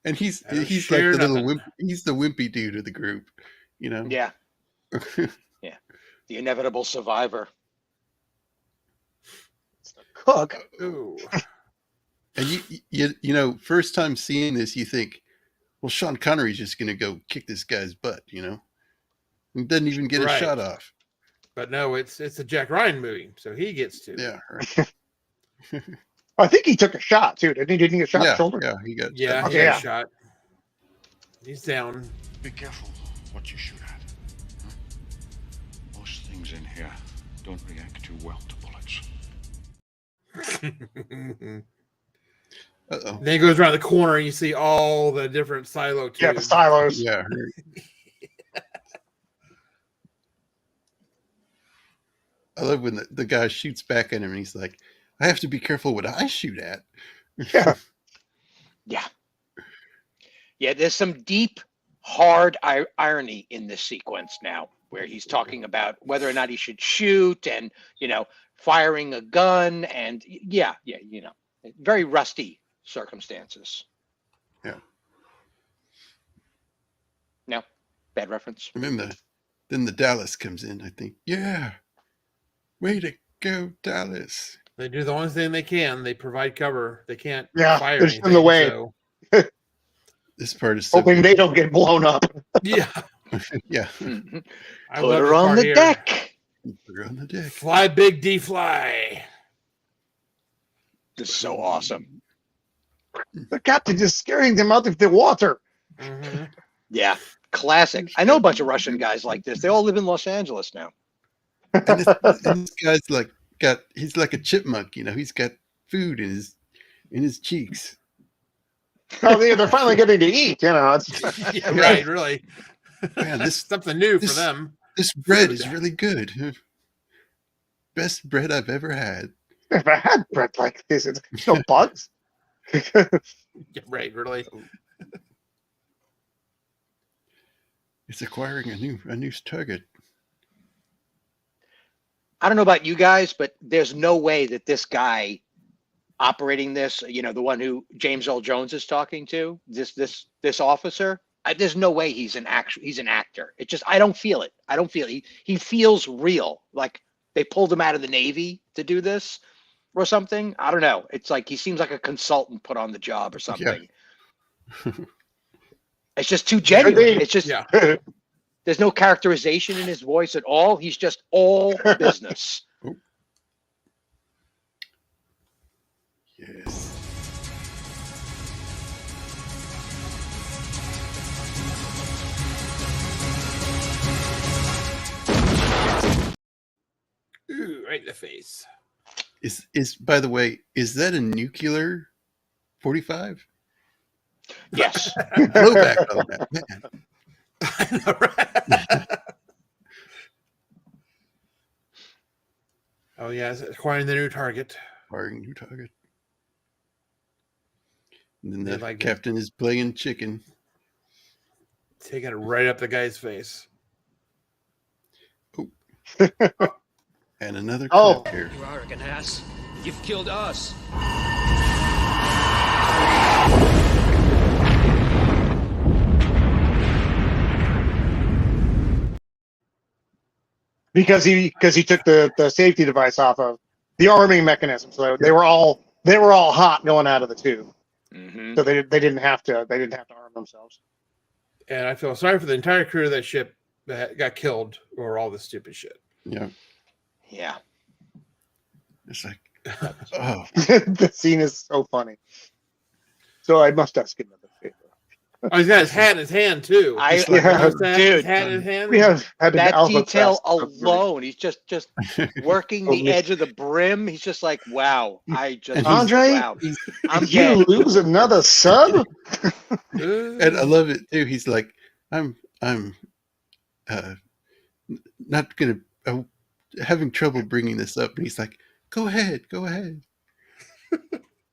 And he's like the little wimp. He's the wimpy dude of the group, you know. Yeah. Yeah. The inevitable survivor. It's the cook. Ooh. And you know, first time seeing this, you think, well, Sean Connery's just going to go kick this guy's butt, you know. He doesn't even get a shot off. But no, it's a Jack Ryan movie, so he gets to. Yeah. Right. I think he took a shot too. Didn't he? Didn't he get shot in the shoulder? Yeah, he got. He got a shot. He's down. Be careful what you shoot at. Huh? Most things in here don't react too well to bullets. Uh-oh. Then he goes around the corner and you see all the different silo tubes. Yeah, the silos. Yeah. I love when the guy shoots back at him and he's like, I have to be careful what I shoot at. Yeah. Yeah. Yeah, there's some deep, hard irony in this sequence now where he's talking about whether or not he should shoot and, you know, firing a gun and you know, very rusty circumstances. Yeah. No, bad reference. And then the Dallas comes in, I think. Yeah. Way to go, Dallas. They do the only thing they can. They provide cover. They can't fire they're anything. in the way. So. This part is so hoping they don't get blown up. Yeah. Yeah. Put her on the deck. Put her on the deck. Fly, Big D, fly. This is so awesome. The captain just scaring them out of the water. Mm-hmm. Yeah, classic. I know a bunch of Russian guys like this. They all live in Los Angeles now. And this guy's like he's like a chipmunk, you know. He's got food in his cheeks. Oh, they're finally getting to eat, you know. It's, Yeah, right, really. Man, this something new for them. This bread is really good. Best bread I've ever had. I've never had bread like this. It's no bugs. Yeah, right, really. It's acquiring a new target. I don't know about you guys, but there's no way that this guy operating this, you know, the one who James Earl Jones is talking to, this officer, there's no way he's an actor. It just, I don't feel it. I don't feel it. He feels real. Like they pulled him out of the Navy to do this or something. I don't know. It's like he seems like a consultant put on the job or something. Yeah. It's just too genuine. It's just there's no characterization in his voice at all. He's just all business. Yes. Ooh, right in the face. Is by the way, is that a nuclear 45? Yes. Blowback on that, man. I know, right? Oh yeah, acquiring the new target. Acquiring new target. And then the captain is playing chicken. Taking it right up the guy's face. Oh. And another clip here. You arrogant ass. You've killed us. because he took the safety device off of the arming mechanism, so they were all hot going out of the tube. So they didn't have to arm themselves. And I feel sorry for the entire crew of that ship that got killed over all this stupid shit. Yeah. Yeah. It's like, oh. The scene is so funny. So I must ask another favor. Oh, he's got his hat in his hand too. Dude, his hat in his hand. We have had that detail alone. He's just working the edge of the brim. He's just like, wow. Andre, wow. you lose another sub. And I love it too. He's like, I'm not gonna having trouble bringing this up, and he's like, go ahead.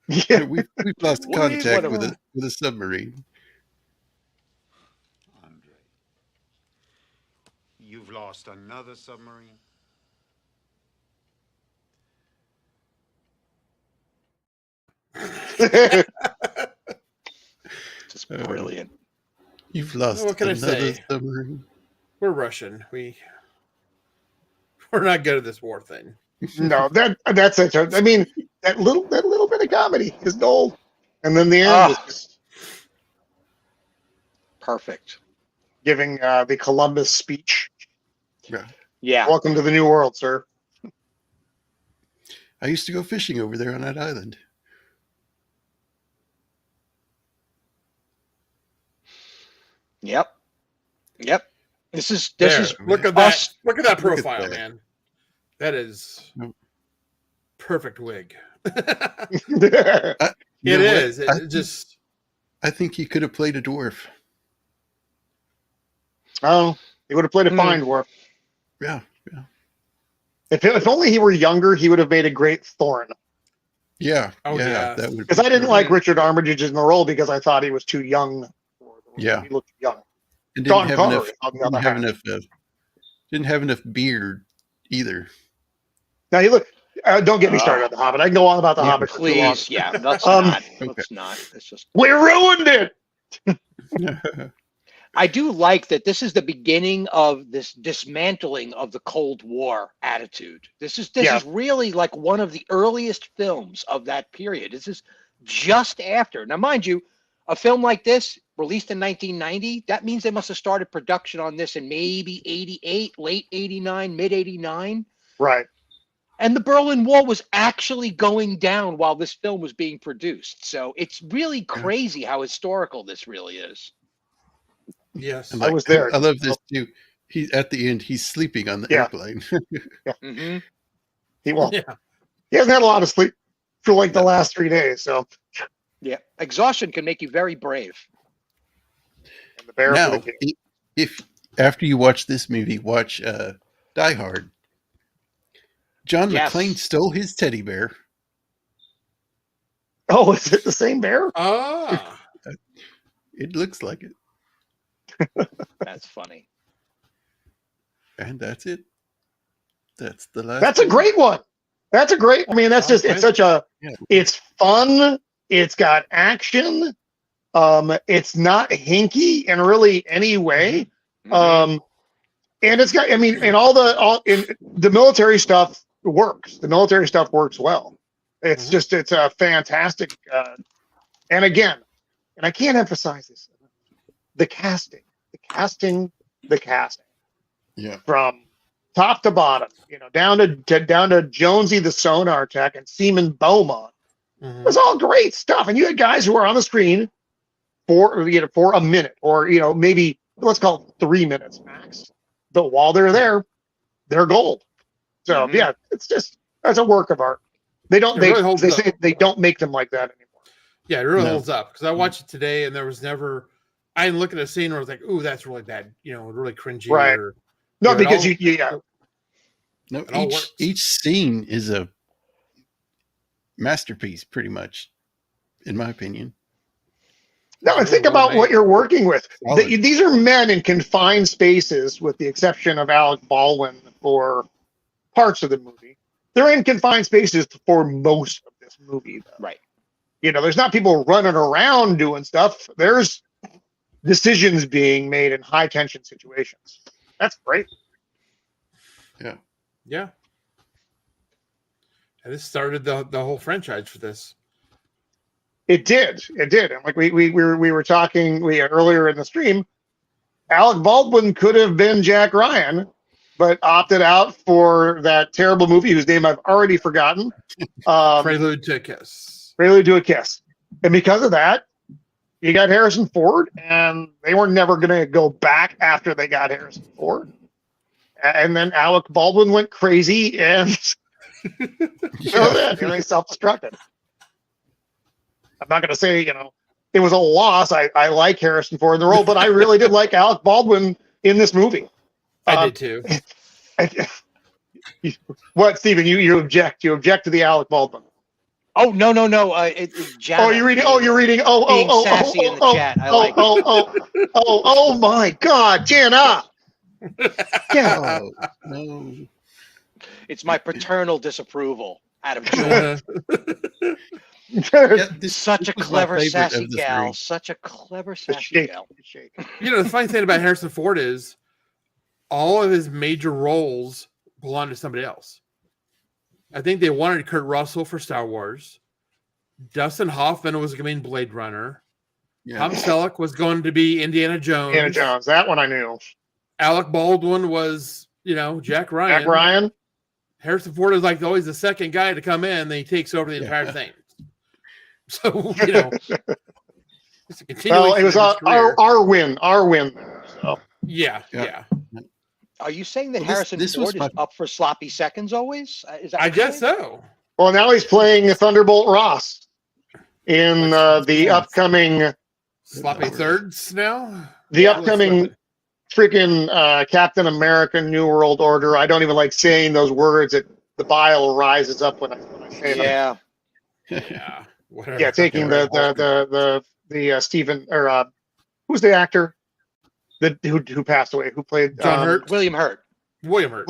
Yeah, we've lost contact with a submarine. Andre, you've lost another submarine. Just brilliant. You've lost what can another I say? submarine. We're Russian. We're not good at this war thing. No, that's it. I mean, that little bit of comedy is gold, and then the end is just perfect. Giving the Columbus speech. Yeah. Welcome to the New World, sir. I used to go fishing over there on that island. Yep. This is look at that. Look at that profile, man. That is perfect wig. It is. I think he could have played a dwarf. Oh, he would have played a fine dwarf. Yeah. If only he were younger, he would have made a great Thorn. Yeah. Yeah. That would. Because I didn't like Richard Armitage in the role because I thought he was too young. Yeah. He looked young. And Sean Connery, on the other hand. Didn't have enough beard either. Now you look. Don't get me started on the Hobbit. I can go on about the Hobbit. Please, yeah. Let's not. Let's not. It's just we ruined it. I do like that this is the beginning of this dismantling of the Cold War attitude. This is really like one of the earliest films of that period. This is just after. Now, mind you, a film like this released in 1990, that means they must have started production on this in maybe 88, late 89, mid 89. Right. And the Berlin Wall was actually going down while this film was being produced. So it's really crazy how historical this really is. Yes. And I was there. I love this too. He at the end, he's sleeping on the airplane. He won't. Yeah. He hasn't had a lot of sleep for like the last 3 days. So yeah, exhaustion can make you very brave. And the bear now, if after you watch this movie, watch Die Hard. John McClane stole his teddy bear. Oh, is it the same bear? Ah, it looks like it. That's funny. And that's it. That's the last. That's a great one. That's a great. I mean, that's just. It's such a. It's fun. It's got action. It's not hinky in really any way. And it's got. I mean, and all the military stuff works. The military stuff works well. It's just. It's a fantastic. And again, and I can't emphasize this. The casting. Yeah. From top to bottom, down to Jonesy the sonar tech and Seaman Beaumont. It was all great stuff. And you had guys who were on the screen for a minute or maybe let's call it 3 minutes max. But while they're there, they're gold. So yeah, it's just that's a work of art. They don't they say they don't make them like that anymore. Yeah, it really holds up because I watched it today and there was never. I didn't look at a scene where I was like, "Ooh, that's really bad," really cringy. Right. No, because No, each scene is a masterpiece, pretty much, in my opinion. No, and think about what you're working with. These are men in confined spaces, with the exception of Alec Baldwin for parts of the movie. They're in confined spaces for most of this movie, though. Right. There's not people running around doing stuff. There's decisions being made in high tension situations. That's great. Yeah. Yeah. And this started the whole franchise for this. It did. It did. And like we were talking earlier in the stream, Alec Baldwin could have been Jack Ryan, but opted out for that terrible movie whose name I've already forgotten. Prelude to a Kiss. Prelude to a Kiss. And because of that, you got Harrison Ford, and they were never going to go back after they got Harrison Ford. And then Alec Baldwin went crazy and they self-destructed. I'm not going to say, it was a loss. I like Harrison Ford in the role, but I really did like Alec Baldwin in this movie. I did too. What, Stephen? You object? You object to the Alec Baldwin? Oh no. Jana, you're reading. being sassy in the chat. I like. Oh my God, Jana! Yeah. No. It's my paternal disapproval out of joy. Such a clever sassy gal. Such a clever sassy gal. The funny thing about Harrison Ford is all of his major roles belong to somebody else. I think they wanted Kurt Russell for Star Wars. Dustin Hoffman was going to be in Blade Runner. Yeah. Tom Selleck was going to be Indiana Jones. Indiana Jones. That one I knew. Alec Baldwin was, Jack Ryan. Jack Ryan. Harrison Ford is like always the second guy to come in. Then he takes over the entire thing. So, it's a continuation. Well, it was our win. Our win. So. Yeah. Are you saying that Harrison Ford is up for sloppy seconds always? Is that I guess so. Well, now he's playing Thunderbolt Ross in the upcoming sloppy thirds now. The upcoming freaking Captain America: New World Order. I don't even like saying those words. The bile rises up when I say them. Yeah. Whatever. Yeah, taking the Stephen or who's the actor who passed away? Who played John Hurt? William Hurt. William Hurt.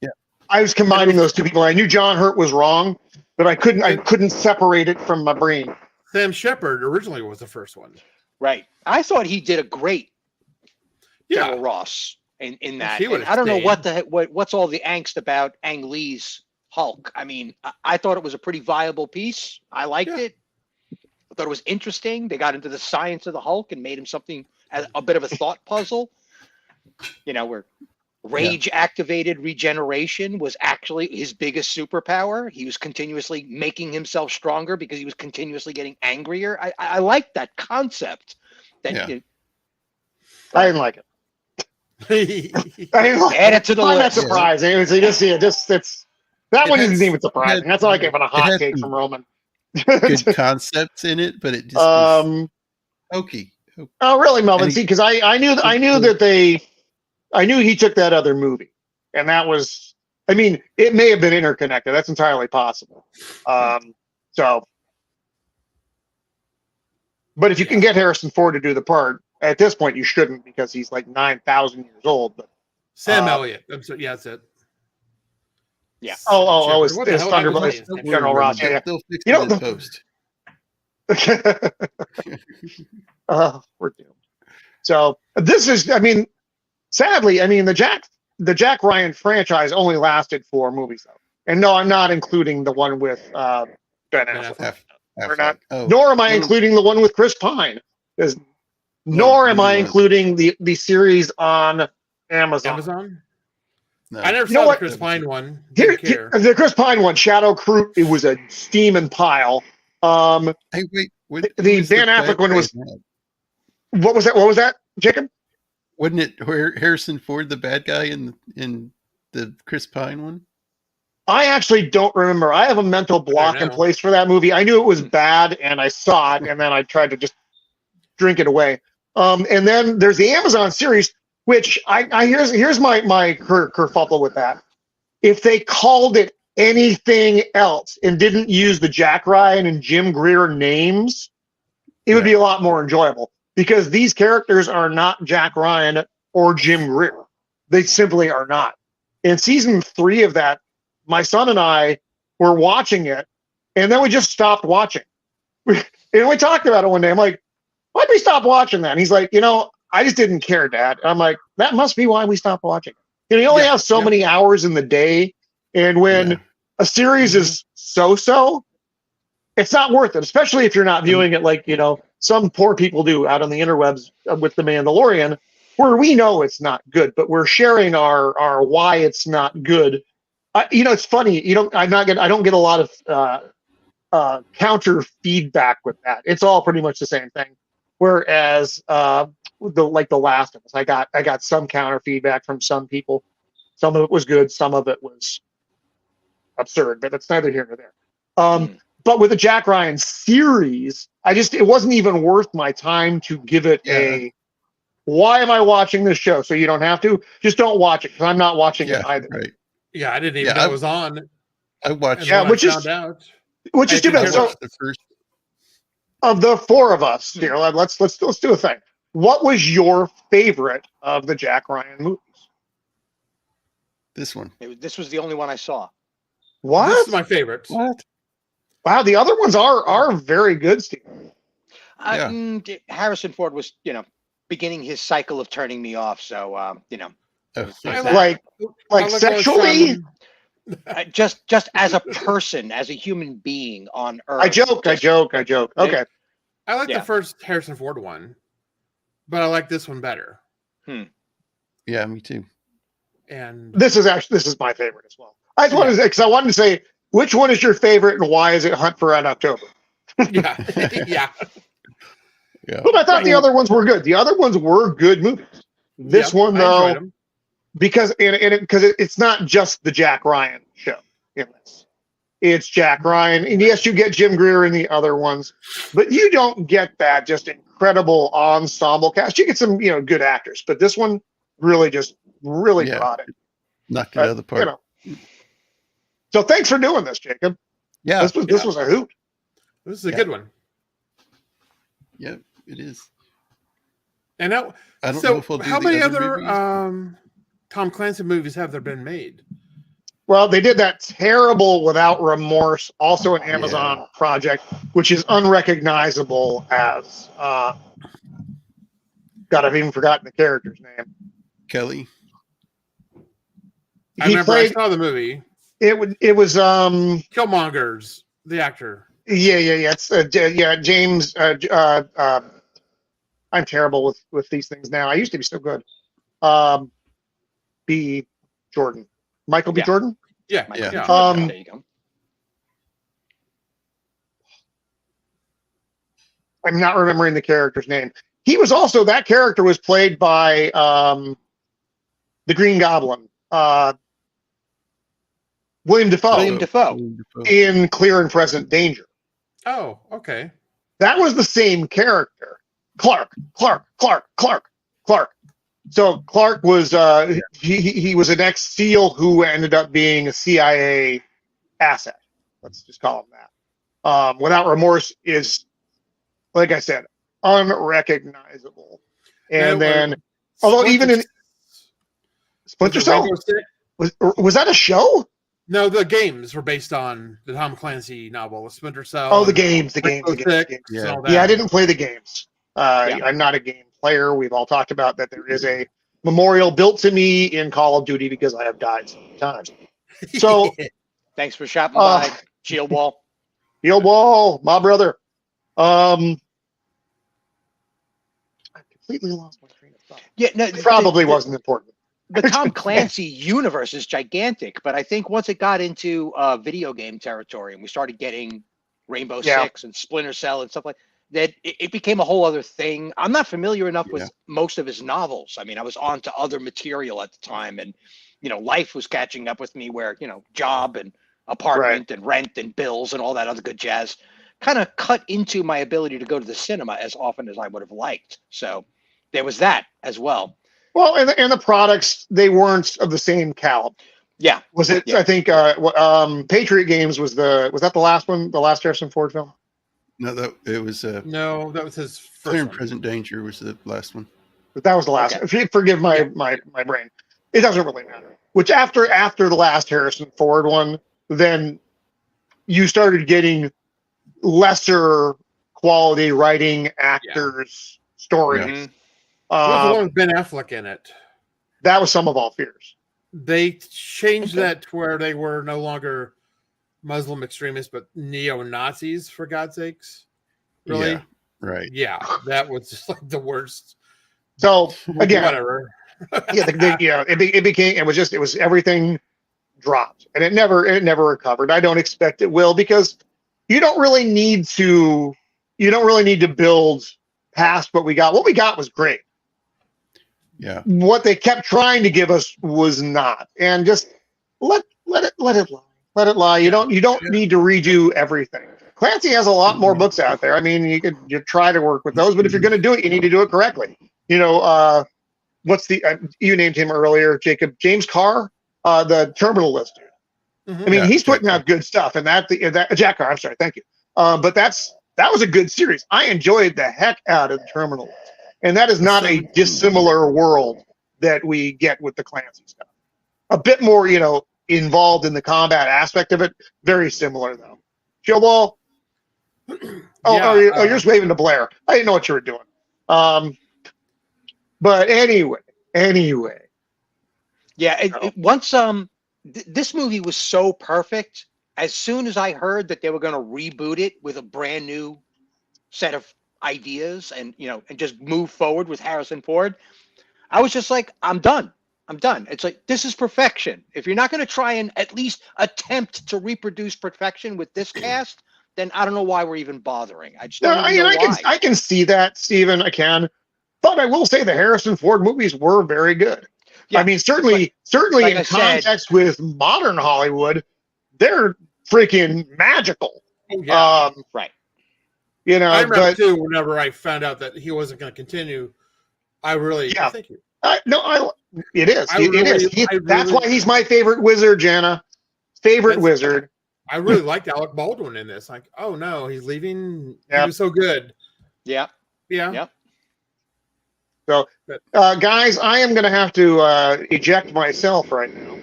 Yeah, I was combining those two people. I knew John Hurt was wrong, but I couldn't separate it from my brain. Sam Shepard originally was the first one. Right. I thought he did a great General Ross in that. And I don't know what's all the angst about Ang Lee's Hulk. I mean, I thought it was a pretty viable piece. I liked it. I thought it was interesting. They got into the science of the Hulk and made him something as a bit of a thought puzzle. Where rage activated regeneration was actually his biggest superpower. He was continuously making himself stronger because he was continuously getting angrier. I liked that concept. I didn't like it. Add it to the list. Not surprising. That one isn't even surprising. That's like even a hot take from Roman. Good concepts in it, but it just hokey. Oh, really, Melvin? See, because I knew he took that other movie, and that was. I mean, it may have been interconnected. That's entirely possible. But if you can get Harrison Ford to do the part, at this point you shouldn't because he's like 9,000 years old. But Sam Elliott. I'm sorry. Yeah, that's it. Yeah. It's Thunderbolt. General Ross. Yeah. They'll fix it in post. We're doomed. So this is, sadly, the Jack Ryan franchise only lasted 4 movies though. And no, I'm not including the one with Ben Affleck. Nor am I including the one with Chris Pine. Nor am I including the series on Amazon. No. I never saw the Chris Pine one. The Chris Pine one, Shadow Crew, it was a steaming pile. Hey, wait. The Ben Affleck one was. What was that? What was that, Jacob? Wasn't it Harrison Ford the bad guy in the Chris Pine one? I actually don't remember. I have a mental block in place for that movie. I knew it was bad, and I saw it, and then I tried to just drink it away. And then there's the Amazon series, which here's my kerfuffle with that. If they called it anything else and didn't use the Jack Ryan and Jim Greer names, it would be a lot more enjoyable because these characters are not Jack Ryan or Jim Greer. They simply are not. In season 3 of that, my son and I were watching it, and then we just stopped watching. And we talked about it one day. I'm like, why'd we stop watching that? And he's like, I just didn't care, Dad. And I'm like, that must be why we stopped watching it. You only have so many hours in the day, and when a series is so-so, it's not worth it, especially if you're not viewing it like, some poor people do out on the interwebs with The Mandalorian, where we know it's not good, but we're sharing our why it's not good. It's funny. I don't get a lot of counter feedback with that. It's all pretty much the same thing. Whereas The Last of Us, I got some counter feedback from some people. Some of it was good, some of it was absurd, but that's neither here nor there. But with the Jack Ryan series, it wasn't even worth my time to give it a. Why am I watching this show? So you don't have to. Just don't watch it, because I'm not watching it either. Right. Yeah, I didn't even know it was on. I watched. Which is too bad. So the first of the four of us here, let's do a thing. What was your favorite of the Jack Ryan movies? This one. This was the only one I saw. What? This is my favorite. What? Wow, the other ones are very good, Steve. Harrison Ford was, beginning his cycle of turning me off. So, like sexually. Just as a person, as a human being on Earth. I joke. Okay. I like the first Harrison Ford one, but I like this one better. Yeah, me too. And this is my favorite as well. I just wanted to say, because I wanted to say, which one is your favorite and why is it Hunt for Red October? yeah. But I thought the other ones were good. The other ones were good movies. This one, though, because it's not just the Jack Ryan show in this. It's Jack Ryan, and yes, you get Jim Greer in the other ones, but you don't get that just incredible ensemble cast. You get some, good actors, but this one really brought it. Knocked it out of the park. So thanks for doing this, Jacob. Yeah, this was a hoot. This is a good one. Yeah, it is. And now, I don't know if we'll do how many other movies, Tom Clancy movies have there been made? Well, they did that terrible Without Remorse, also an Amazon project, which is unrecognizable as. God, I've even forgotten the character's name. Kelly. I saw the movie. It was Killmonger's the actor. Yeah. It's James. I'm terrible with these things now. I used to be so good. B. Jordan. Michael B. Jordan? Yeah. There you go. I'm not remembering the character's name. He was also, that character was played by the Green Goblin, William Dafoe. In Clear and Present Danger. Oh, okay. That was the same character. Clark. So Clark was he was an ex-SEAL who ended up being a CIA asset. Let's just call him that. Without Remorse is, like I said, unrecognizable. And then, although even in Splinter Cell, was that a show? No, the games were based on the Tom Clancy novel, Splinter Cell. Oh, the games. Yeah, I didn't play the games. I'm not a game player. We've all talked about that. There is a memorial built to me in Call of Duty because I have died so many times. So, thanks for shopping by Shield Wall. Shield Wall, my brother. I completely lost my train of thought. Yeah, no, it probably wasn't important. The Tom Clancy universe is gigantic, but I think once it got into video game territory and we started getting Rainbow Six and Splinter Cell and stuff like that, it became a whole other thing. I'm not familiar enough with most of his novels. I mean, I was on to other material at the time, and life was catching up with me where, job and apartment and rent and bills and all that other good jazz kind of cut into my ability to go to the cinema as often as I would have liked. So there was that as well. Well, and the products, they weren't of the same caliber. Yeah. Was it? Yeah. I think Patriot Games was that the last one, the last Harrison Ford film? No, it was. No, that was his first Clear and one. Present Danger was the last one. But that was the last. Okay. Forgive my brain. It doesn't really matter. Which after the last Harrison Ford one, then you started getting lesser quality writing, actors, stories. What was the one with Ben Affleck in it? That was Some of All Fears. they changed that to where they were no longer Muslim extremists, but neo-Nazis, for God's sakes. Really? Yeah, right. Yeah, that was just like the worst. So again, whatever. It was everything dropped, and it never recovered. I don't expect it will, because you don't really need to build past what we got. What we got was great. Yeah. What they kept trying to give us was not. And just let it lie. Let it lie. You don't need to redo everything. Clancy has a lot more books out there. I mean, you try to work with those, but if you're going to do it, you need to do it correctly. What's you named him earlier, Jacob, James Carr, the Terminal List dude. I mean, he's putting out good stuff, and that Jack Carr. I'm sorry, thank you. But that was a good series. I enjoyed the heck out of the Terminal List, and that is not a dissimilar world that we get with the Clancy stuff. A bit more, involved in the combat aspect of it. Very similar though. Joe Ball. You're just waving to Blair. I didn't know what you were doing. But anyway. Yeah, once this movie was so perfect. As soon as I heard that they were going to reboot it with a brand new set of ideas and just move forward with Harrison Ford, I was just like, I'm done. It's like, this is perfection. If you're not going to try and at least attempt to reproduce perfection with this cast, then I don't know why we're even bothering. I just don't know why. I can see that, Stephen. I can. But I will say the Harrison Ford movies were very good. Yeah, I mean, certainly like in context with modern Hollywood, they're freaking magical. Yeah. Right. I remember too, whenever I found out that he wasn't going to continue, I really thank you. It is. That's why he's my favorite wizard, Jana. Wizard. I really liked Alec Baldwin in this. Like, oh no, he's leaving. Yep. He was so good. Yeah. Yep. So, guys, I am going to have to eject myself right now.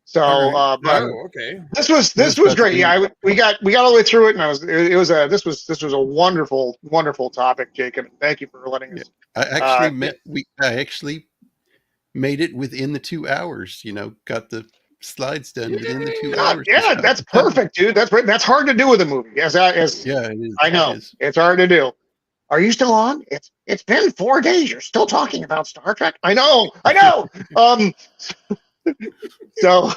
So, okay. This was great. Yeah, we got all the way through it, and this was a wonderful topic, Jacob. Thank you for letting us. I actually made it within the 2 hours. Got the slides done within the 2 hours. Yeah, that's perfect, dude. That's hard to do with a movie. It is. I know it's hard to do. Are you still on? It's been 4 days. You're still talking about Star Trek? I know. So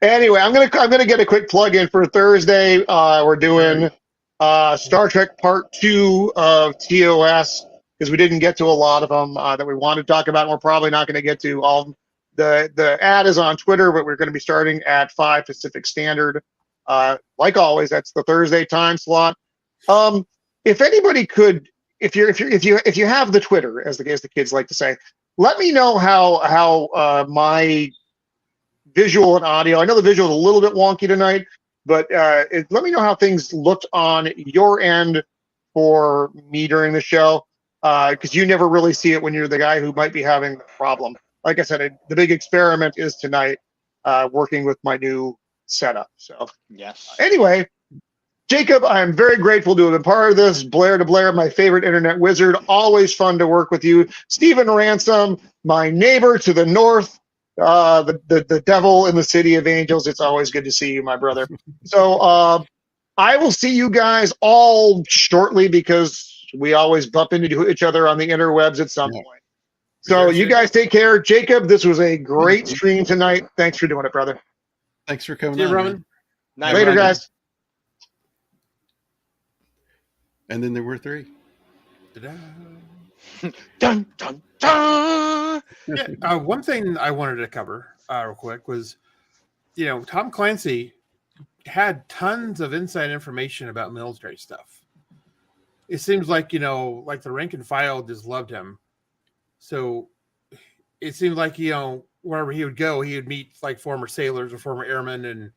anyway, I'm gonna get a quick plug in for Thursday. We're doing Star Trek Part 2 of TOS, because we didn't get to a lot of them that we wanted to talk about. And we're probably not going to get to all of them. The ad is on Twitter, but we're going to be starting at 5 Pacific Standard. Like always, that's the Thursday time slot. If anybody could, if you have the Twitter, as the kids like to say, let me know how my visual and audio. I know the visual is a little bit wonky tonight, but let me know how things looked on your end for me during the show, because you never really see it when you're the guy who might be having the problem. Like I said, the big experiment is tonight, working with my new setup. So yes. Anyway, Jacob, I'm very grateful to have been part of this. Blair to Blair, my favorite internet wizard. Always fun to work with you. StephenRansom, my neighbor to the north, the devil in the city of angels. It's always good to see you, my brother. So I will see you guys all shortly, because we always bump into each other on the interwebs at some point. So you guys take care. Jacob, this was a great stream tonight. Thanks for doing it, brother. Thanks for coming See you, on. Roman. Later, guys. And then there were 3. Dun, dun, dun. Yeah, one thing I wanted to cover real quick was, Tom Clancy had tons of inside information about military stuff. It seems like, like the rank and file just loved him. So it seemed like, wherever he would go, he would meet like former sailors or former airmen and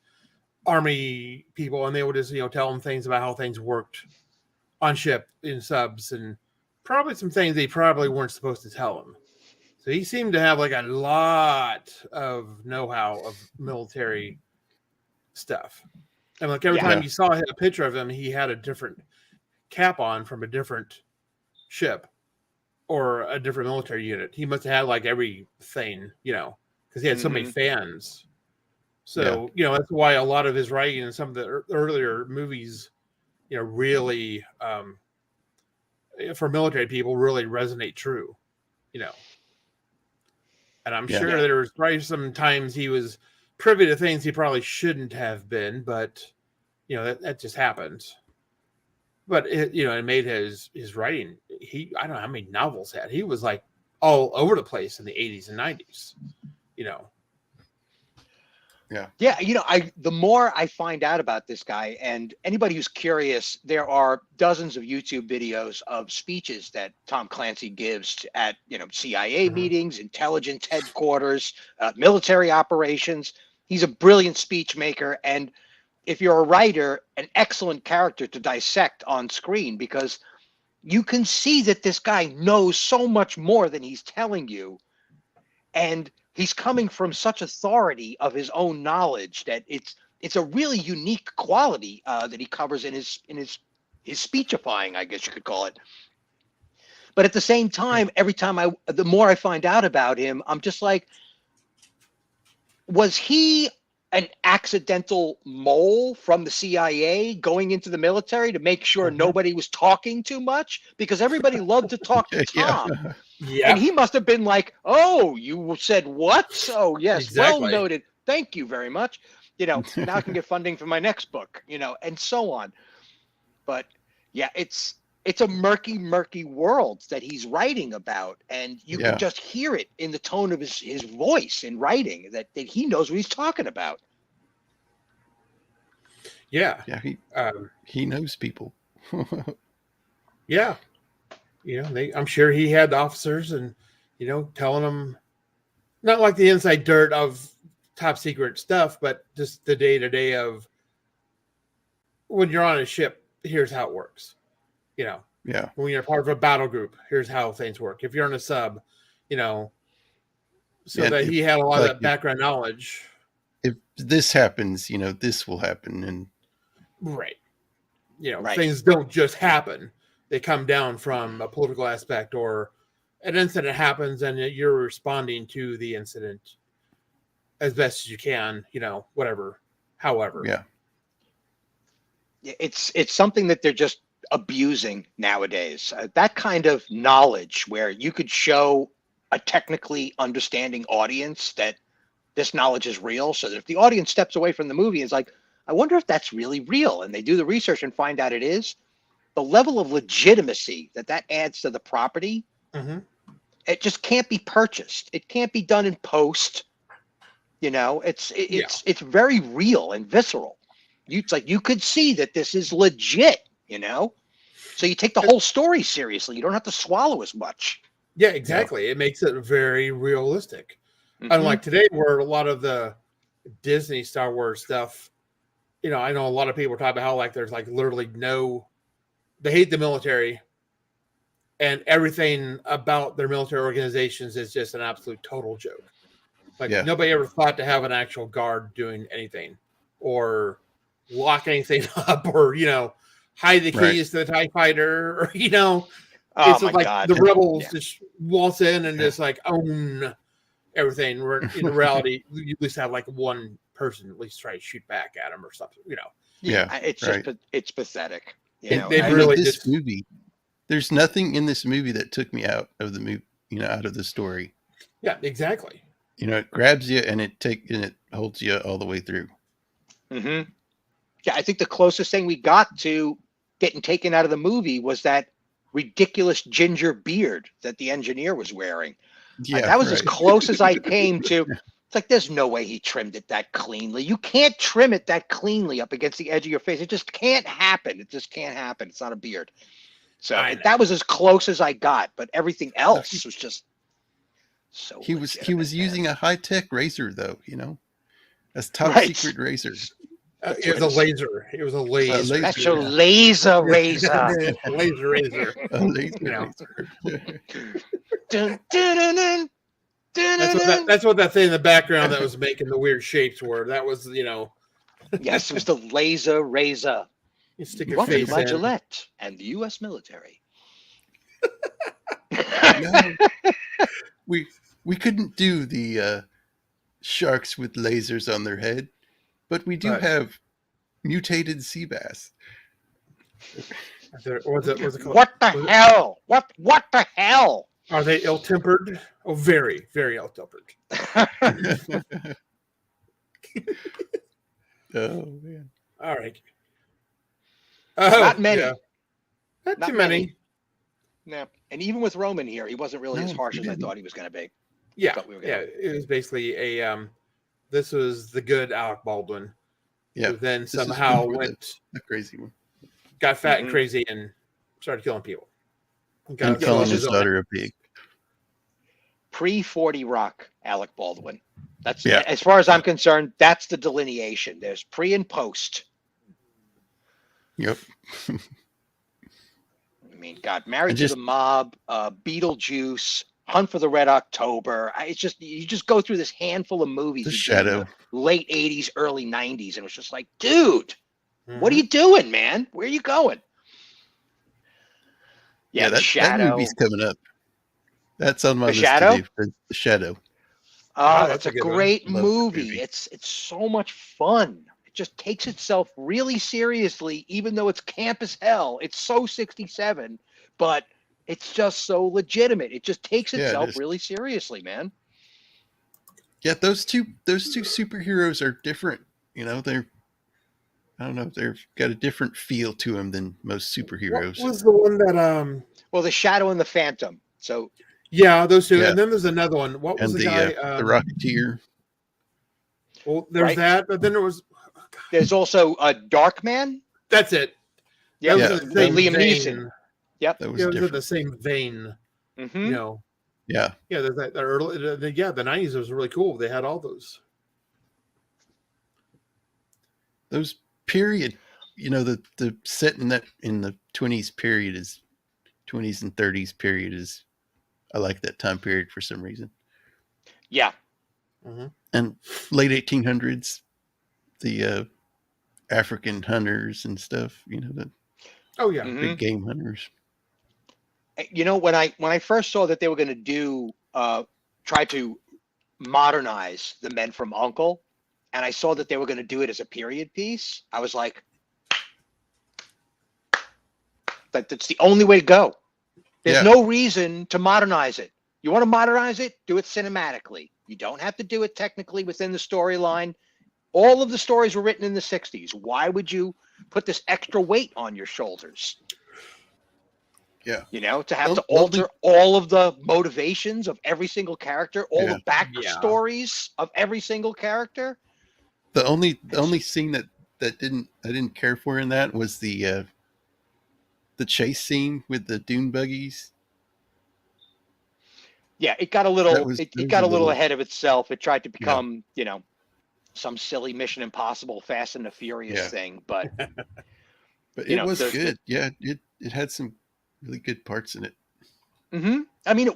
Army people, and they would just, tell him things about how things worked on ship, in subs, and probably some things they probably weren't supposed to tell him. So he seemed to have like a lot of know-how of military stuff. And like every time you saw a picture of him, he had a different cap on from a different ship or a different military unit. He must have had like everything, because because he had so many fans. So, that's why a lot of his writing in some of the earlier movies, really, for military people, really resonate true, And I'm sure there was probably some times he was privy to things he probably shouldn't have been, but, that just happened. But, it made his writing, I don't know how many novels he had. He was like all over the place in the 80s and 90s, Yeah, the more I find out about this guy, and anybody who's curious, there are dozens of YouTube videos of speeches that Tom Clancy gives at CIA meetings, intelligence headquarters, military operations. He's a brilliant speech maker, and if you're a writer, an excellent character to dissect on screen, because you can see that this guy knows so much more than he's telling you, and he's coming from such authority of his own knowledge that it's a really unique quality that he covers in his speechifying, I guess you could call it. But at the same time, the more I find out about him, I'm just like, was he an accidental mole from the CIA going into the military to make sure nobody was talking too much? Because everybody loved to talk to Tom. Yeah. And he must have been like, oh, you said what? Oh, yes. Exactly. Well noted. Thank you very much. Now I can get funding for my next book, and so on. But yeah, it's a murky, murky world that he's writing about. And you can just hear it in the tone of his voice in writing that he knows what he's talking about. Yeah. Yeah. He knows people. Yeah. I'm sure he had officers and, telling them not like the inside dirt of top secret stuff, but just the day to day of when you're on a ship, here's how it works. Yeah. When you're part of a battle group, here's how things work. If you're on a sub, so that he had a lot of that background knowledge. If this happens, this will happen. And right. Things don't just happen. They come down from a political aspect, or an incident happens and you're responding to the incident as best as you can, whatever, however. Yeah. It's something that they're just abusing nowadays. That kind of knowledge where you could show a technically understanding audience that this knowledge is real, so that if the audience steps away from the movie and is like, I wonder if that's really real, and they do the research and find out it is, the level of legitimacy that adds to the property, it just can't be purchased. It can't be done in post. It's very real and visceral. It's like you could see that this is legit. So you take the whole story seriously. You don't have to swallow as much. Yeah, exactly. It makes it very realistic. Unlike today, where a lot of the Disney Star Wars stuff, I know a lot of people talk about how there's literally they hate the military, and everything about their military organizations is just an absolute total joke. Nobody ever thought to have an actual guard doing anything, or lock anything up, or hide the keys to the TIE fighter, or it's God. The rebels just waltz in and just own everything. Where in reality, you at least have one person at least try to shoot back at them or something. It's just it's pathetic. This movie, there's nothing in this movie that took me out of the movie, out of the story. Yeah, exactly. It grabs you and it holds you all the way through. Mm-hmm. Yeah, I think the closest thing we got to getting taken out of the movie was that ridiculous ginger beard that the engineer was wearing. Yeah, that was as close as I came to. It's like, there's no way he trimmed it that cleanly. You can't trim it that cleanly up against the edge of your face. It just can't happen. It just can't happen. It's not a beard. So that was as close as I got, but everything else was just so. He was using a high-tech razor, though. A top secret razor. It was a laser. It was a laser. Special laser razor. Laser razor. A laser razor. Dun, dun, dun, dun. That's what that thing in the background that was making the weird shapes were. That was, Yes, it was the laser razor. You stick your face by Gillette and the U.S. military. We couldn't do the sharks with lasers on their head, but we do have mutated sea bass. What's it called? What the hell? What the hell? Are they ill-tempered? Oh, very, very ill-tempered. Oh man! All right. Not many. Yeah. Not too many. No, and even with Roman here, he wasn't really as harsh as I thought he was going to be. Yeah, it was basically a. This was the good Alec Baldwin. Yeah. Who then somehow went the crazy one. Got fat and crazy and started killing people. And calling his daughter a pig. Pre-40 Rock, Alec Baldwin. That's as far as I'm concerned. That's the delineation. There's pre and post. Yep. I mean, God, Married to the Mob, Beetlejuice, Hunt for the Red October. It's just you just go through this handful of movies. The Shadow. In the late '80s, early '90s, and it was just like, dude, what are you doing, man? Where are you going? Yeah, The Shadow. That movie's coming up. That's on my list Shadow? to do. The Shadow. Oh, that's a great movie. It's so much fun. It just takes itself really seriously, even though it's camp as hell. It's so 67, but it's just so legitimate. It just takes itself really seriously, man. Yeah, those two superheroes are different. You know, they've got a different feel to them than most superheroes. What was the one that Well, The Shadow and the Phantom. So yeah, those two, and then there's another one. What was the guy? The Rocketeer. Well, there's that, but then there's also Darkman. That's it. Yeah, Liam Neeson. Yep, that was in the same vein. Mm-hmm. You know. Yeah. Yeah, there's that early. The 90s was really cool. They had all those. Those period, you know, the set in the 20s period is 20s and 30s period is. I like that time period for some reason. Yeah. Mm-hmm. And late 1800s, the African hunters and stuff, you know, big game hunters. You know, when I first saw that they were going to try to modernize The Men from U.N.C.L.E., and I saw that they were going to do it as a period piece, I was like, that's the only way to go. There's no reason to modernize it. You want to modernize it? Do it cinematically. You don't have to do it technically within the storyline. All of the stories were written in the 60s. Why would you put this extra weight on your shoulders? Yeah. You know, to have to alter all of the motivations of every single character, all the backstories of every single character. The only scene that I didn't care for in that was the chase scene with the dune buggies. Yeah, it got a little it got a little ahead of itself. It tried to become, you know, some silly Mission Impossible Fast and the Furious thing, but but it was good. It had some really good parts in it. Mm-hmm. I mean,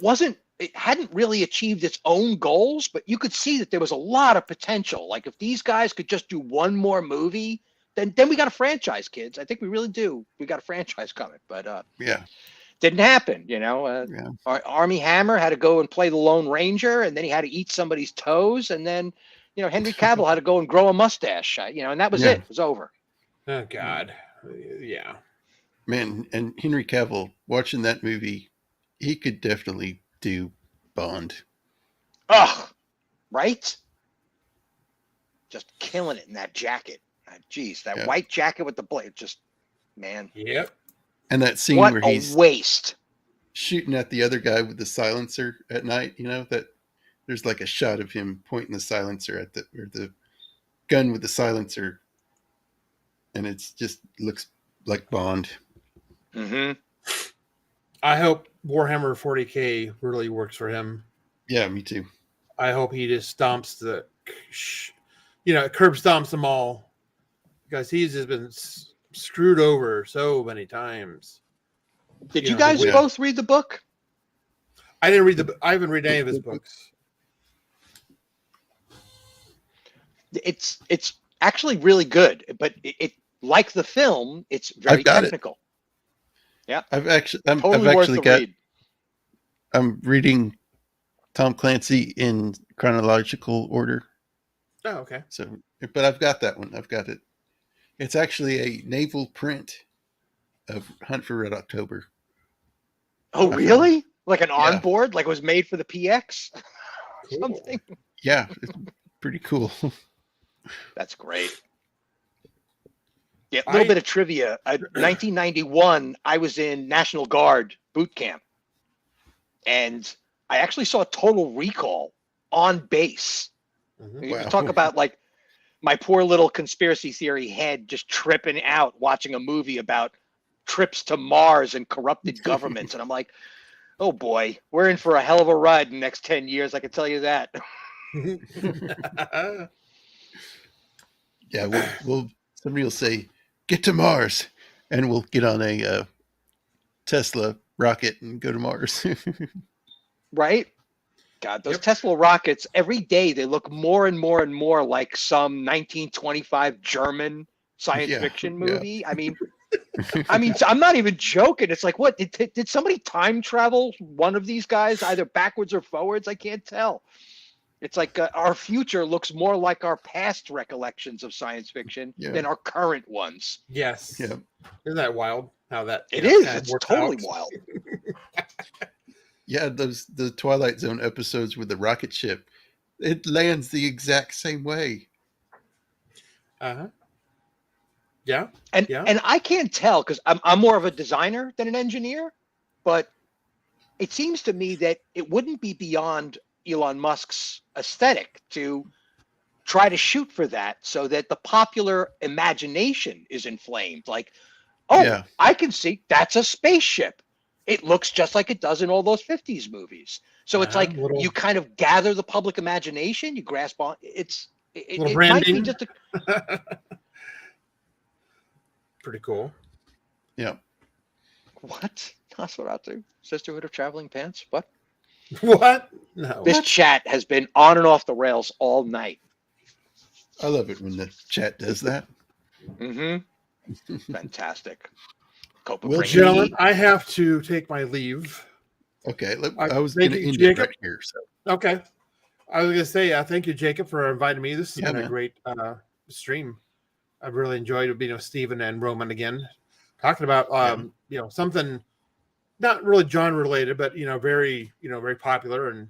it hadn't really achieved its own goals, but you could see that there was a lot of potential. Like if these guys could just do one more movie, then we got a franchise, kids. I think we really do. We got a franchise coming, but didn't happen. You know, Armie Hammer had to go and play the Lone Ranger, and then he had to eat somebody's toes, and then, you know, Henry Cavill had to go and grow a mustache. You know, and that was it. It was over. Oh God, yeah. Man, and Henry Cavill, watching that movie, he could definitely do Bond. Ugh, right? Just killing it in that jacket. Jeez, that white jacket with the blade, just, man. Yep. And that scene what where a he's waste shooting at the other guy with the silencer at night, you know, that there's like a shot of him pointing the silencer at the gun with the silencer, and it's just looks like Bond. Mm-hmm. I hope Warhammer 40K really works for him. Yeah, me too. I hope he just curb stomps them all, because he's just been screwed over so many times. Did you guys both read the book? I didn't read the. I haven't read any of his books. It's actually really good, but it like the film, it's very technical. Yeah, I'm reading Tom Clancy in chronological order, Oh, okay. So, but I've got that one. I've got it. It's actually a naval print of Hunt for Red October. Oh, really? Like an Yeah. onboard? Like it was made for the PX? Cool. Something. Yeah, it's pretty cool. That's great. Yeah, a little bit of trivia. 1991, I was in National Guard boot camp, and I actually saw Total Recall on base. You Wow. talk about like my poor little conspiracy theory head just tripping out watching a movie about trips to Mars and corrupted governments, and I'm like, oh boy, we're in for a hell of a ride in the next 10 years. I can tell you that. Yeah, somebody will say, "Get to Mars," and we'll get on a Tesla rocket and go to Mars. Right? God, those Tesla rockets, every day they look more and more and more like some 1925 German science fiction movie. I mean, I'm not even joking. It's like, what, did somebody time travel one of these guys either backwards or forwards? I can't tell. It's like our future looks more like our past recollections of science fiction than our current ones. Yes. Yeah. Isn't that wild? How that it is. Kind of it's totally out. Wild. Yeah, the Twilight Zone episodes with the rocket ship, it lands the exact same way. Yeah. And I can't tell because I'm more of a designer than an engineer, but it seems to me that it wouldn't be beyond Elon Musk's aesthetic to try to shoot for that so that the popular imagination is inflamed. Like, oh, I can see that's a spaceship. It looks just like it does in all those 50s movies. So it's like you kind of gather the public imagination, you grasp on it might be just a pretty cool. Yeah. What? Nosferatu? Sisterhood of Traveling Pants? What? What? No. This chat has been on and off the rails all night. I love it when the chat does that. Mm-hmm. Fantastic. Well, gentlemen, I have to take my leave. Okay, I was going to end Jacob. it right here. So. Okay. I was going to say thank you, Jacob, for inviting me. This has been man. a great stream. I've really enjoyed being with Stephen and Roman again, talking about something not really genre related, but very popular and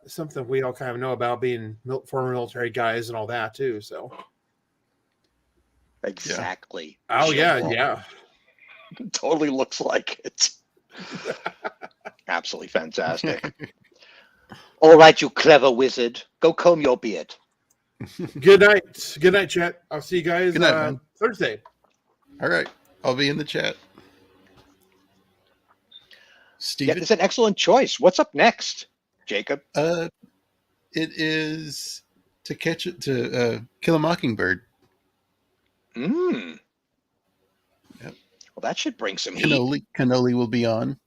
something we all kind of know about being former military guys and all that too. So exactly. Oh yeah. Totally looks like it. Absolutely fantastic. All right, you clever wizard. Go comb your beard. Good night. Good night, chat. I'll see you guys Good night, man. Thursday. All right. I'll be in the chat. Steven? Yeah, it's an excellent choice. What's up next, Jacob? It is To Kill a Mockingbird. Yep. Well, that should bring some heat. Cannoli will be on,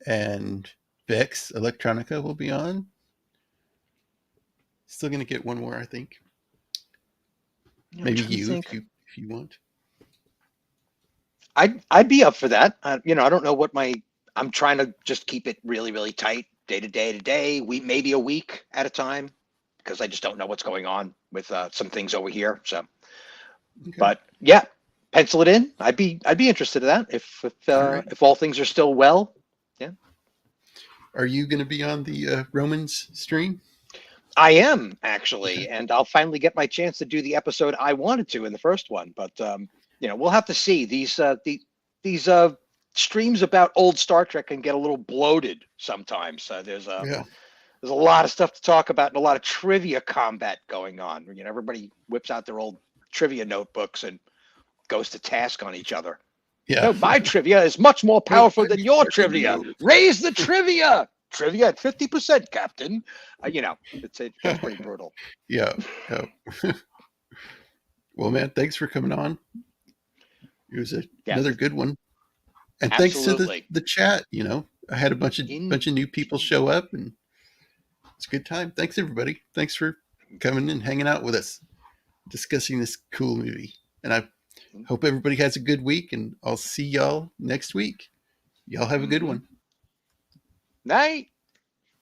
and Vex Electronica will be on. Still going to get one more, I think. Maybe if you want. I'd be up for that. I don't know what I'm trying to just keep it really, really tight, day to day, maybe a week at a time, because I just don't know what's going on with some things over here. So, okay. But yeah, pencil it in. I'd be interested in that if all things are still well. Yeah. Are you going to be on the Romans stream? I am actually, and I'll finally get my chance to do the episode I wanted to in the first one. But we'll have to see. These streams about old Star Trek can get a little bloated sometimes. There's a lot of stuff to talk about and a lot of trivia combat going on. Everybody whips out their old trivia notebooks and goes to task on each other. Yeah, my trivia is much more powerful than your trivia. Raise the trivia. Trivia at 50%, Captain. It's pretty brutal. Yeah. Well, man, thanks for coming on. It was another good one. And Absolutely. Thanks to the chat. I had a bunch of new people show up, and it's a good time. Thanks, everybody. Thanks for coming and hanging out with us, discussing this cool movie. And I hope everybody has a good week, and I'll see y'all next week. Y'all have a good one. Night.